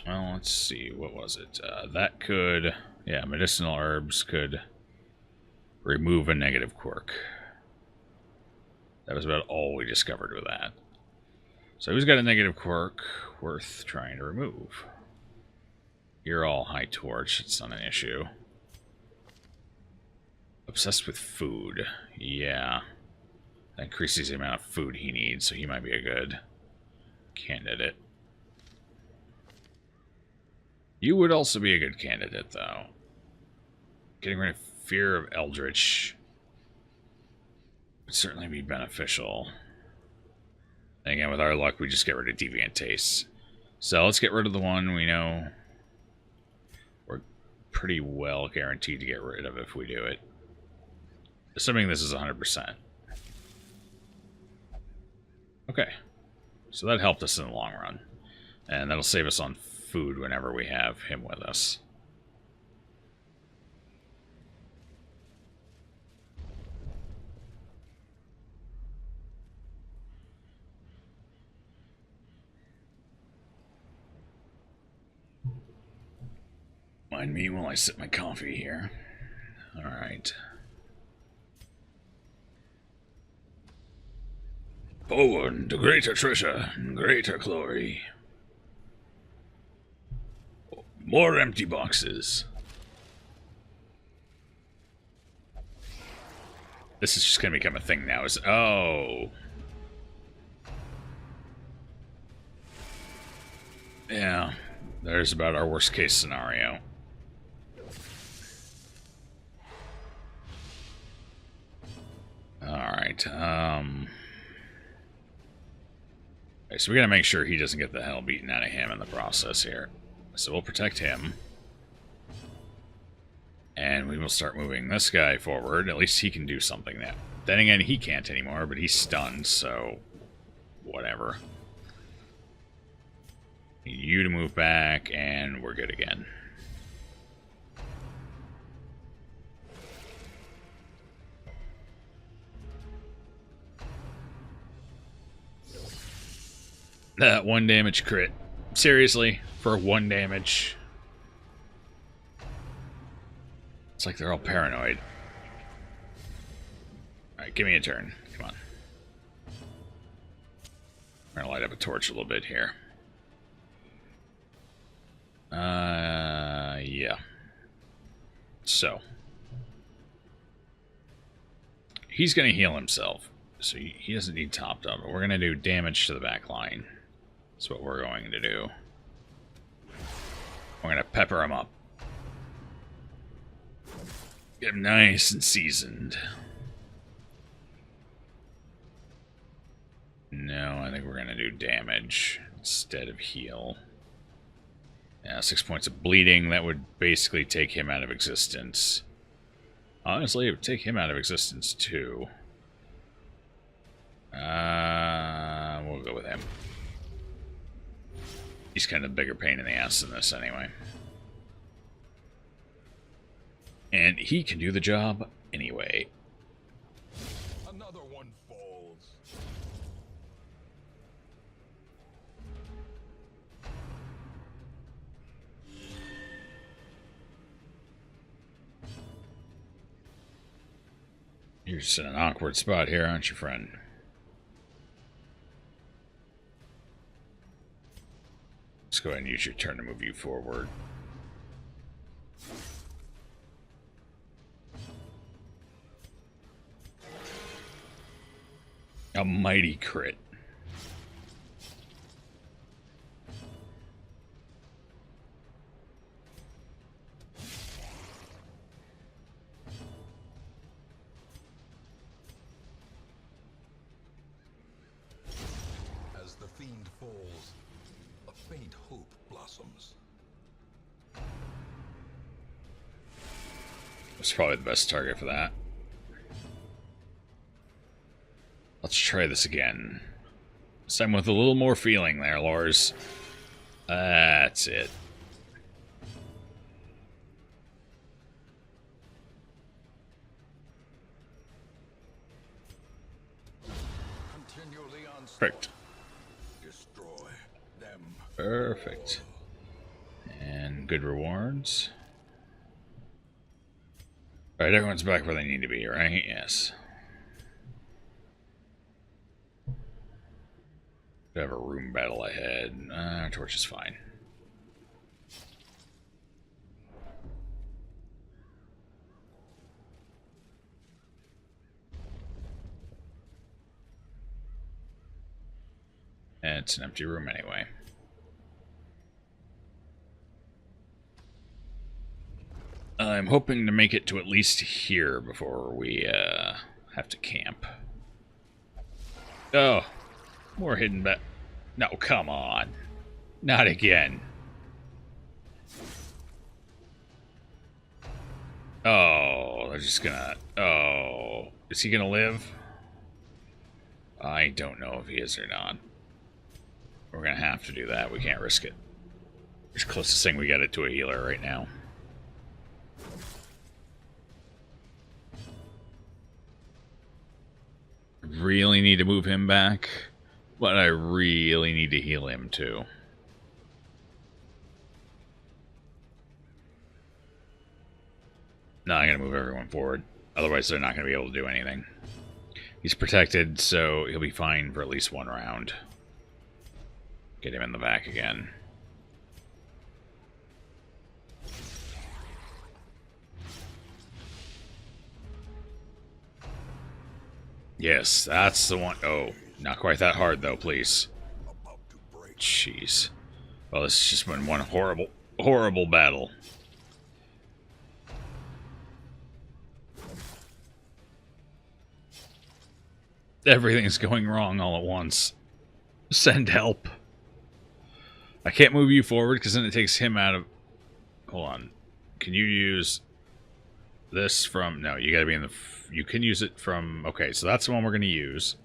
Well, let's see. What was it? That could... Yeah, medicinal herbs could remove a negative quirk. That was about all we discovered with that. So who's got a negative quirk worth trying to remove? You're all high torch. It's not an issue. Obsessed with food. Yeah. That increases the amount of food he needs, so he might be a good candidate. You would also be a good candidate, though. Getting rid of fear of Eldritch would certainly be beneficial. And again, with our luck, we just get rid of Deviant Tastes. So let's get rid of the one we know we're pretty well guaranteed to get rid of if we do it. Assuming this is 100%. Okay. So that helped us in the long run. And that'll save us on food whenever we have him with us. Mind me while I sip my coffee here. Alright. Forward to greater treasure and greater glory. More empty boxes. This is just gonna become a thing now. Oh. Yeah. There's about our worst case scenario. Alright, okay, so we gotta make sure he doesn't get the hell beaten out of him in the process here. So we'll protect him. And we will start moving this guy forward. At least he can do something now. Then again, he can't anymore, but he's stunned, so... whatever. Need you to move back, and we're good again. That 1 damage crit. Seriously? For 1 damage? It's like they're all paranoid. Alright, give me a turn. Come on. I'm gonna light up a torch a little bit here. Yeah. So. He's gonna heal himself. So he doesn't need topped up. But we're gonna do damage to the back line. That's what we're going to do. We're going to pepper him up. Get him nice and seasoned. No, I think we're going to do damage instead of heal. Yeah, 6 points of bleeding. That would basically take him out of existence. Honestly, it would take him out of existence too. We'll go with him. He's kind of a bigger pain in the ass than this anyway. And he can do the job anyway. Another one falls. You're just in an awkward spot here, aren't you, friend? Let's go ahead and use your turn to move you forward. A mighty crit. As the fiend falls, a faint hope blossoms. That's probably the best target for that. Let's try this again. This time with a little more feeling there, Lars. That's it. Continually on Perfect. destroy them. Perfect. And good rewards. Alright, everyone's back where they need to be, right? Yes. We have a room battle ahead. Torch is fine. And it's an empty room anyway. I'm hoping to make it to at least here before we have to camp. Oh, more hidden back. No, come on. Not again. Oh, they're just gonna... Oh, is he gonna live? I don't know if he is or not. We're gonna have to do that. We can't risk it. It's the closest thing we got it to a healer right now. Really need to move him back, but I really need to heal him too. No, I'm gonna move everyone forward. Otherwise, they're not gonna be able to do anything. He's protected, so he'll be fine for at least one round. Get him in the back again. Yes, that's the one. Oh, not quite that hard, though, please. Jeez. Well, this has just been one horrible, horrible battle. Everything's going wrong all at once. Send help. I can't move you forward because then it takes him out of... Hold on. Can you use this from... No, you gotta be in the... You can use it from... Okay, so that's the one we're gonna use.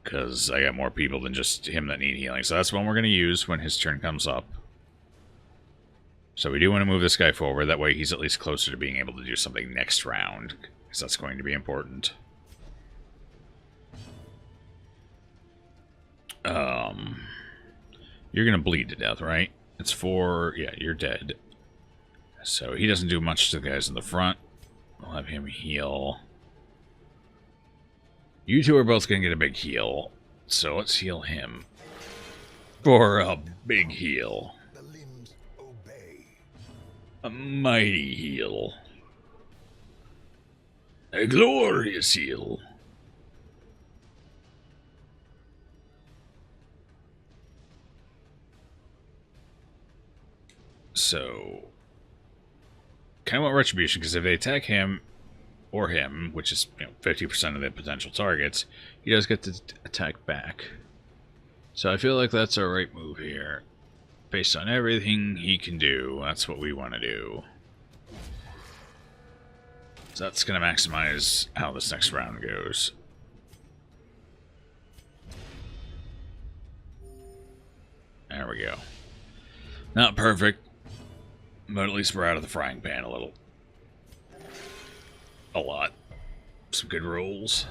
Because I got more people than just him that need healing. So that's the one we're gonna use when his turn comes up. So we do want to move this guy forward. That way he's at least closer to being able to do something next round. Because that's going to be important. You're going to bleed to death, right? It's 4... Yeah, you're dead. So he doesn't do much to the guys in the front. We'll have him heal. You two are both going to get a big heal. So let's heal him. For a big heal. A mighty heal. A glorious heal. So, kind of want retribution, because if they attack him, or him, which is 50% of the potential targets, he does get to attack back. So I feel like that's our right move here. Based on everything he can do, that's what we want to do. So that's going to maximize how this next round goes. There we go. Not perfect, but at least we're out of the frying pan a little. A lot. Some good rolls.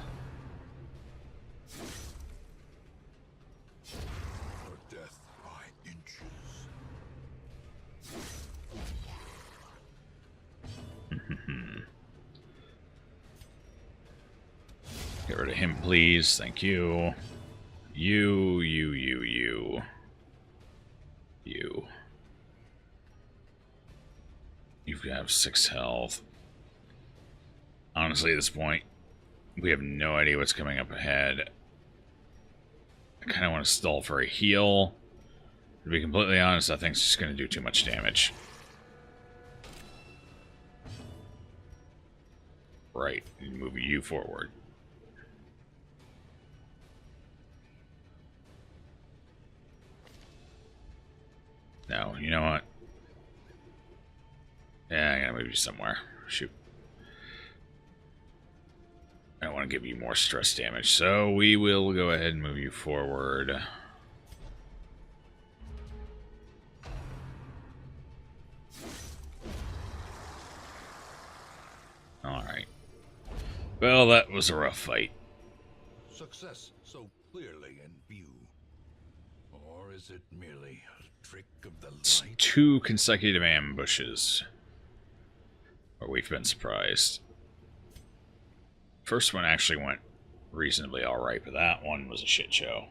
Get rid of him, please. Thank you. You. You have 6 health. Honestly, at this point, we have no idea what's coming up ahead. I kind of want to stall for a heal. To be completely honest, I think it's just going to do too much damage. Right, move you forward. No, you know what? Yeah, I gotta move you somewhere. Shoot. I don't want to give you more stress damage, so we will go ahead and move you forward. Alright. Well, that was a rough fight. Success so clearly in view. Or is it merely a trick of the It's light? 2 consecutive ambushes where we've been surprised. First one actually went reasonably alright, but that one was a shit show.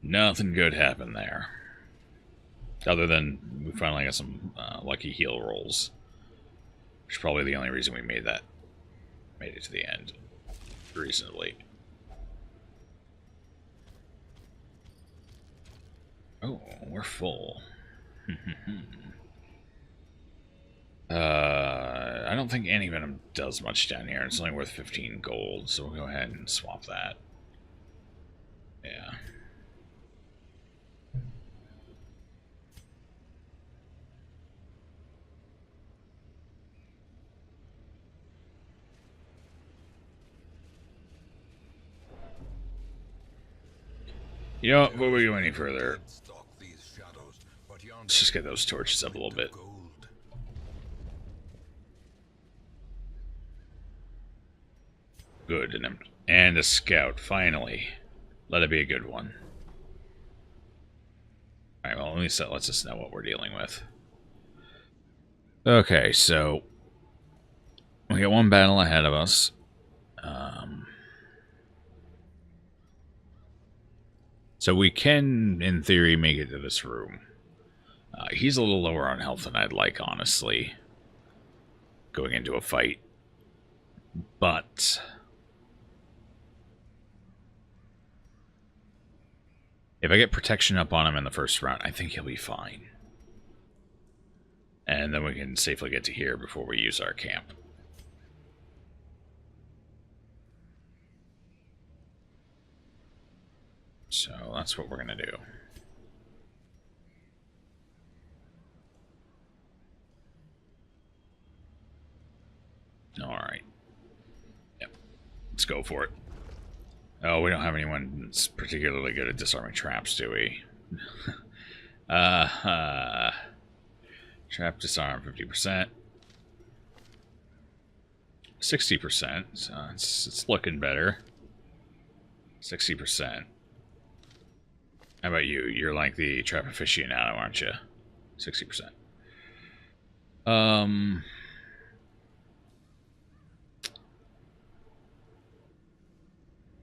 Nothing good happened there. Other than we finally got some lucky heal rolls. Which is probably the only reason we made it to the end reasonably. Oh, we're full. I don't think anti-venom does much down here. It's only worth 15 gold, so we'll go ahead and swap that. Yeah. You know what, before we go any further, let's just get those torches up a little bit. Good, and a scout, finally. Let it be a good one. Alright, well, at least that lets us know what we're dealing with. Okay, so we got one battle ahead of us. So we can, in theory, make it to this room. He's a little lower on health than I'd like, honestly, going into a fight. But if I get protection up on him in the first round, I think he'll be fine. And then we can safely get to here before we use our camp. So that's what we're going to do. Alright. Yep. Let's go for it. Oh, we don't have anyone that's particularly good at disarming traps, do we? Trap disarm 50%. 60%. So it's looking better. 60%. How about you? You're like the trap aficionado, aren't you? 60%.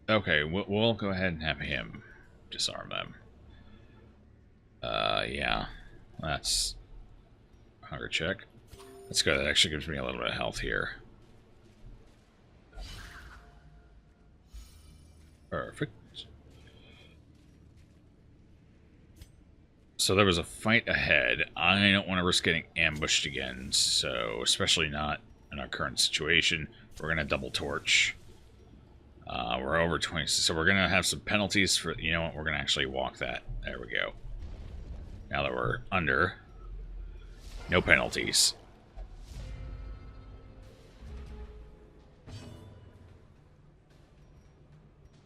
Okay, we'll go ahead and have him disarm them. Yeah. That's hunger check. That's good. That actually gives me a little bit of health here. Perfect. So there was a fight ahead. I don't want to risk getting ambushed again, so especially not in our current situation. We're going to double torch. We're over 20, so we're going to have some penalties for, you know what, we're going to actually walk that. There we go. Now that we're under, no penalties.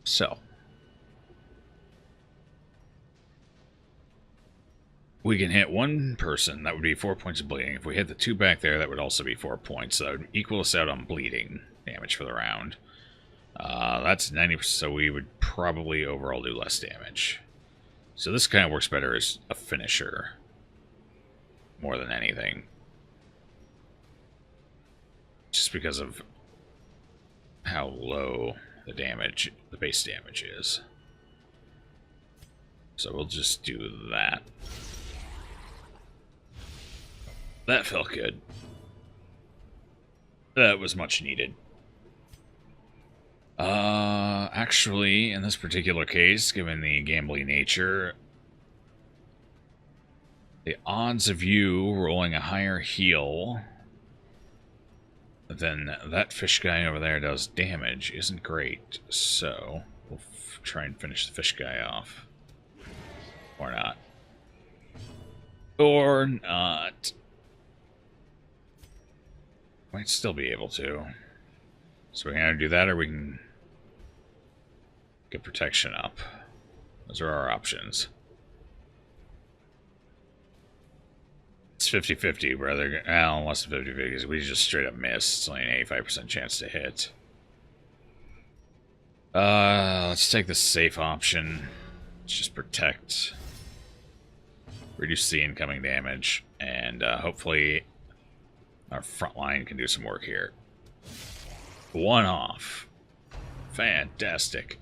So. We can hit one person, that would be 4 points of bleeding. If we hit the 2 back there, that would also be 4 points. So that would equal us out on bleeding damage for the round. That's 90%, so we would probably overall do less damage. So this kind of works better as a finisher, more than anything. Just because of how low the damage, the base damage is. So we'll just do that. That felt good. That was much needed. Actually, in this particular case, given the gambly nature, the odds of you rolling a higher heal than that fish guy over there does damage isn't great. So we'll try and finish the fish guy off. Or not. Or not. Might still be able to. So we can either do that or we can get protection up. Those are our options. It's 50-50, brother. Well, less than 50-50 because we just straight up missed. It's only an 85% chance to hit. Let's take the safe option. Let's just protect. Reduce the incoming damage. And hopefully our front line can do some work here. One off. Fantastic.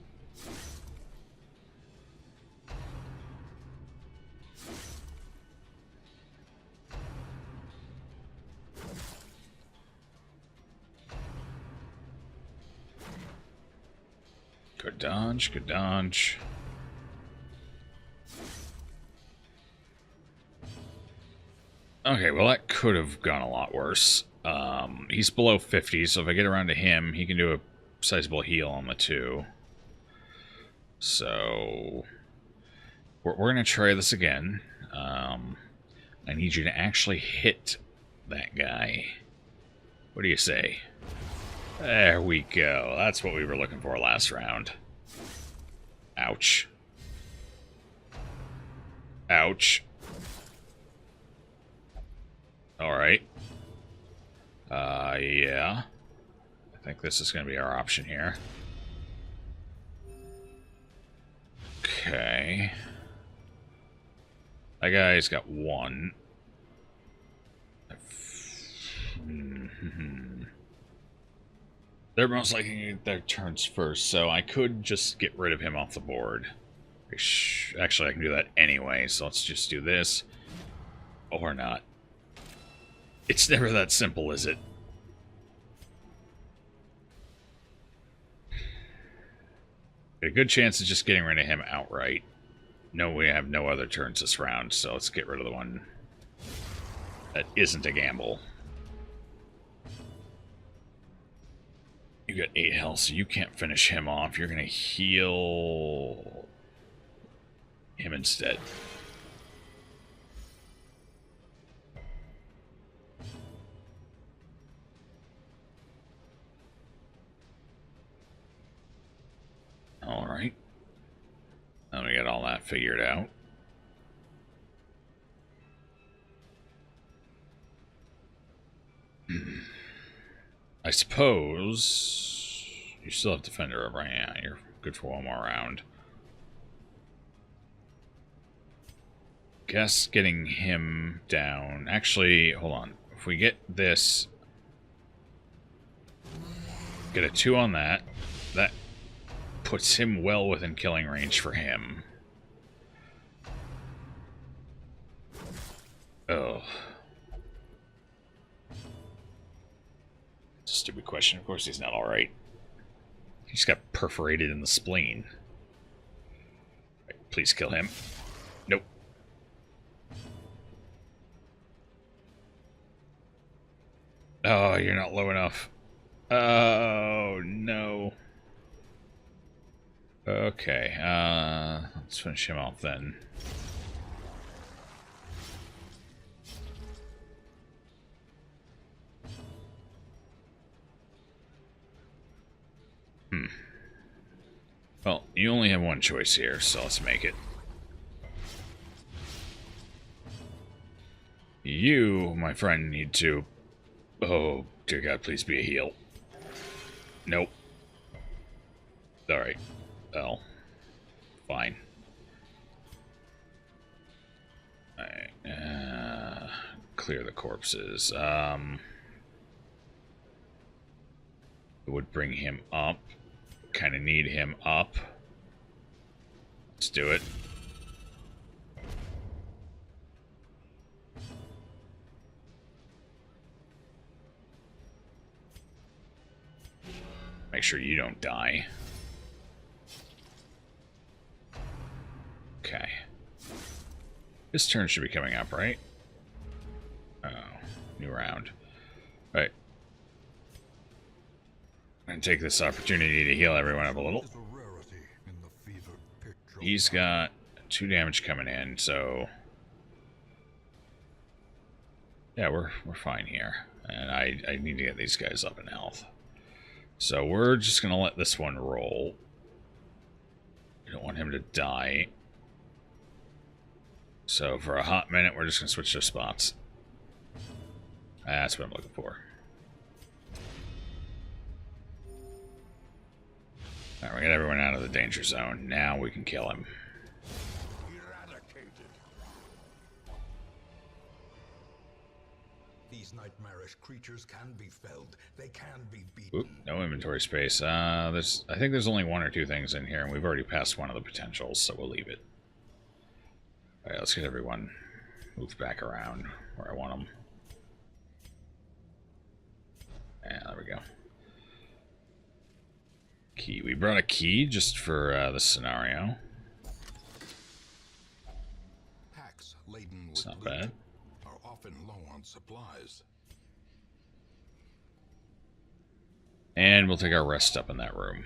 Good dodge, good dodge. Okay, well that could have gone a lot worse. He's below 50, so if I get around to him, he can do a sizable heal on the 2. So we're going to try this again. I need you to actually hit that guy. What do you say? There we go. That's what we were looking for last round. Ouch. Ouch. Alright. Yeah. I think this is going to be our option here. Okay. That guy's got 1. They're most likely to get their turns first, so I could just get rid of him off the board. Actually, I can do that anyway, so let's just do this. Or not. It's never that simple, is it? A good chance of just getting rid of him outright. No, we have no other turns this round, so let's get rid of the one that isn't a gamble. You got 8 health, so you can't finish him off. You're going to heal him instead. Alright. Now we got all that figured out. I suppose you still have Defender over. Yeah, you're good for one more round. Guess getting him down. Actually, hold on. If we get this, get a 2 on that, that puts him well within killing range for him. Oh. It's a stupid question. Of course he's not alright. He's got perforated in the spleen. Right, please kill him. Nope. Oh, you're not low enough. Oh, no. Okay, let's finish him off then. Well, you only have one choice here, so let's make it. You, my friend, need to... Oh, dear God, please be a heal. Nope. Alright. Well, fine. Alright, clear the corpses. It would bring him up. Kind of need him up. Let's do it. Make sure you don't die. Okay. His turn should be coming up, right? Oh, new round. Right. I'm going to take this opportunity to heal everyone up a little. He's got 2 damage coming in, so... yeah, we're fine here. And I need to get these guys up in health. So we're just going to let this one roll. We don't want him to die. So for a hot minute, we're just going to switch their spots. That's what I'm looking for. Alright, we got everyone out of the danger zone. Now we can kill him. Eradicated. These nightmarish creatures can be felled. They can be beaten. Oop, no inventory space. I think there's only 1 or 2 things in here, and we've already passed one of the potentials, so we'll leave it. Alright, let's get everyone moved back around where I want them. And there we go. Key. We brought a key just for this scenario. Packs laden It's with not loot bad. are often low on supplies. And we'll take our rest up in that room.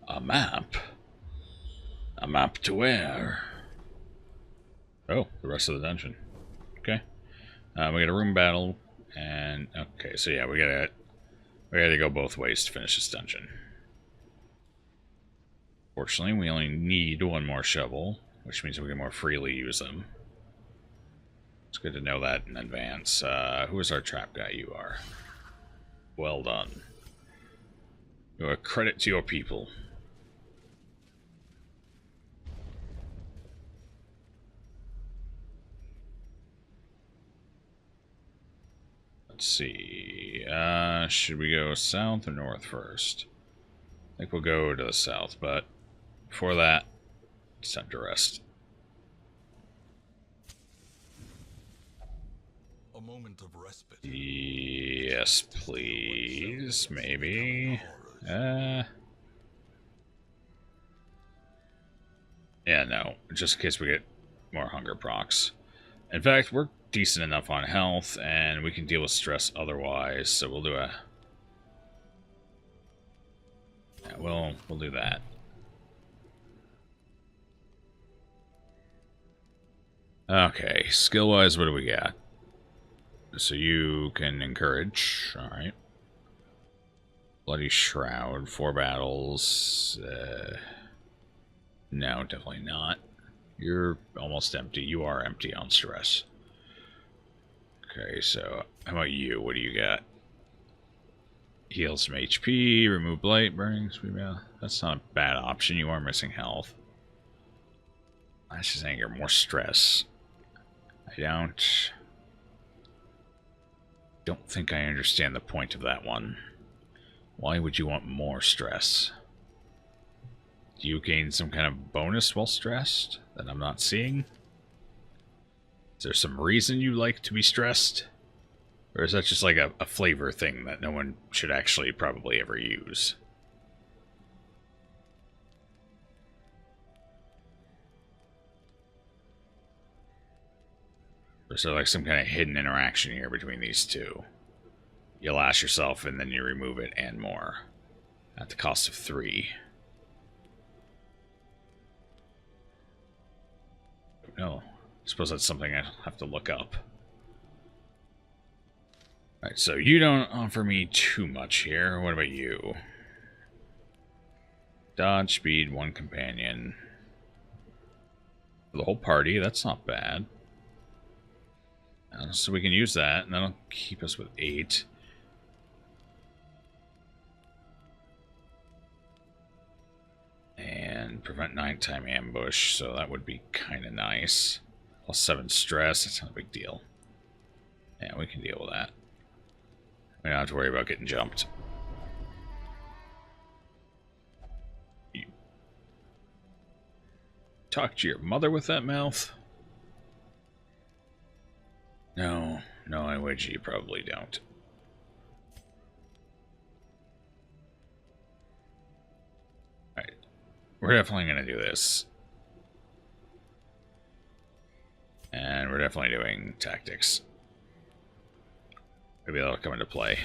A map? A map to where? Oh, the rest of the dungeon. Okay. We got a room battle, and okay, so yeah, we gotta go both ways to finish this dungeon. Fortunately, we only need 1 more shovel, which means we can more freely use them. It's good to know that in advance. Who is our trap guy? You are. Well done. You are a credit to your people. Let's see. Should we go south or north first? I think we'll go to the south, but before that, it's time to rest. A moment of respite. Yes, please. Maybe. Yeah, no. Just in case we get more hunger procs. In fact, we're decent enough on health, and we can deal with stress otherwise, so we'll do a... yeah, we'll do that. Okay, skill-wise, what do we got? So you can encourage, alright. Bloody Shroud, 4 battles. No, definitely not. You're almost empty. You are empty on stress. Okay, so how about you? What do you got? Heal some HP, remove blight, burning, sweet mouth. That's not a bad option. You are missing health. That's just anger, more stress. I don't think I understand the point of that one. Why would you want more stress? Do you gain some kind of bonus while stressed that I'm not seeing? Is there some reason you like to be stressed? Or is that just like a flavor thing that no one should actually probably ever use? Or is there like some kind of hidden interaction here between these two? You lash yourself and then you remove it and more. At the cost of 3. No. I suppose that's something I have to look up. Alright, so you don't offer me too much here. What about you? Dodge, speed, 1 companion. For the whole party, that's not bad. So we can use that, and that'll keep us with 8. And prevent nighttime ambush, so that would be kind of nice. +7 stress, that's not a big deal. Yeah, we can deal with that. We don't have to worry about getting jumped. You talk to your mother with that mouth? No, I wager you probably don't. Alright, we're definitely going to do this. And we're definitely doing tactics. Maybe that'll come into play.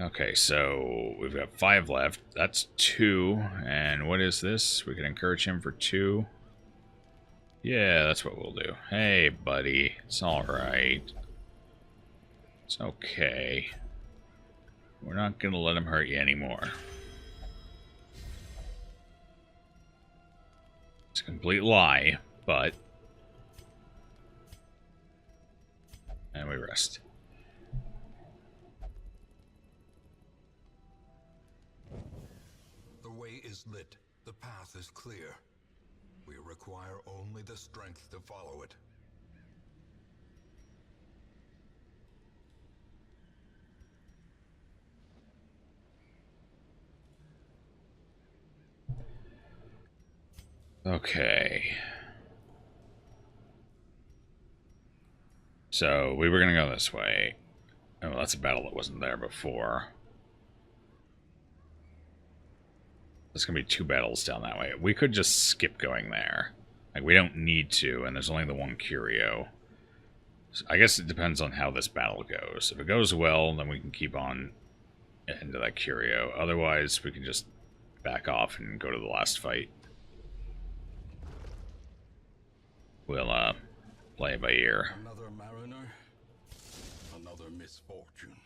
Okay, so we've got 5 left. That's 2. And what is this? We can encourage him for 2. Yeah, that's what we'll do. Hey, buddy. It's alright. It's okay. We're not going to let him hurt you anymore. It's a complete lie, but... And we rest. The way is lit. The path is clear. We require only the strength to follow it. Okay. So, we were going to go this way. Oh, that's a battle that wasn't there before. There's going to be 2 battles down that way. We could just skip going there. Like, we don't need to, and there's only the 1 curio. So I guess it depends on how this battle goes. If it goes well, then we can keep on into that curio. Otherwise, we can just back off and go to the last fight. We'll, play it by ear. Another mariner, another misfortune.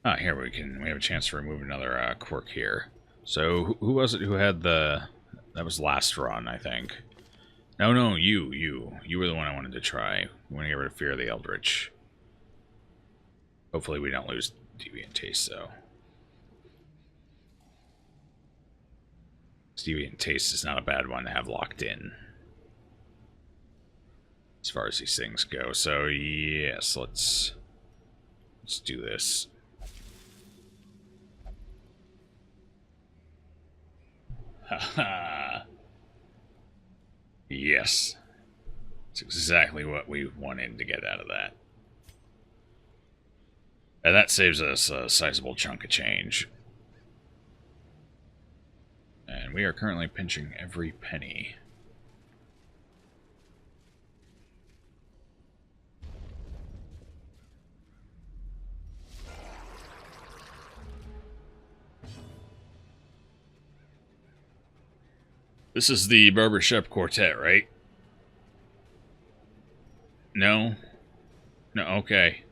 Ah, here we have a chance to remove another quirk here. So who was it who had that was last run, I think. No, you were the one I wanted to try. We want to get rid of Fear of the Eldritch. Hopefully we don't lose Deviant Taste, though. Deviant Taste is not a bad one to have locked in, as far as these things go. So yes, let's do this. Haha. Yes. That's exactly what we wanted to get out of that. And that saves us a sizable chunk of change. And we are currently pinching every penny. This is the Barbershop Quartet, right? No? No, okay.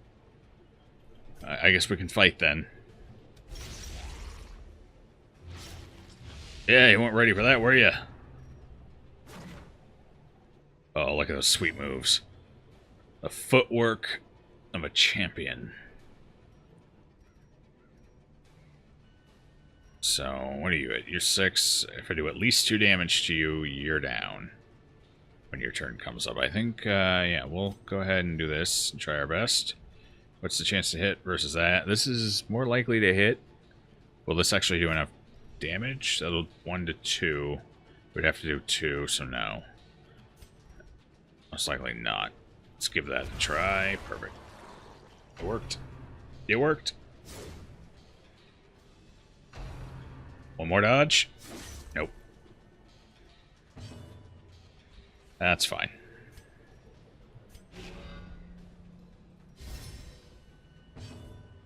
I guess we can fight then. Yeah, you weren't ready for that, were you? Oh, look at those sweet moves. The footwork of a champion. So, what are you at? You're 6. If I do at least 2 damage to you, you're down. When your turn comes up. I think, yeah, we'll go ahead and do this and try our best. What's the chance to hit versus that? This is more likely to hit. Will this actually do enough damage? That'll 1 to 2. We'd have to do 2, so no. Most likely not. Let's give that a try. Perfect. It worked. It worked. 1 more dodge? Nope. That's fine.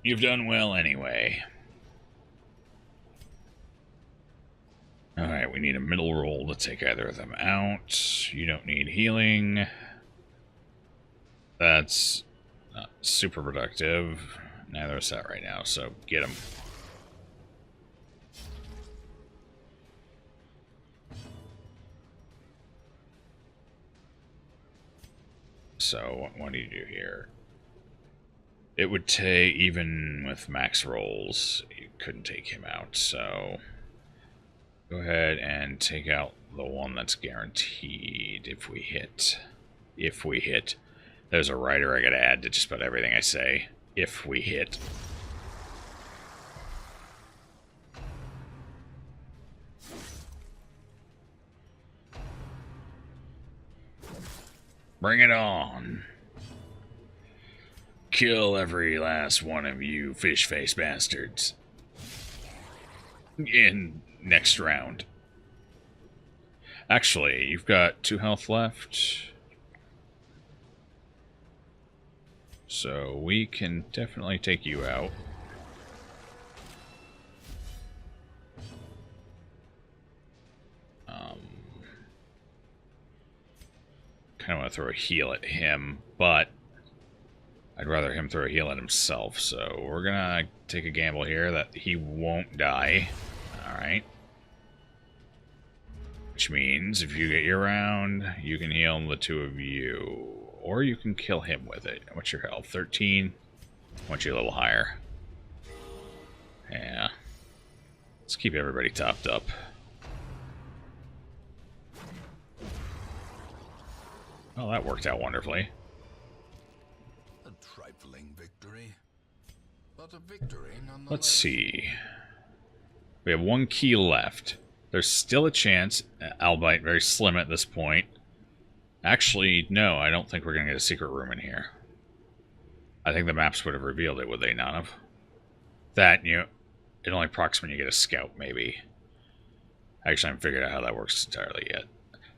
You've done well anyway. Alright, we need a middle roll to take either of them out. You don't need healing. That's not super productive. Neither is that right now, so get him. So, what do you do here? It would take, even with max rolls, you couldn't take him out, so go ahead and take out the one that's guaranteed if we hit. If we hit. There's a rider I gotta add to just about everything I say. If we hit. Bring it on. Kill every last one of you fish-face bastards. In next round. Actually, you've got 2 health left. So we can definitely take you out. Kind of want to throw a heal at him, but I'd rather him throw a heal at himself. So we're gonna take a gamble here that he won't die. Alright. Which means if you get your round, you can heal the 2 of you. Or you can kill him with it. What's your health? 13? I want you a little higher. Yeah. Let's keep everybody topped up. Oh, that worked out wonderfully. A trifling victory, but a victory nonetheless. Let's see. We have 1 key left. There's still a chance, albeit very slim at this point. Actually, no, I don't think we're going to get a secret room in here. I think the maps would have revealed it, would they not have? That, you know, it only procs when you get a scout, maybe. Actually, I haven't figured out how that works entirely yet.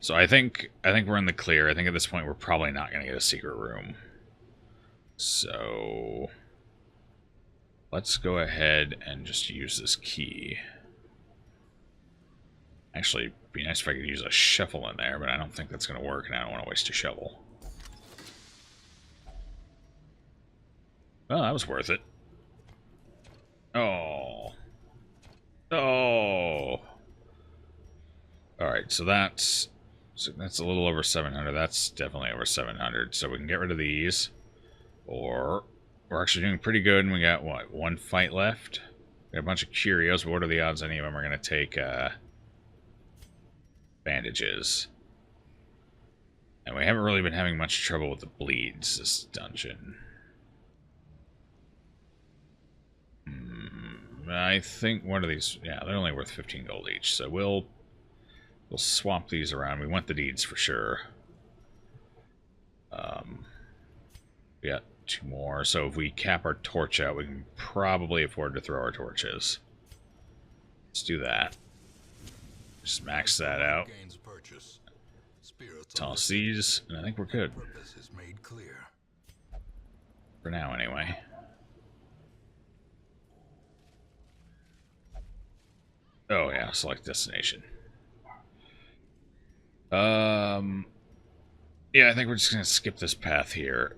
So I think we're in the clear. I think at this point we're probably not going to get a secret room. So let's go ahead and just use this key. Actually, it'd be nice if I could use a shovel in there, but I don't think that's going to work, and I don't want to waste a shovel. Well, that was worth it. Oh. Oh. Alright, so that's a little over 700. That's definitely over 700. So we can get rid of these. Or we're actually doing pretty good, and we got, what, 1 fight left? We got a bunch of curios, but what are the odds any of them are going to take bandages? And we haven't really been having much trouble with the bleeds this dungeon. I think one of these, yeah, they're only worth 15 gold each, so we'll swap these around. We want the deeds for sure. We got 2 more, so if we cap our torch out, we can probably afford to throw our torches. Let's do that. Just max that out. Toss these, and I think we're good. For now, anyway. Oh yeah, select destination. Yeah, I think we're just gonna skip this path here.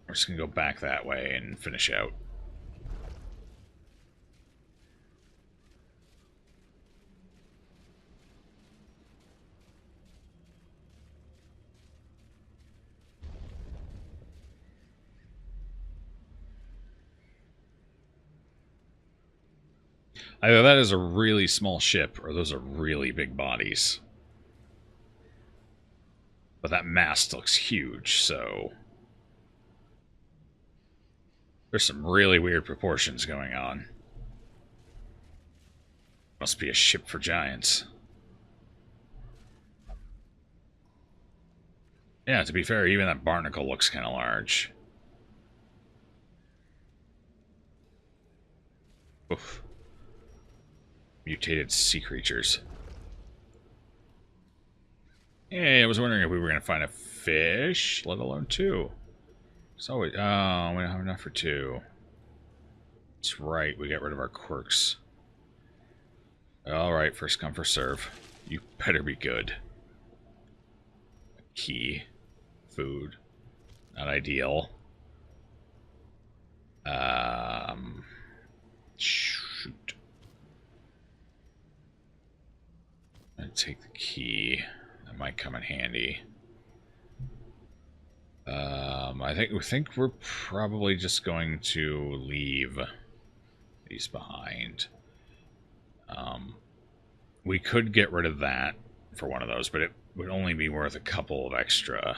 We're just gonna go back that way and finish out. Either that is a really small ship, or those are really big bodies. But that mast looks huge, so there's some really weird proportions going on. Must be a ship for giants. Yeah, to be fair, even that barnacle looks kind of large. Oof. Mutated sea creatures. Hey, I was wondering if we were going to find a fish, let alone 2. So, we don't have enough for 2. That's right, we got rid of our quirks. Alright, first come, first serve. You better be good. Key. Food. Not ideal. Shoot. I'm gonna take the key. That might come in handy. I think we're probably just going to leave these behind. We could get rid of that for one of those, but it would only be worth a couple of extra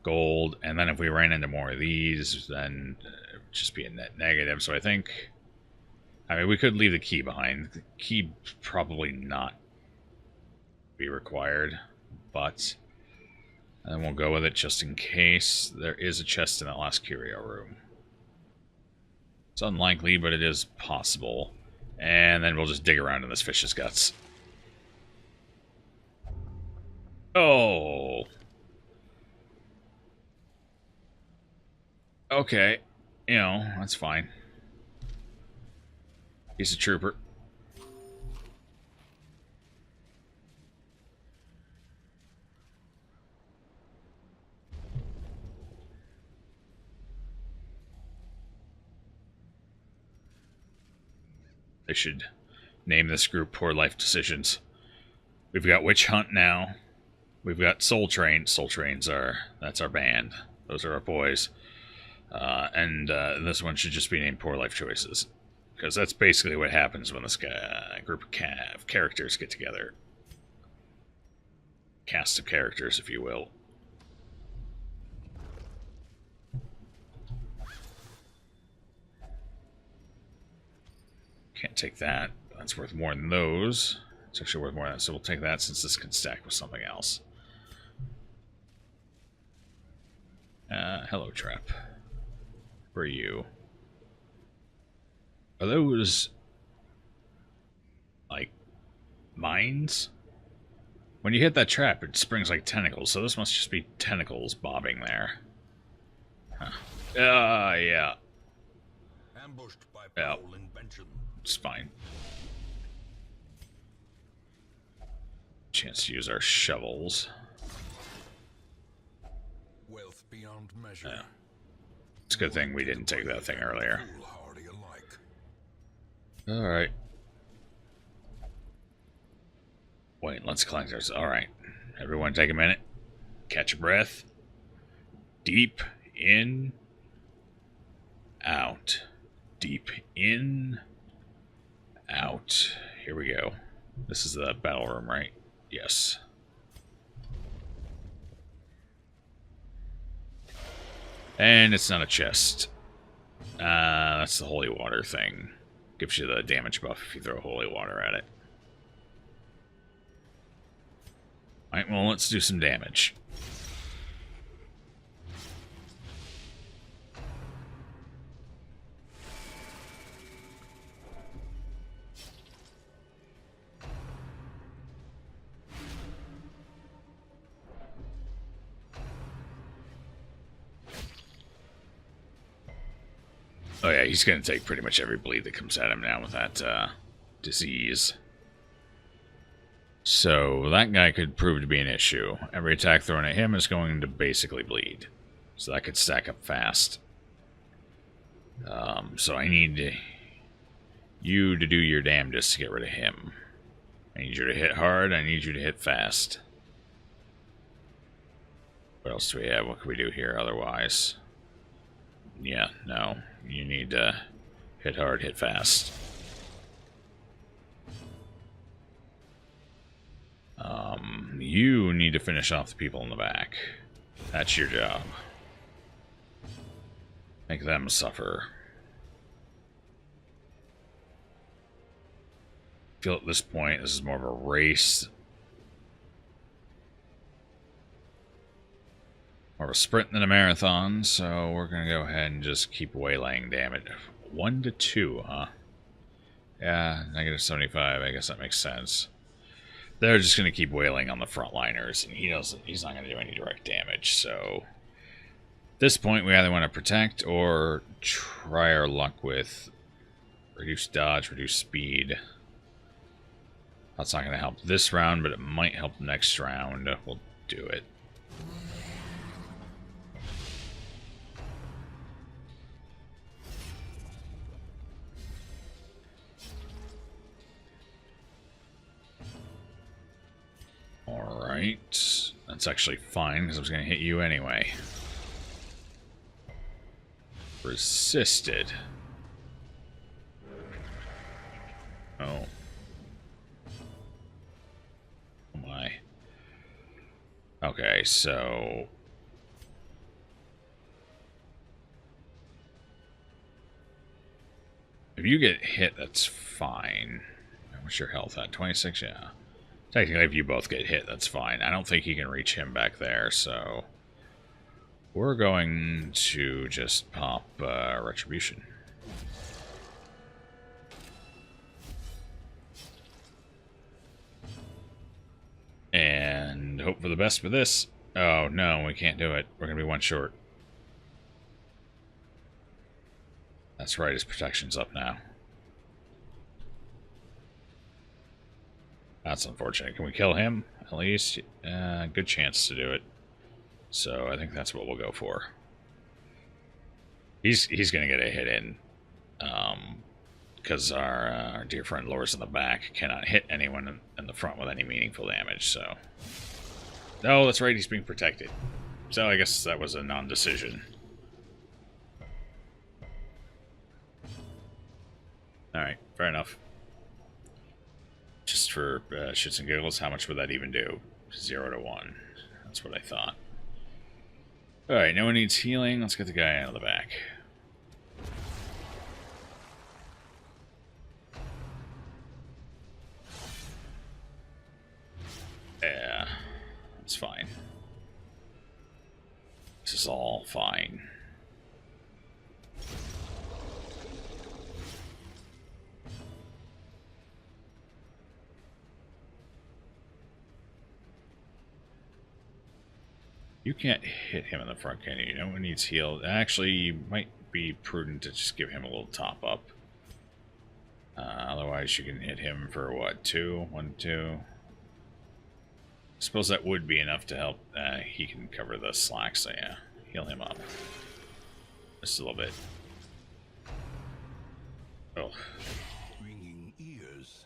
gold. And then if we ran into more of these, then it would just be a net negative. So I think, I mean, we could leave the key behind. The key probably not be required, but and then we'll go with it just in case. There is a chest in that last curio room. It's unlikely, but it is possible. And then we'll just dig around in this fish's guts. Oh. Okay. You know, that's fine. He's a trooper. They should name this group Poor Life Decisions. We've got Witch Hunt now. We've got Soul Train. Soul Trains that's our band. Those are our boys. And this one should just be named Poor Life Choices. Because that's basically what happens when this group of characters get together. Cast of characters, if you will. Can't take that. That's worth more than those. It's actually worth more than that, so we'll take that since this can stack with something else. Hello, Trap. Where are you? Are those like mines? When you hit that trap, it springs like tentacles, so this must just be tentacles bobbing there. Huh. Yeah. Ambushed by Yeah. foul invention. It's fine. Chance to use our shovels. Wealth beyond measure. Yeah. It's a good thing we didn't take that thing earlier. Foolhardy alike. Alright. Wait, let's collect ours. Alright. Everyone take a minute. Catch a breath. Deep in. Out. Deep in. Out. Here we go. This is the battle room, right? Yes. And it's not a chest. That's the holy water thing. Gives you the damage buff if you throw holy water at it. Alright, well, let's do some damage. Oh yeah, he's going to take pretty much every bleed that comes at him now with that disease. So that guy could prove to be an issue. Every attack thrown at him is going to basically bleed. So that could stack up fast. So I need you to do your damnedest to get rid of him. I need you to hit hard. I need you to hit fast. What else do we have? What can we do here otherwise? Yeah, no. You need to hit hard, hit fast. You need to finish off the people in the back. That's your job. Make them suffer. I feel at this point this is more of a race. More of a sprint than a marathon, so we're going to go ahead and just keep waylaying damage. 1 to 2, huh? Yeah, negative 75, I guess that makes sense. They're just going to keep wailing on the frontliners, and he's not going to do any direct damage, so... At this point, we either want to protect or try our luck with reduce dodge, reduce speed. That's not going to help this round, but it might help next round. We'll do it. Alright. That's actually fine, because I was going to hit you anyway. Resisted. Oh. Oh my. Okay, so... if you get hit, that's fine. What's your health at? 26? Yeah. Technically, if you both get hit, that's fine. I don't think you can reach him back there, so... we're going to just pop Retribution. And hope for the best for this. Oh, no, we can't do it. We're going to be one short. That's right, his protection's up now. That's unfortunate. Can we kill him, at least? Good chance to do it. So I think that's what we'll go for. He's going to get a hit in. Because our dear friend Loris in the back cannot hit anyone in the front with any meaningful damage, so... oh, that's right, he's being protected. So I guess that was a non-decision. Alright, fair enough. Just for shits and giggles, how much would that even do? 0 to 1. That's what I thought. Alright, no one needs healing. Let's get the guy out of the back. Yeah, that's fine. This is all fine. You can't hit him in the front, can you? No one needs healed. Actually, you might be prudent to just give him a little top up. Otherwise, you can hit him for what? 2? 1, 2. I suppose that would be enough to help. He can cover the slack, so yeah, heal him up. Just a little bit. Oh. Ringing ears,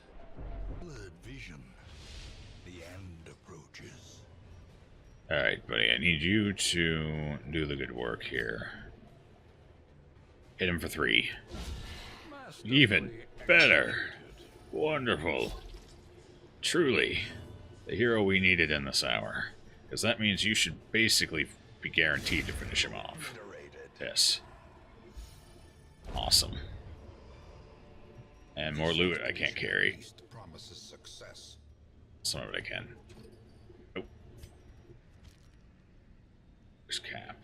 blurred vision. The end approaches. Alright, buddy, I need you to do the good work here. Hit him for 3. Even better. Wonderful. Truly, the hero we needed in this hour. Because that means you should basically be guaranteed to finish him off. Yes. Awesome. And more loot I can't carry. Promises success. Some of it I can. Nope. There's Cap.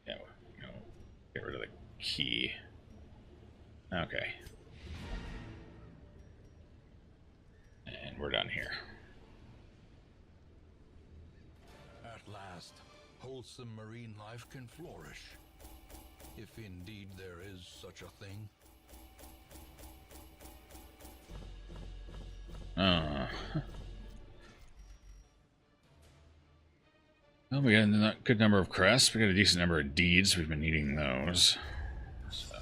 Yeah, get rid of the key. Okay. And we're done here. At last, wholesome marine life can flourish. If indeed there is such a thing. Well, we got a good number of crests. We got a decent number of deeds. We've been needing those. So.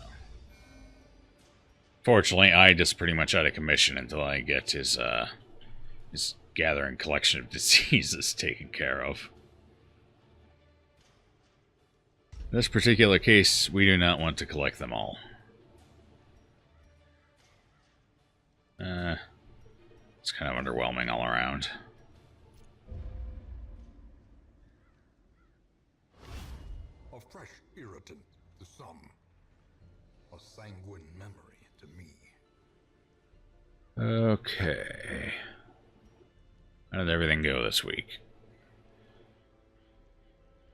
Fortunately, I just pretty much out of commission until I get his gathering collection of diseases taken care of. In this particular case, we do not want to collect them all. It's kind of underwhelming all around. A fresh irritant to some. A sanguine memory to me. Okay. How did everything go this week?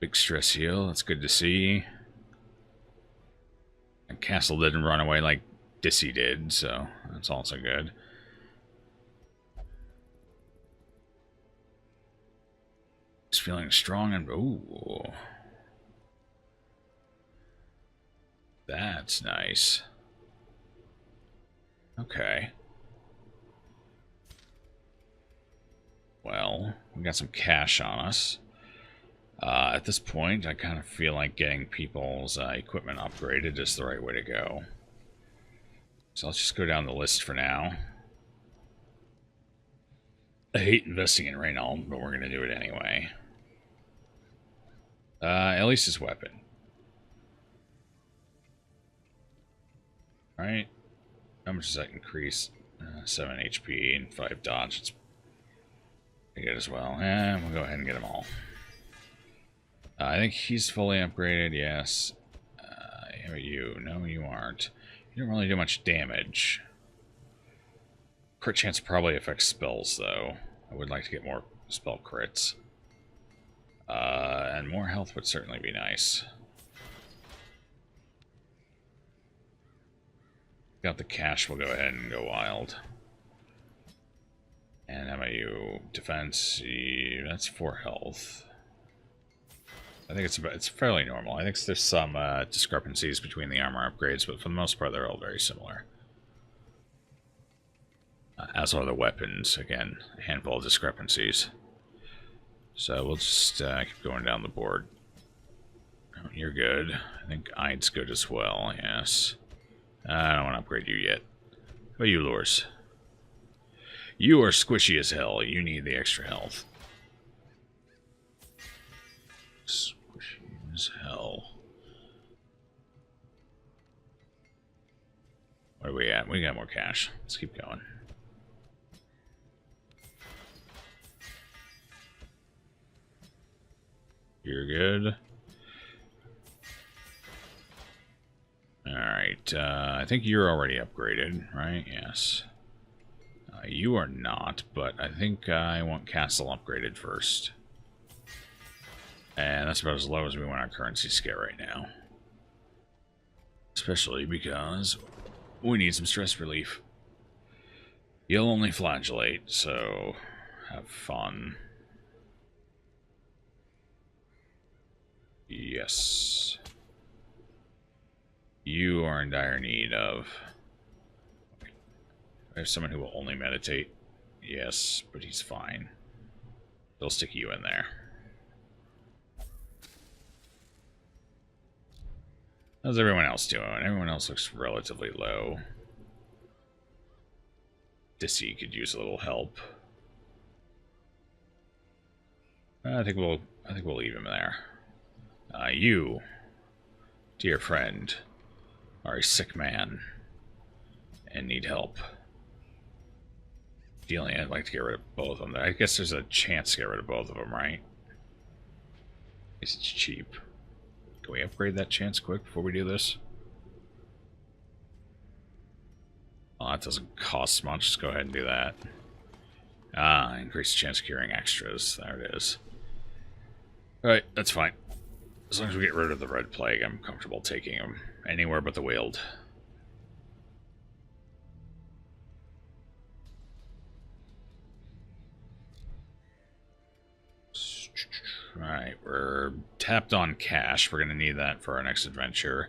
Big stress heal, that's good to see. And Castle didn't run away like Dissy did, so that's also good. Just feeling strong and... ooh. That's nice. Okay. Well, we got some cash on us. At this point, I kind of feel like getting people's equipment upgraded is the right way to go. So let's just go down the list for now. I hate investing in Reynauld, but we're going to do it anyway. At least his weapon. Right? How much does that increase? 7 HP and 5 dodge. It's pretty good as well. And we'll go ahead and get them all. I think he's fully upgraded, yes. How about you? No, you aren't. You don't really do much damage. Crit chance probably affects spells, though. I would like to get more spell crits. And more health would certainly be nice. Got the cash, we'll go ahead and go wild. And how about you? Defense, that's 4 health. I think it's fairly normal. I think there's some discrepancies between the armor upgrades, but for the most part, they're all very similar. As are the weapons. Again, a handful of discrepancies. So we'll just keep going down the board. Oh, you're good. I think Ide's good as well, yes. I don't want to upgrade you yet. How about you, Lures? You are squishy as hell. You need the extra health. Squishy as hell. What are we at? We got more cash. Let's keep going. You're good. Alright, I think you're already upgraded, right? Yes. You are not, but I think I want Castle upgraded first. And that's about as low as we want our currency scale right now. Especially because we need some stress relief. You'll only flagellate, so have fun. Yes. You are in dire need of... I have someone who will only meditate. Yes, but he's fine. They'll stick you in there. How's everyone else doing? Everyone else looks relatively low. Dissy could use a little help. I think we'll leave him there. You, dear friend, are a sick man and need help. Ideally, I'd like to get rid of both of them. I guess there's a chance to get rid of both of them, right? It's cheap. Can we upgrade that chance quick before we do this? Oh, that doesn't cost much. Just go ahead and do that. Increase the chance of curing extras. There it is. Alright, that's fine. As long as we get rid of the Red Plague, I'm comfortable taking them anywhere but the Weald. Alright, we're tapped on cash. We're going to need that for our next adventure.